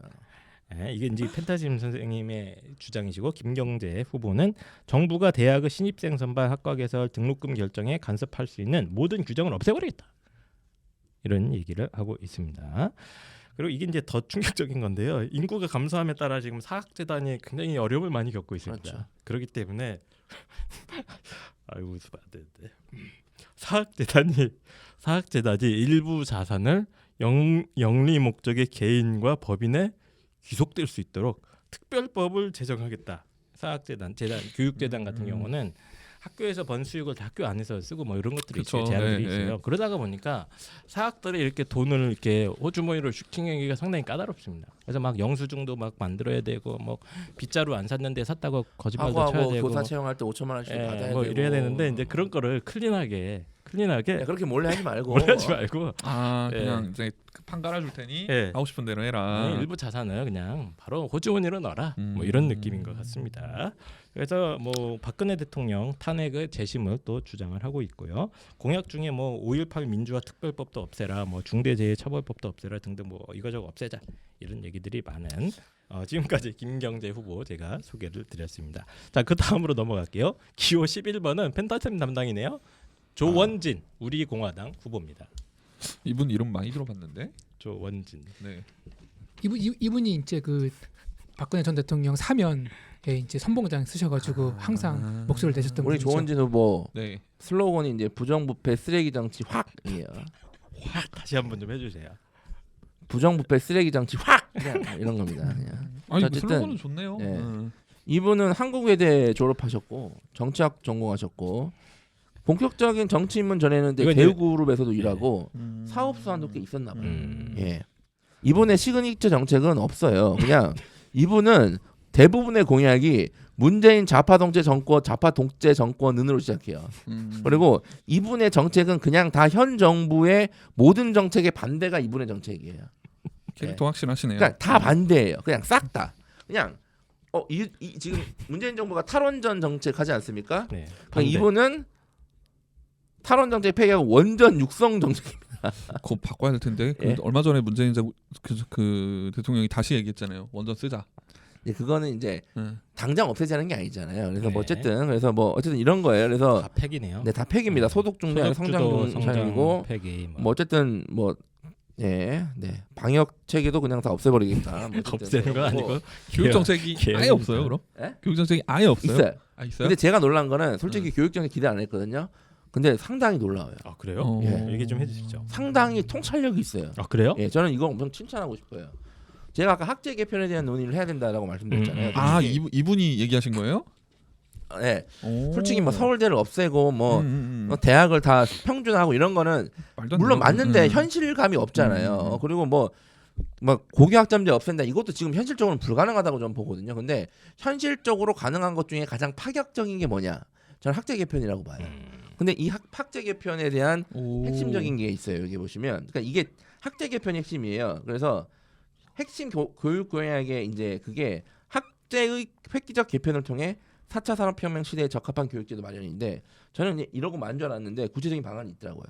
이게 이제 펜타심 선생님의 주장이시고 김경재 후보는 정부가 대학의 신입생 선발 학과 개설 등록금 결정에 간섭할 수 있는 모든 규정을 없애버리겠다. 이런 얘기를 하고 있습니다. 그리고 이게 이제 더 충격적인 건데요. 인구가 감소함에 따라 지금 사학재단이 굉장히 어려움을 많이 겪고 있습니다. 그렇죠. 그렇기 때문에 아이고 웃으면 안 되는데 사학재단이 일부 자산을 영리 목적의 개인과 법인에 귀속될 수 있도록 특별법을 제정하겠다. 사학재단, 교육재단 같은 경우는 학교에서 번 수익을 다 학교 안에서 쓰고 뭐 이런 것들이 있어요. 제한들이 있어요. 그러다가 보니까 사학들이 이렇게 돈을 이렇게 호주머니로 슈팅하기가 상당히 까다롭습니다. 그래서 막 영수증도 막 만들어야 되고 뭐 빗자루 안 샀는데 샀다고 거짓말도 쳐야 되고 교사 채용할 때 5천만 원씩 받아야 뭐 되고 이래야 되는데 이제 그런 거를 클린하게 야, 그렇게 몰래 하지 말고. 몰래 하지 말고 그냥 이제 판 깔아줄 테니 예. 하고 싶은 대로 해라. 일부 자산을 그냥 바로 호주머니로 넣어라. 뭐 이런 느낌인 것 같습니다. 그래서 뭐 박근혜 대통령 탄핵의 재심을 또 주장을 하고 있고요. 공약 중에 뭐 5.18 민주화 특별법도 없애라, 뭐 중대재해처벌법도 없애라 등등 뭐 이거저거 없애자 이런 얘기들이 많은 지금까지 김경재 후보 제가 소개를 드렸습니다. 자, 그 다음으로 넘어갈게요. 기호 11번은 펜타쌤 담당이네요. 조원진 우리공화당 후보입니다. 이분 이름 많이 들어봤는데. 조원진. 네. 이분이 이제 그 박근혜 전 대통령 사면에 이제 선봉장 쓰셔가지고 항상 목소리를 내셨던 우리 분이죠. 조원진 후보 네. 슬로건이 이제 부정부패 쓰레기 정치 확이에요. 확 다시 한번 좀 해주세요. 부정부패 쓰레기 정치 확 그냥 이런 겁니다. 그냥. 아니 어쨌든, 슬로건은 좋네요. 네. 이분은 한국외대 졸업하셨고 정치학 전공하셨고 본격적인 정치 입문 전에는 대우그룹에서도 일하고 사업수완도 꽤 있었나 봐요. 예. 이분의 시그니처 정책은 없어요. 그냥 이분은 대부분의 공약이 문재인 좌파 독재 정권으로 시작해요. 그리고 이분의 정책은 그냥 다 현 정부의 모든 정책의 반대가 이분의 정책이에요. 캐릭터 확실하시네요. 그러니까 다 반대예요. 그냥 싹 다. 그냥 지금 문재인 정부가 탈원전 정책 하지 않습니까? 네. 그러니까 이분은 탈원정책 폐기하고 원전 육성 정책입니다. 곧 바꿔야 될 텐데 예. 얼마 전에 문재인 그 대통령이 다시 얘기했잖아요. 원전 쓰자. 그거는 이제 당장 없애자는 게 아니잖아요. 그래서 네. 뭐 어쨌든 이런 거예요. 그래서 다 팩이네요. 네, 다 팩입니다. 소득 중대 성장 중상이고 팩이 뭐 어쨌든 뭐 네, 방역 체계도 그냥 다 없애버리겠다. 뭐 없애는 건 아니고 교육 정책이 아예 없어요, 그럼? 예? 교육 정책이 아예 없어요? 있어요. 아, 있어요? 근데 제가 놀란 거는 솔직히 교육 정책 기대 안 했거든요. 근데 상당히 놀라워요. 아 그래요? 예. 얘기 좀 해주시죠. 상당히 통찰력이 있어요. 아 그래요? 예, 저는 이거 엄청 칭찬하고 싶어요. 제가 아까 학제 개편에 대한 논의를 해야 된다라고 말씀드렸잖아요. 아, 근데 이게- 이분이 얘기하신 거예요? 네, 오. 솔직히 뭐 서울대를 없애고 뭐 대학을 다 평준화하고 이런 거는 말도 안 물론 되는 맞는데 거. 현실감이 없잖아요. 그리고 뭐 고교학점제 없앤다 이것도 지금 현실적으로는 불가능하다고 저는 보거든요. 근데 현실적으로 가능한 것 중에 가장 파격적인 게 뭐냐? 저는 학제 개편이라고 봐요. 근데 이 학제 개편에 대한 오. 핵심적인 게 있어요. 여기 보시면, 그러니까 이게 학제 개편이 핵심이에요. 그래서 핵심 교육 공약에 이제 그게 학제의 획기적 개편을 통해 4차 산업혁명 시대에 적합한 교육제도 마련인데 저는 이러고 만 줄 알았는데 구체적인 방안이 있더라고요.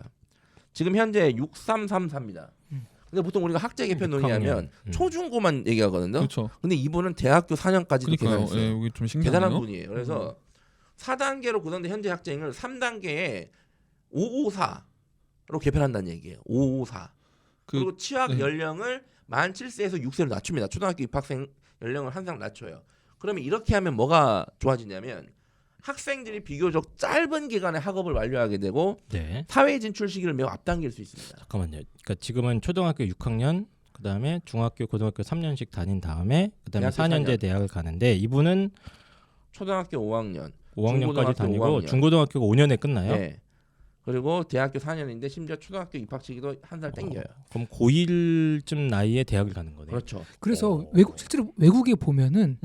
지금 현재 6334입니다. 근데 보통 우리가 학제 개편 논의하면 초중고만 얘기하거든요. 그렇죠. 근데 이분은 대학교 4년까지도 그러니까요. 계산했어요. 예, 여기 좀 신기하네요. 대단한 분이에요. 그래서 4단계로 구성된 현재 학제행을 3단계에 554로 개편한다는 얘기예요. 554. 그리고 취학 네. 연령을 만 7세에서 6세로 낮춥니다. 초등학교 입학생 연령을 항상 낮춰요. 그러면 이렇게 하면 뭐가 좋아지냐면 학생들이 비교적 짧은 기간에 학업을 완료하게 되고 네. 사회 진출 시기를 매우 앞당길 수 있습니다. 잠깐만요. 그러니까 지금은 초등학교 6학년, 그다음에 중학교, 고등학교 3년씩 다닌 다음에 그다음에 대학교 4년제 4년. 대학을 가는데 이분은 초등학교 5학년, 5학년까지 중고등학교 다니고 5학년. 중고등학교가 5년에 끝나요? 네. 그리고 대학교 4년인데 심지어 초등학교 입학 시기도 한 달 땡겨요. 그럼 고1쯤 나이에 대학을 가는 거네요. 그렇죠. 그래서 실제로 외국에 보면은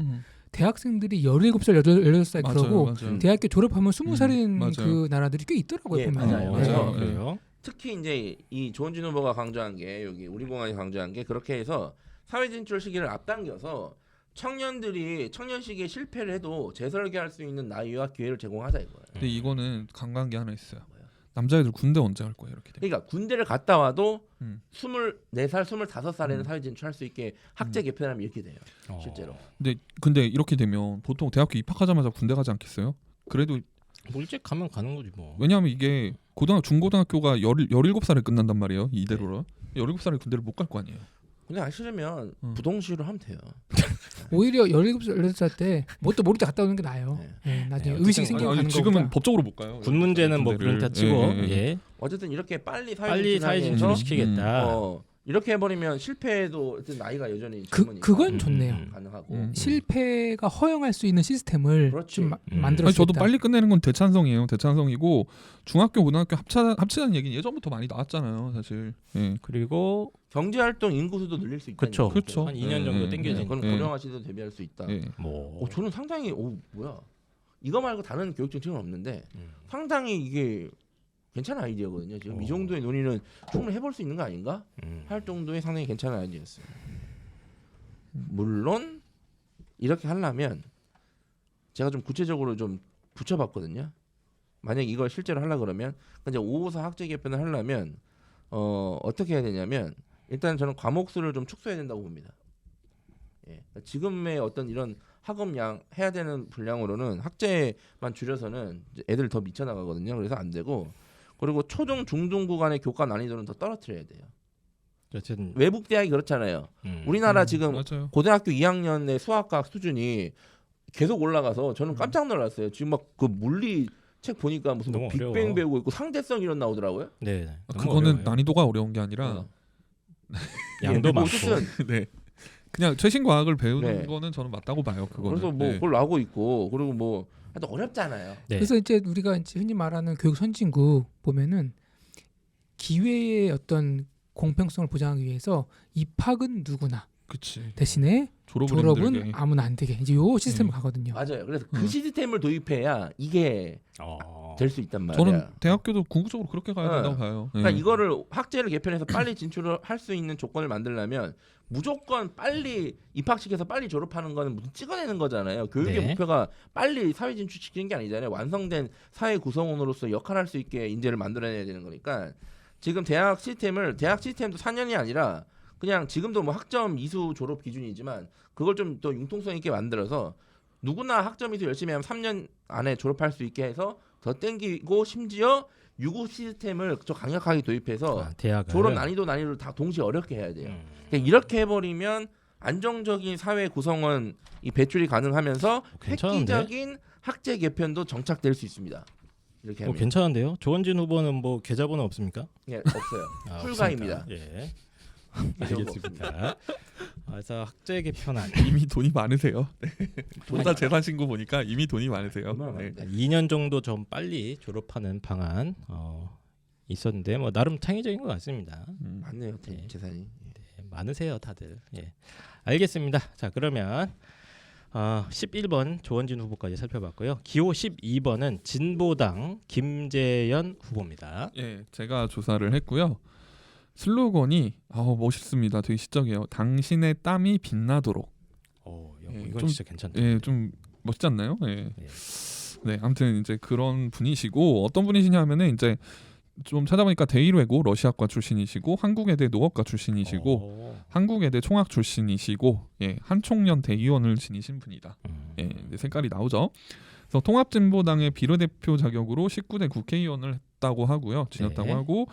대학생들이 17살, 18살 맞아요, 그러고 맞아요. 대학교 졸업하면 20살인 맞아요. 그 나라들이 꽤 있더라고요. 예, 보면. 맞아요. 맞아요. 네. 그래요? 특히 이제 이 조원진 후보가 강조한 게 여기 우리 공항이 강조한 게 그렇게 해서 사회 진출 시기를 앞당겨서 청년들이 청년 시기에 실패를 해도 재설계할 수 있는 나이와 기회를 제공하자 이거예요. 근데 이거는 관광한 게 하나 있어요. 뭐요? 남자애들 군대 언제 갈 거예요? 이렇게 되면. 그러니까 군대를 갔다 와도 음. 24살, 25살에는 사회 진출할 수 있게 학제 개편하면 이렇게 돼요. 실제로. 근데 이렇게 되면 보통 대학교 입학하자마자 군대 가지 않겠어요? 그래도 뭐 일찍 가면 가는 거지 뭐. 왜냐하면 이게 중고등학교가 17살에 끝난단 말이에요. 이대로라. 17살에 군대를 못 갈 거 아니에요. 근데 안 싫으면 부동시로 하면 돼요. 오히려 17살, 18살 때 뭣도 모를 때 갔다 오는 게 나아요. 네. 네, 나중에 네, 의식이 어쨌든 생기고 가는 지금은 거보다. 법적으로 못 가요. 군 문제는 뭐 군대를. 그런 다 치고 예. 어쨌든 이렇게 빨리 사회 빨리 사회 진출을 진출해서 시키겠다. 이렇게 해버리면 실패해도 어쨌든 나이가 여전히 그 젊으니까 그건 좋네요. 가능하고 실패가 허용할 수 있는 시스템을 그렇지. 좀 음. 만들어. 아니, 저도 빨리 끝내는 건 대찬성이에요. 대찬성이고 중학교 고등학교 합치자는 얘기는 예전부터 많이 나왔잖아요, 사실. 예. 그리고 경제활동 인구수도 늘릴 수 있다. 그쵸. 그렇죠. 한 2년 정도 예, 땡겨진 그건 예. 고령화 시대도 대비할 수 있다. 예. 뭐 저는 상당히 뭐야 이거 말고 다른 교육 정책은 없는데 상당히 이게 괜찮은 아이디어거든요. 지금 이 정도의 논의는 충분히 해볼 수 있는 거 아닌가 할 정도의 상당히 괜찮은 아이디어였어요. 물론 이렇게 하려면 제가 좀 구체적으로 좀 붙여봤거든요. 만약 이걸 실제로 하려 그러면 이제 554 학제 개편을 하려면 어떻게 해야 되냐면 일단 저는 과목 수를 좀 축소해야 된다고 봅니다. 예. 지금의 어떤 이런 학업량 해야 되는 분량으로는 학제만 줄여서는 이제 애들 더 미쳐 나가거든요. 그래서 안 되고 그리고 초중 중등 구간의 교과 난이도는 더 떨어뜨려야 돼요. 어쨌든 외국 대학이 그렇잖아요. 우리나라 지금 맞아요. 고등학교 2학년의 수학과학 수준이 계속 올라가서 저는 깜짝 놀랐어요. 지금 막 그 물리 책 보니까 무슨 뭐 너무 빅뱅 어려워. 배우고 있고 상대성 이런 나오더라고요. 네. 너무 그거는 어려워요. 난이도가 어려운 게 아니라 양도 뭐 많고. 어쨌든 네. 그냥 최신 과학을 배우는 네. 거는 저는 맞다고 봐요. 그거는. 그래서 뭐 네. 그걸 나오고 있고 그리고 뭐 하여튼 어렵잖아요. 네. 그래서 이제 우리가 이제 흔히 말하는 교육 선진국 보면은 기회의 어떤 공평성을 보장하기 위해서 입학은 누구나 그치. 대신에 졸업은 졸업은 힘들게. 아무나 안 되게 이제 요 시스템을 가거든요. 맞아요. 그래서 그 시스템을 도입해야 이게 될 수 있단 말이야. 저는 대학교도 궁극적으로 그렇게 가야 된다고 봐요. 그러니까 예. 이거를 학제를 개편해서 빨리 진출을 할 수 있는 조건을 만들려면 무조건 빨리 입학시켜서 빨리 졸업하는 거는 무슨 찍어내는 거잖아요. 교육의 네. 목표가 빨리 사회 진출시키는 게 아니잖아요. 완성된 사회 구성원으로서 역할할 수 있게 인재를 만들어내야 되는 거니까 지금 대학 시스템도 4년이 아니라 그냥 지금도 뭐 학점 이수 졸업 기준이지만 그걸 좀 더 융통성 있게 만들어서 누구나 학점 이수 열심히 하면 3년 안에 졸업할 수 있게 해서 더 땡기고 심지어 유급 시스템을 좀 강력하게 도입해서 대학을 졸업 난이도를 다 동시에 어렵게 해야 돼요. 그러니까 이렇게 해버리면 안정적인 사회 구성원 이 배출이 가능하면서 괜찮은데? 획기적인 학제 개편도 정착될 수 있습니다. 이렇게 하면 괜찮은데요. 조원진 후보는 뭐 계좌번호 없습니까? 예, 없어요. 풀가입니다. 없습니다. 예. 알겠습니다. 그래서 학제 개편안 이미 돈이 많으세요. 네. 본사 재산 신고 보니까 이미 돈이 많으세요. 얼마나 네. 많은데? 2년 정도 좀 빨리 졸업하는 방안 있었는데 뭐 나름 창의적인 것 같습니다. 많네요, 네. 재산이. 네, 많으세요 다들. 예. 알겠습니다. 자 그러면 11번 조원진 후보까지 살펴봤고요. 기호 12번은 진보당 김재현 후보입니다. 예, 제가 조사를 했고요. 슬로건이 멋있습니다. 되게 시적이에요. 당신의 땀이 빛나도록. 예, 이건 좀- 진짜 괜찮다. 예, 좀 멋지지 않나요? 예. 예. 네, 아무튼 이제 그런 분이시고 어떤 분이시냐면은 이제 좀 찾아보니까 대일외고 러시아과 출신이시고 한국외대 농업과 출신이시고 한국외대 총학 출신이시고 예, 한총련 대의원을 지니신 분이다. 예, 이제 색깔이 나오죠. 그래서 통합진보당의 비례대표 자격으로 19대 국회의원을 했다고 하고요. 지냈다고 네. 하고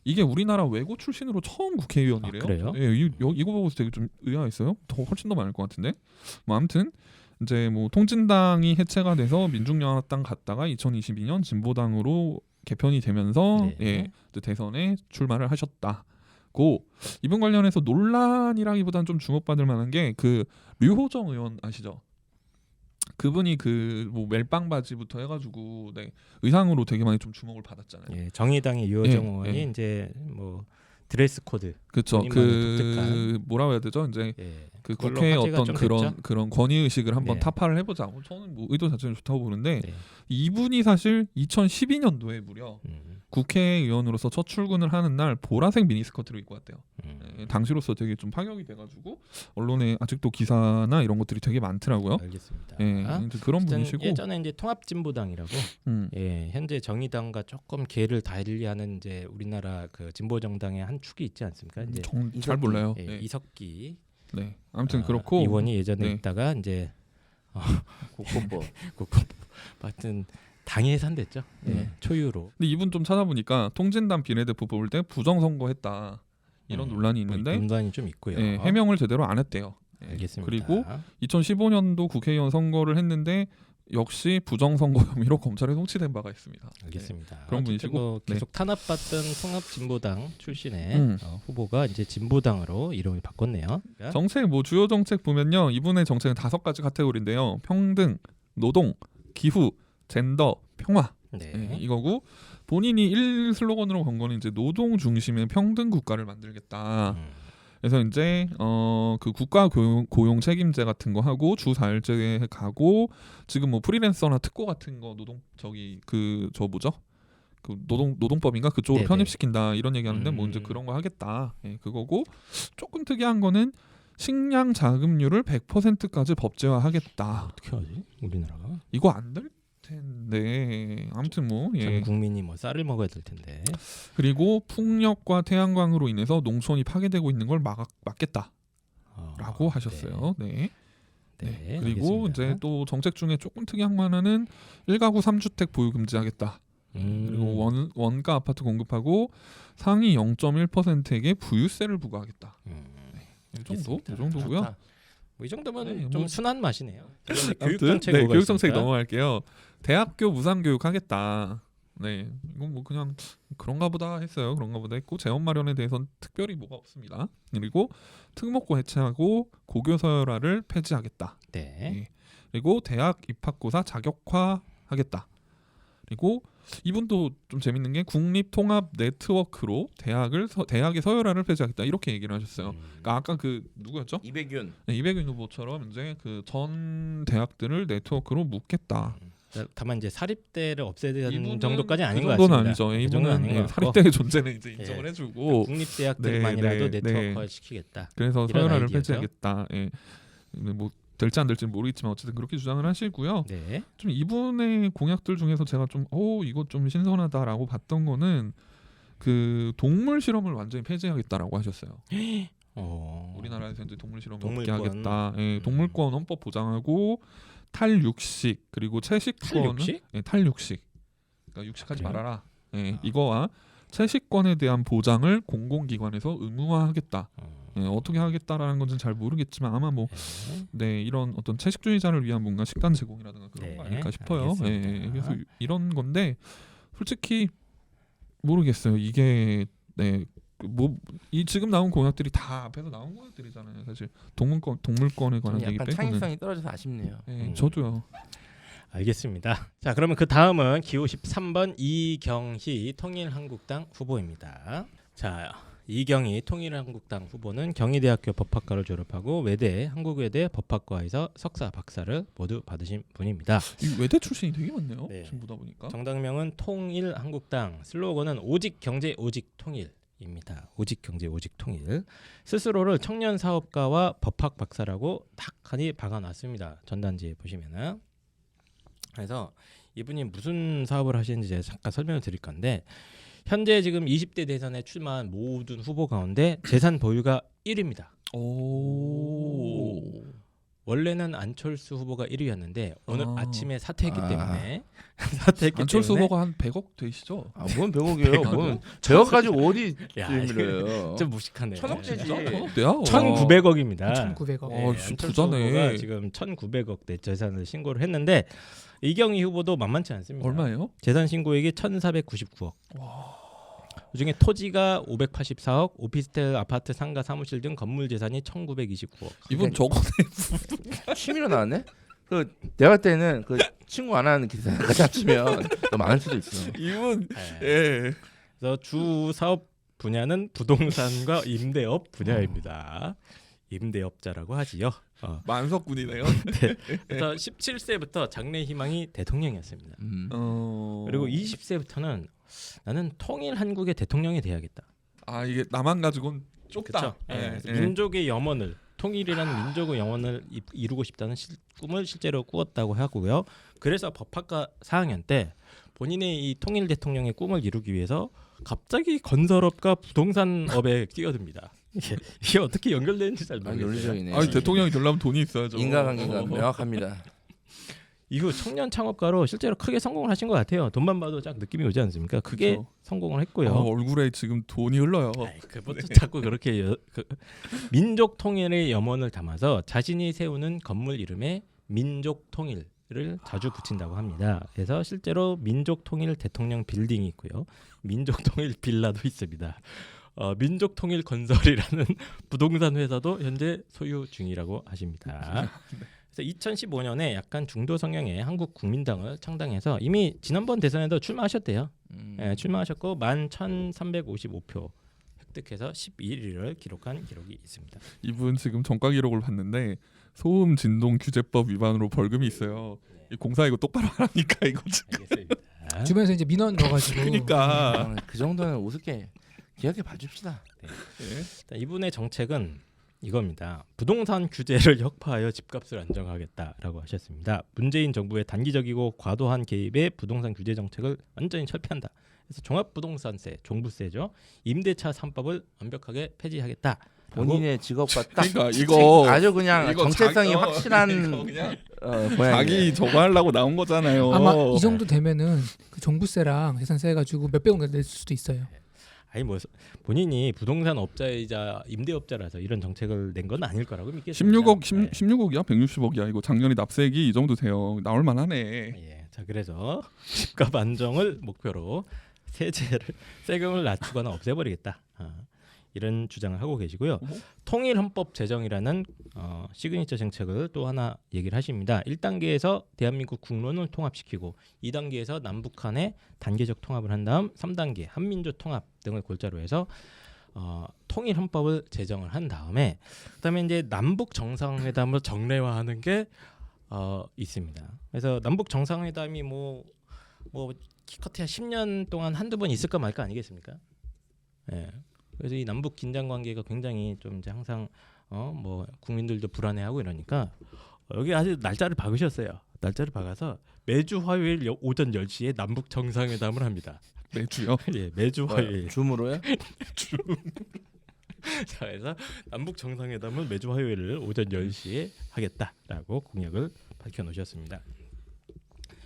이게 우리나라 외고 출신으로 처음 국회의원이래요. 아, 그래요? 예, 이거 보고 되게 좀 의아했어요. 훨씬 더 많을 것 같은데. 뭐 아무튼 이제 뭐 통진당이 해체가 돼서 민중연합당 갔다가 2022년 진보당으로 개편이 되면서 네. 예, 이제 대선에 출마를 하셨다고. 이분 관련해서 논란이라기보다는 좀 주목받을 만한 게 그 류호정 의원 아시죠? 그분이 그 뭐 멜빵 바지부터 해가지고 네, 의상으로 되게 많이 좀 주목을 받았잖아요. 예, 정의당의 유호정 예, 의원이 예. 이제 뭐 드레스 코드 그렇죠. 본인만의 그 독특한. 뭐라고 해야 되죠? 이제 예, 그 그걸로 국회의 화제가 어떤 좀 됐죠? 그런 권위 의식을 한번 네. 타파를 해보자. 저는 뭐 의도 자체는 좋다고 보는데 네. 이분이 사실 2012년도에 무려 국회의원으로서 첫 출근을 하는 날 보라색 미니스커트를 입고 왔대요. 예, 당시로서 되게 좀 파격이 돼가지고 언론에 아직도 기사나 이런 것들이 되게 많더라고요. 알겠습니다. 예, 이제 그런 어쨌든 분이시고 예전에 이제 통합진보당이라고 예, 현재 정의당과 조금 궤를 달리하는 이제 우리나라 그 진보 정당의 한 축이 있지 않습니까? 이제 잘 몰라요. 예, 네. 이석기 네. 아무튼 그렇고 의원이 예전에 네. 있다가 이제 국권법. 하여튼 당이 해산됐죠. 네. 예, 초유로. 근데 이분 좀 찾아보니까 통진당 비례대표 뽑을 때 부정선거했다 이런 논란이 있는데 논란이 좀 있고요. 예, 해명을 제대로 안 했대요. 예, 알겠습니다. 그리고 2015년도 국회의원 선거를 했는데 역시 부정선거 혐의로 검찰에 송치된 바가 있습니다. 알겠습니다. 그런 어쨌든 분이시고, 뭐 계속 탄압받던 통합진보당 출신의 음. 후보가 이제 진보당으로 이름을 바꿨네요. 그러니까 정책 뭐 주요 정책 보면요, 이분의 정책은 5가지 카테고리인데요. 평등, 노동, 기후, 젠더, 평화. 네. 예, 이거고 본인이 1 슬로건으로 건 거는 이제 노동 중심의 평등 국가를 만들겠다. 그래서 이제 그 국가 고용 책임제 같은 거 하고 주 4일제 가고 지금 뭐 프리랜서나 특고 같은 거 노동 저기 그 저 뭐죠? 그 노동법인가 그쪽으로 네네. 편입시킨다 이런 얘기하는데 뭐 이제 그런 거 하겠다. 예, 그거고 조금 특이한 거는 식량 자급률을 100%까지 법제화하겠다. 어떻게 하지? 우리나라가 이거 안 될 텐데 아무튼 뭐 전 예. 국민이 뭐 쌀을 먹어야 될 텐데. 그리고 풍력과 태양광으로 인해서 농촌이 파괴되고 있는 걸 막겠다라고 하셨어요. 네. 네. 네. 그리고 알겠습니다. 이제 또 정책 중에 조금 특이한 거 하나는 1가구 3주택 보유 금지하겠다. 그리고 원가 아파트 공급하고 상위 0.1%에게 부유세를 부과하겠다. 이 정도, 이 정도고요. 좋다. 뭐 이 정도면 네, 좀 뭐. 순한 맛이네요. 교육 아무튼 정책 네, 뭐가 교육 정책 있습니까? 넘어갈게요. 대학교 무상 교육 하겠다. 네, 이건 뭐 그냥 그런가 보다 했어요. 그런가 보다 했고 재원 마련에 대해서는 특별히 뭐가 없습니다. 그리고 특목고 해체하고 고교 서열화를 폐지하겠다. 네. 네. 그리고 대학 입학고사 자격화하겠다. 그리고 이분도 좀 재밌는 게 국립통합 네트워크로 대학의 서열화를 폐지하겠다 이렇게 얘기를 하셨어요. 그러니까 아까 그 누구였죠? 이백윤. 네, 이백윤 후보처럼 이제 그 전 대학들을 네트워크로 묶겠다. 다만 이제 사립대를 없애는 이분은 정도까지 아닌 그 것 정도는 같습니다. 아니죠. 그 정도는 아닌 이분은 것 같고. 사립대의 존재는 이제 인정을 예. 해주고 국립대학들만이라도 네, 네, 네트워크화 네. 시키겠다. 그래서 이런 서열화를 아이디어죠. 폐지하겠다. 예. 뭐 될지 안 될지는 모르겠지만 어쨌든 그렇게 주장을 하시고요. 네. 좀 이분의 공약들 중에서 제가 좀 이거 좀 신선하다라고 봤던 거는 그 동물 실험을 완전히 폐지하겠다라고 하셨어요. 우리나라에서 이제 동물 실험을 없게 동물권. 하겠다. 예, 동물권 헌법 보장하고 탈육식 그리고 채식권은 탈육식? 예, 탈육식. 그러니까 육식하지 그래요? 말아라. 예, 이거와 채식권에 대한 보장을 공공기관에서 의무화하겠다. 예, 어떻게 하겠다라는 건지는 잘 모르겠지만 아마 뭐 네, 이런 어떤 채식주의자를 위한 뭔가 식단 제공이라든가 그런 네, 거 아닐까 싶어요. 예, 알겠습니다. 그래서 이런 건데 솔직히 모르겠어요. 이게 네, 뭐 이 지금 나온 공약들이 다 앞에서 나온 공약들이잖아요. 사실 동물권에 관한 좀 얘기 약간 빼고는. 창의성이 떨어져서 아쉽네요. 예, 저도요. 알겠습니다. 자, 그러면 그 다음은 기호 13번 이경희 통일한국당 후보입니다. 자, 이경희 통일한국당 후보는 경희대학교 법학과를 졸업하고 외대 한국외대 법학과에서 석사 박사를 모두 받으신 분입니다. 이 외대 출신이 되게 많네요. 네. 지금 보다 보니까. 정당명은 통일한국당, 슬로건은 오직 경제 오직 통일입니다. 오직 경제 오직 통일. 스스로를 청년 사업가와 법학 박사라고 탁하니 박아놨습니다. 전단지 보시면은. 그래서 이분이 무슨 사업을 하시는지 제가 잠깐 설명을 드릴 건데, 현재 지금 20대 대선에 출마한 모든 후보 가운데 재산 보유가 1위입니다. 오. 원래는 안철수 후보가 1위였는데 오늘 아침에 사퇴했기 아. 때문에 사퇴했기 안철수 때문에 후보가 한 100억 되시죠? 뭔 100억이에요? 뭔 저거 가지고 어디 야, 질문을 좀 무식하네. 천억대지. 천억대야? 1,900억입니다. 1,900억. 진짜 안철수 부자네. 후보가 지금 1,900억 대 재산을 신고를 했는데 이경희 후보도 만만치 않습니다. 얼마예요? 재산 신고액이 1,499억. 그중에 토지가 584억, 오피스텔, 아파트, 상가, 사무실 등 건물 재산이 1,929억. 이분 저거네. 취미로 나왔네? 그 내가 때는 그 친구 안 하는 기사가 잡히면 더 많을 수도 있어. 이분 예. 예. 그래서 주 사업 분야는 부동산과 임대업 분야입니다. 임대업자라고 하지요. 만석군이네요. 그래서 17세부터 장래 희망이 대통령이었습니다. 그리고 20세부터는 나는 통일 한국의 대통령이 돼야겠다. 아 이게 나만 가지고는 좁다. 그렇죠. 민족의 영원을 통일이라는 민족의 영원을 이루고 싶다는 꿈을 실제로 꾸었다고 하고요. 그래서 법학과 4학년 때 본인의 이 통일 대통령의 꿈을 이루기 위해서 갑자기 건설업과 부동산업에 뛰어듭니다. 이게 어떻게 연결되는지 잘 모르겠어요. 논리적이네. 아니 대통령이 되려면 돈이 있어야죠. 인과관계가 명확합니다. 이후 청년 창업가로 실제로 크게 성공을 하신 것 같아요. 돈만 봐도 딱 느낌이 오지 않습니까? 크게 그쵸. 성공을 했고요. 얼굴에 지금 돈이 흘러요. 아이, 그것도 자꾸 그렇게 민족 통일의 염원을 담아서 자신이 세우는 건물 이름에 민족 통일을 자주 붙인다고 합니다. 그래서 실제로 민족 통일 대통령 빌딩이 있고요, 민족 통일 빌라도 있습니다. 민족 통일 건설이라는 부동산 회사도 현재 소유 중이라고 하십니다. 그래서 2015년에 약간 중도 성향의 한국 국민당을 창당해서 이미 지난번 대선에도 출마하셨대요. 출마하셨고 11,355표 획득해서 11위를 기록한 기록이 있습니다. 이분 지금 정가 기록을 봤는데 소음 진동 규제법 위반으로 벌금이 있어요. 이 공사 이거 똑바로 하라니까 이거 지금. 알겠습니다. 주변에서 이제 민원 넣어가지고 그러니까 그 정도는 우습게 기억해 봐줍시다. 일단 이분의 정책은 이겁니다. 부동산 규제를 혁파하여 집값을 안정하겠다라고 하셨습니다. 문재인 정부의 단기적이고 과도한 개입의 부동산 규제 정책을 완전히 철폐한다. 그래서 종합부동산세, 종부세죠. 임대차 3법을 완벽하게 폐지하겠다. 본인의 직업과 딱 그러니까 이거 아주 그냥 이거 정체성이 자기- 확실한 이거 그냥 고양이. 자기 저거 하려고 나온 거잖아요. 아마 이 정도 되면은 그 종부세랑 재산세 해가지고 몇백억 낼 수도 있어요. 아니 뭐 본인이 부동산 업자이자 임대업자라서 이런 정책을 낸 건 아닐 거라고 믿겠습니다. 16억이야? 160억이야. 이거 작년에 납세액이 이 정도 돼요. 나올 만하네. 예. 자, 그래서 집값 안정을 목표로 세금을 낮추거나 없애버리겠다. 이런 주장을 하고 계시고요. 통일헌법 제정이라는 시그니처 정책을 또 하나 얘기를 하십니다. 1단계에서 대한민국 국론을 통합시키고 2단계에서 남북한의 단계적 통합을 한 다음 3단계 한민족 통합 등을 골자로 해서 통일헌법을 제정을 한 다음에 그다음에 이제 남북 정상회담을 정례화하는 게 있습니다. 그래서 남북 정상회담이 뭐 기껏해야 10년 동안 한두 번 있을까 말까 아니겠습니까? 예. 그래서 이 남북 긴장 관계가 굉장히 좀 이제 항상 뭐 국민들도 불안해하고 이러니까 여기 아주 날짜를 박으셨어요. 날짜를 박아서 매주 화요일 오전 10시에 남북 정상회담을 합니다. 매주요? 예, 매주 화요일. 줌으로요? 자, 그래서 남북 정상회담은 매주 화요일 오전 10시에 하겠다라고 공약을 밝혀놓으셨습니다.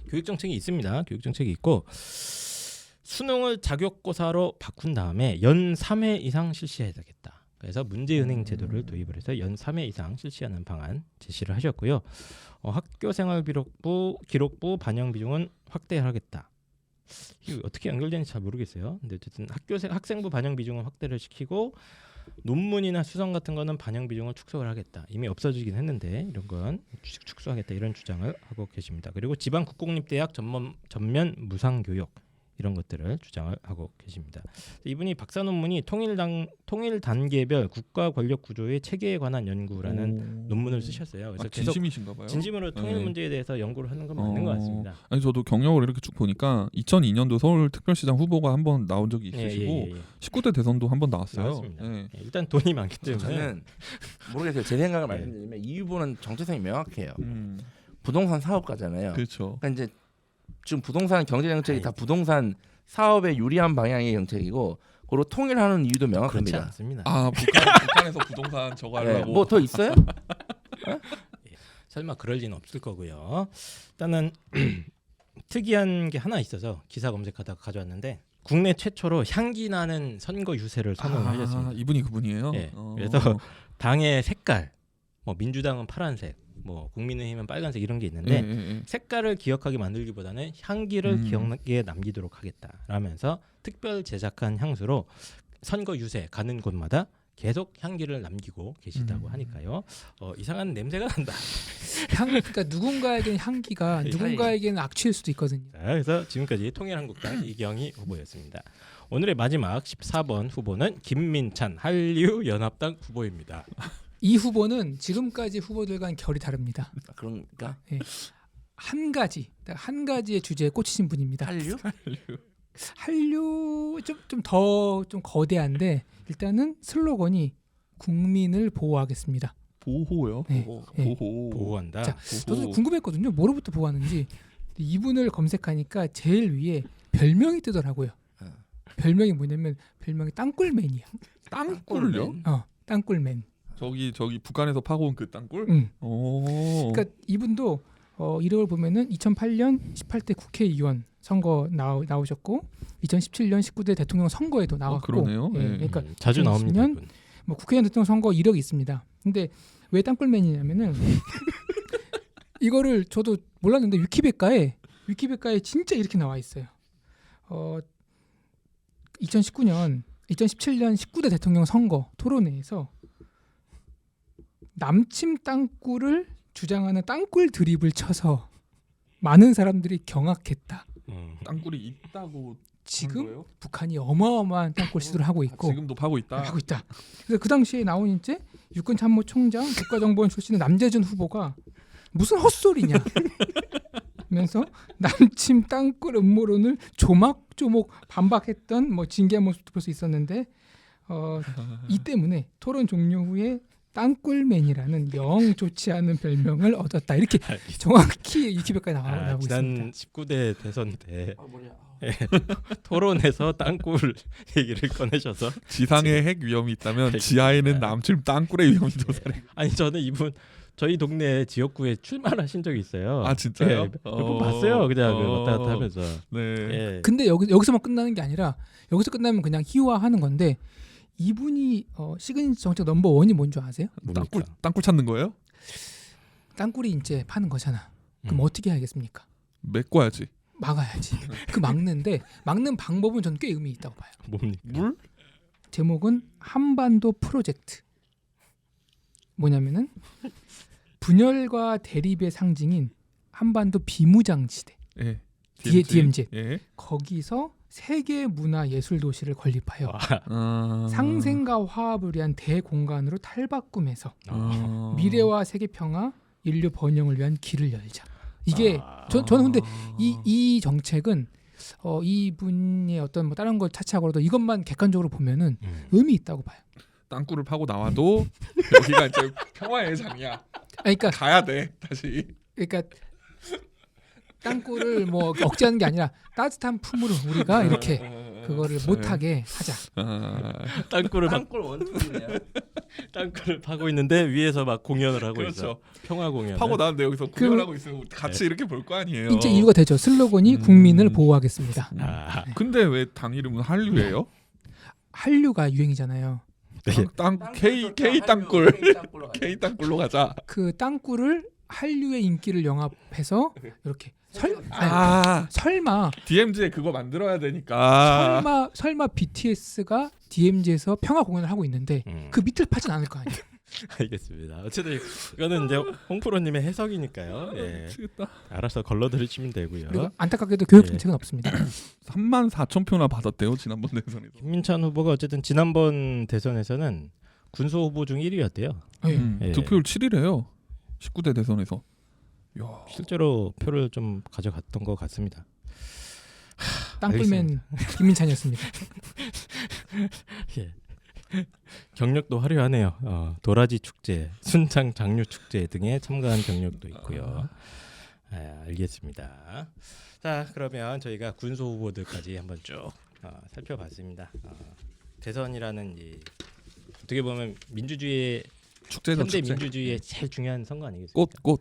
교육 정책이 있습니다. 교육 정책이 있고 수능을 자격고사로 바꾼 다음에 연 3회 이상 실시해야겠다. 그래서 문제은행 제도를 도입을 해서 연 3회 이상 실시하는 방안 제시를 하셨고요. 학교생활기록부 반영 비중은 확대하겠다. 이게 어떻게 연결되는지 잘 모르겠어요. 근데 어쨌든 학생부 반영 비중은 확대를 시키고 논문이나 수성 같은 거는 반영 비중을 축소를 하겠다. 이미 없어지긴 했는데 이런 건 축소하겠다 이런 주장을 하고 계십니다. 그리고 지방 국공립대학 전면 무상 교육 이런 것들을 주장을 하고 계십니다. 이분이 박사 논문이 통일 단계별 국가 권력 구조의 체계에 관한 연구라는 논문을 쓰셨어요. 그래서 계속 진심이신가 봐요. 진심으로 통일 네. 문제에 대해서 연구를 하는 건 맞는 것 같습니다. 아니 저도 경력을 이렇게 쭉 보니까 2002년도 서울특별시장 후보가 한번 나온 적이 있으시고 19대 대선도 한번 나왔어요. 나왔습니다. 네. 예, 일단 돈이 많기 때문에 저는 모르겠어요. 제 생각을 말씀드리면 이 후보는 정체성이 명확해요. 음, 부동산 사업가잖아요. 그렇죠. 그러니까 이제 지금 부동산 경제 정책이 다 부동산 사업에 유리한 방향의 정책이고 그리고 통일하는 이유도 그렇지 명확합니다. 않습니다. 아 북한에서 부동산 저거 하려고. 뭐 더 있어요? 설마 그럴 리는 없을 거고요. 일단은 특이한 게 하나 있어서 기사 검색하다가 가져왔는데 국내 최초로 향기 나는 선거 유세를 선언하셨습니다. 이분이 그분이에요. 예, 그래서 당의 색깔, 뭐 민주당은 파란색, 뭐 국민의힘은 빨간색 이런 게 있는데 예. 색깔을 기억하게 만들기보다는 향기를 기억에 남기도록 하겠다라면서 특별 제작한 향수로 선거 유세 가는 곳마다 계속 향기를 남기고 계시다고 하니까요. 이상한 냄새가 난다. 그러니까 누군가에게는 향기가 누군가에게는 악취일 수도 있거든요. 자, 그래서 지금까지 통일한국당 이경희 후보였습니다. 오늘의 마지막 14번 후보는 김민찬 한류연합당 후보입니다. 이 후보는 지금까지 후보들과는 결이 다릅니다. 그런가? 한 가지의 주제에 꽂히신 분입니다. 한류 좀 더 거대한데 일단은 슬로건이 국민을 보호하겠습니다. 보호요? 네. 보호. 보호한다. 자, 저도 궁금했거든요. 뭐로부터 보호하는지. 이분을 검색하니까 제일 위에 별명이 뜨더라고요. 별명이 뭐냐면 별명이 땅굴맨이야. 땅굴요? 땅굴맨. 저기 북한에서 파고온 그 땅굴? 응. 오. 그러니까 이분도 이력을 보면은 2008년 18대 국회의원 선거 나오셨고 2017년 19대 대통령 선거에도 나왔고 그러네요. 예, 네. 그러니까 자주 나옵니다. 2020년 이분. 뭐 국회의원 대통령 선거 이력이 있습니다. 근데 왜 땅굴맨이냐면은 이거를 저도 몰랐는데 위키백과에 진짜 이렇게 나와 있어요. 2017년 19대 대통령 선거 토론회에서 남침 땅굴을 주장하는 땅굴 드립을 쳐서 많은 사람들이 경악했다. 땅굴이 있다고 지금 거예요? 북한이 어마어마한 땅굴 시도를 하고 있고 지금도 파고 있다. 하고 있다. 그래서 그 당시에 나온 이제 육군참모총장 국가정보원 출신의 남재준 후보가 무슨 헛소리냐 면서 남침 땅굴 음모론을 조목조목 반박했던 뭐 진기한 모습도 볼 수 있었는데 이 때문에 토론 종료 후에 땅굴맨이라는 영 좋지 않은 별명을 얻었다. 이렇게 정확히 위키백과에 나오고 지난 있습니다. 19대 대선 때 머리야. 토론에서 땅굴 얘기를 꺼내셔서 지상에 핵 위험이 있다면 지하에는 남침 땅굴의 위험이 도사래. 아니 저는 이분 저희 동네 지역구에 출마하신 적이 있어요. 아 진짜요? 몇 번 봤어요. 그냥 왔다 갔다 하면서. 네. 예. 근데 여기서만 끝나는 게 아니라 여기서 끝나면 그냥 희화하는 건데 이분이 시그니처 정책 넘버 원이 뭔지 아세요? 땅굴 찾는 거예요? 땅굴이 이제 파는 거잖아. 그럼 어떻게 해야겠습니까? 메꿔야지. 막아야지. 그 막는 방법은 저는 꽤 의미 있다고 봐요. 뭡니까? 물? 제목은 한반도 프로젝트. 뭐냐면은 분열과 대립의 상징인 한반도 비무장지대 예. DMZ. 예. 거기서 세계 문화 예술 도시를 건립하여 아... 상생과 화합을 위한 대공간으로 탈바꿈해서 아... 미래와 세계 평화, 인류 번영을 위한 길을 열자. 이게 저는 근데 이 정책은 이분의 어떤 뭐 다른 걸 차치하고라도 이것만 객관적으로 보면은 의미 있다고 봐요. 땅굴을 파고 나와도 여기가 이제 평화의 장이야. 그러니까 가야 돼 다시. 그러니까 땅굴을 뭐 억제하는 게 아니라 따뜻한 품으로 우리가 이렇게 그거를 못하게 하자. 땅굴을 파고 있는데 위에서 막 공연을 하고 그렇죠. 있어. 평화 공연. 파고 나왔는데 여기서 공연하고 있으면 같이 이렇게 볼 거 아니에요. 이제 이유가 되죠. 슬로건이 국민을 보호하겠습니다. 근데 왜 당 이름은 한류예요? 한류가 유행이잖아요. K 땅굴 K 땅굴로 가자. 그 땅굴을 한류의 인기를 영합해서 이렇게 설마 DMZ에 그거 만들어야 되니까. 설마 BTS가 DMZ에서 평화 공연을 하고 있는데 그 밑을 파진 않을 거 아니에요. 알겠습니다. 어쨌든 이거는 이제 홍프로님의 해석이니까요. 예. 미치겠다. 알아서 걸러들으시면 되고요. 그리고 안타깝게도 교육 정책은 없습니다. 34,000표나 받았대요 지난번 대선에서. 김민찬 후보가 어쨌든 지난번 대선에서는 군소 후보 중 1위였대요. 예. 득표율 7위래요. 19대 대선에서. 야. 실제로 표를 좀 가져갔던 것 같습니다. 땅굴맨 김민찬이었습니다. 예. 경력도 화려하네요. 도라지 축제, 순창 장류 축제 등에 참가한 경력도 있고요. 알겠습니다. 자, 그러면 저희가 군소 후보들까지 한번 쭉 살펴봤습니다. 대선이라는 어떻게 보면 민주주의의 축제죠, 현대 축제. 민주주의의 제일 중요한 선거 아니겠습니까? 꽃.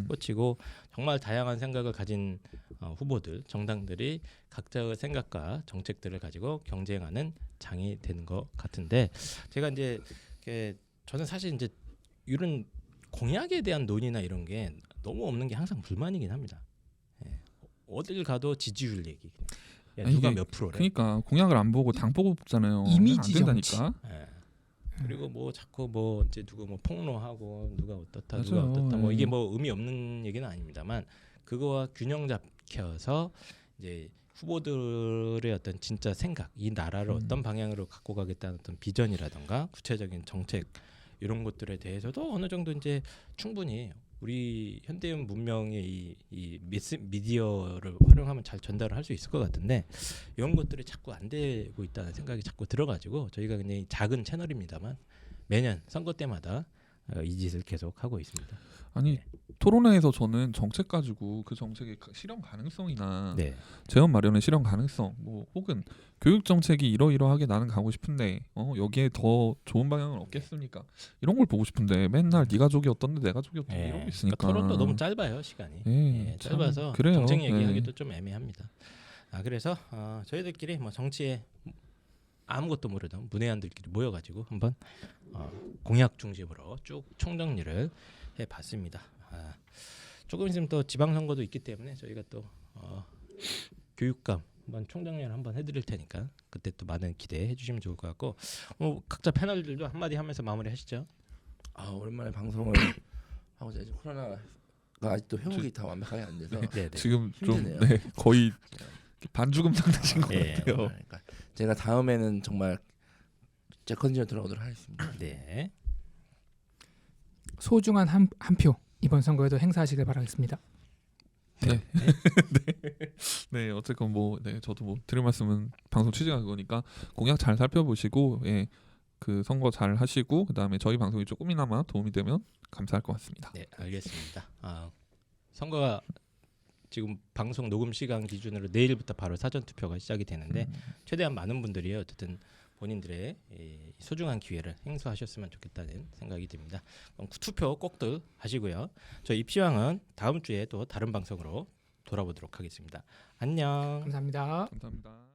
꽃이고 정말 다양한 생각을 가진 후보들, 정당들이 각자의 생각과 정책들을 가지고 경쟁하는 장이 되는 것 같은데 제가 이제 저는 사실 이제 이런 공약에 대한 논의나 이런 게 너무 없는 게 항상 불만이긴 합니다. 어딜 가도 지지율 얘기. 누가 몇 프로래? 그러니까 공약을 안 보고 당 보고 뽑잖아요. 이미지 안 된다니까. 그리고 뭐 자꾸 뭐 이제 누구 뭐 폭로하고 누가 어떻다 누가 맞아요. 어떻다 뭐 네. 이게 뭐 의미 없는 얘기는 아닙니다만 그거와 균형 잡혀서 이제 후보들의 어떤 진짜 생각, 이 나라를 어떤 방향으로 갖고 가겠다는 어떤 비전이라든가 구체적인 정책 이런 것들에 대해서도 어느 정도 이제 충분히 우리 현대인 문명의 이 미디어를 활용하면 잘 전달을 할 수 있을 것 같은데 이런 것들이 자꾸 안 되고 있다는 생각이 자꾸 들어가지고 저희가 그냥 작은 채널입니다만 매년 선거 때마다 이 짓을 계속 하고 있습니다. 아니 토론회에서 저는 정책 가지고 그 정책의 실현 가능성이나 네. 재원 마련의 실현 가능성 뭐 혹은 교육 정책이 이러이러하게 나는 가고 싶은데 여기에 더 좋은 방향은 없겠습니까? 이런 걸 보고 싶은데 맨날 네 가족이 어떤데 내 가족이 어떤데 예. 이러고 있으니까 그러니까 토론도 너무 짧아요 시간이. 예, 예, 참 짧아서 그래요. 정책 얘기하기도 예. 좀 애매합니다. 그래서 저희들끼리 뭐 정치에 아무것도 모르던 문외한들끼리 모여가지고 한번 공약 중심으로 쭉 총정리를 해봤습니다. 조금 있으면 또 지방선거도 있기 때문에 저희가 또 교육감 한번 총정리를 한번 해드릴 테니까 그때 또 많은 기대해 주시면 좋을 것 같고 각자 패널들도 한마디 하면서 마무리하시죠. 오랜만에 방송을 하고 이제 코로나가 아직도 회복이 다 완벽하게 안 돼서 네, 네. 지금 힘드네요. 좀 거의 반죽음 상태신 것 예. 같아요. 그러니까 제가 다음에는 정말 제 컨디션 돌아오도록 하겠습니다. 네. 소중한 한 표 이번 선거에도 행사하시길 바라겠습니다. 네, 어쨌건 뭐 저도 뭐 드릴 말씀은 방송 취지가 그거니까 공약 잘 살펴보시고 그 선거 잘 하시고 그다음에 저희 방송이 조금이나마 도움이 되면 감사할 것 같습니다. 네, 알겠습니다. 선거가 지금 방송 녹음 시간 기준으로 내일부터 바로 사전 투표가 시작이 되는데 최대한 많은 분들이 어쨌든 본인들의 소중한 기회를 행사하셨으면 좋겠다는 생각이 듭니다. 그럼 투표 꼭들 하시고요. 저희 입시왕은 다음 주에 또 다른 방송으로 돌아보도록 하겠습니다. 안녕. 감사합니다. 감사합니다.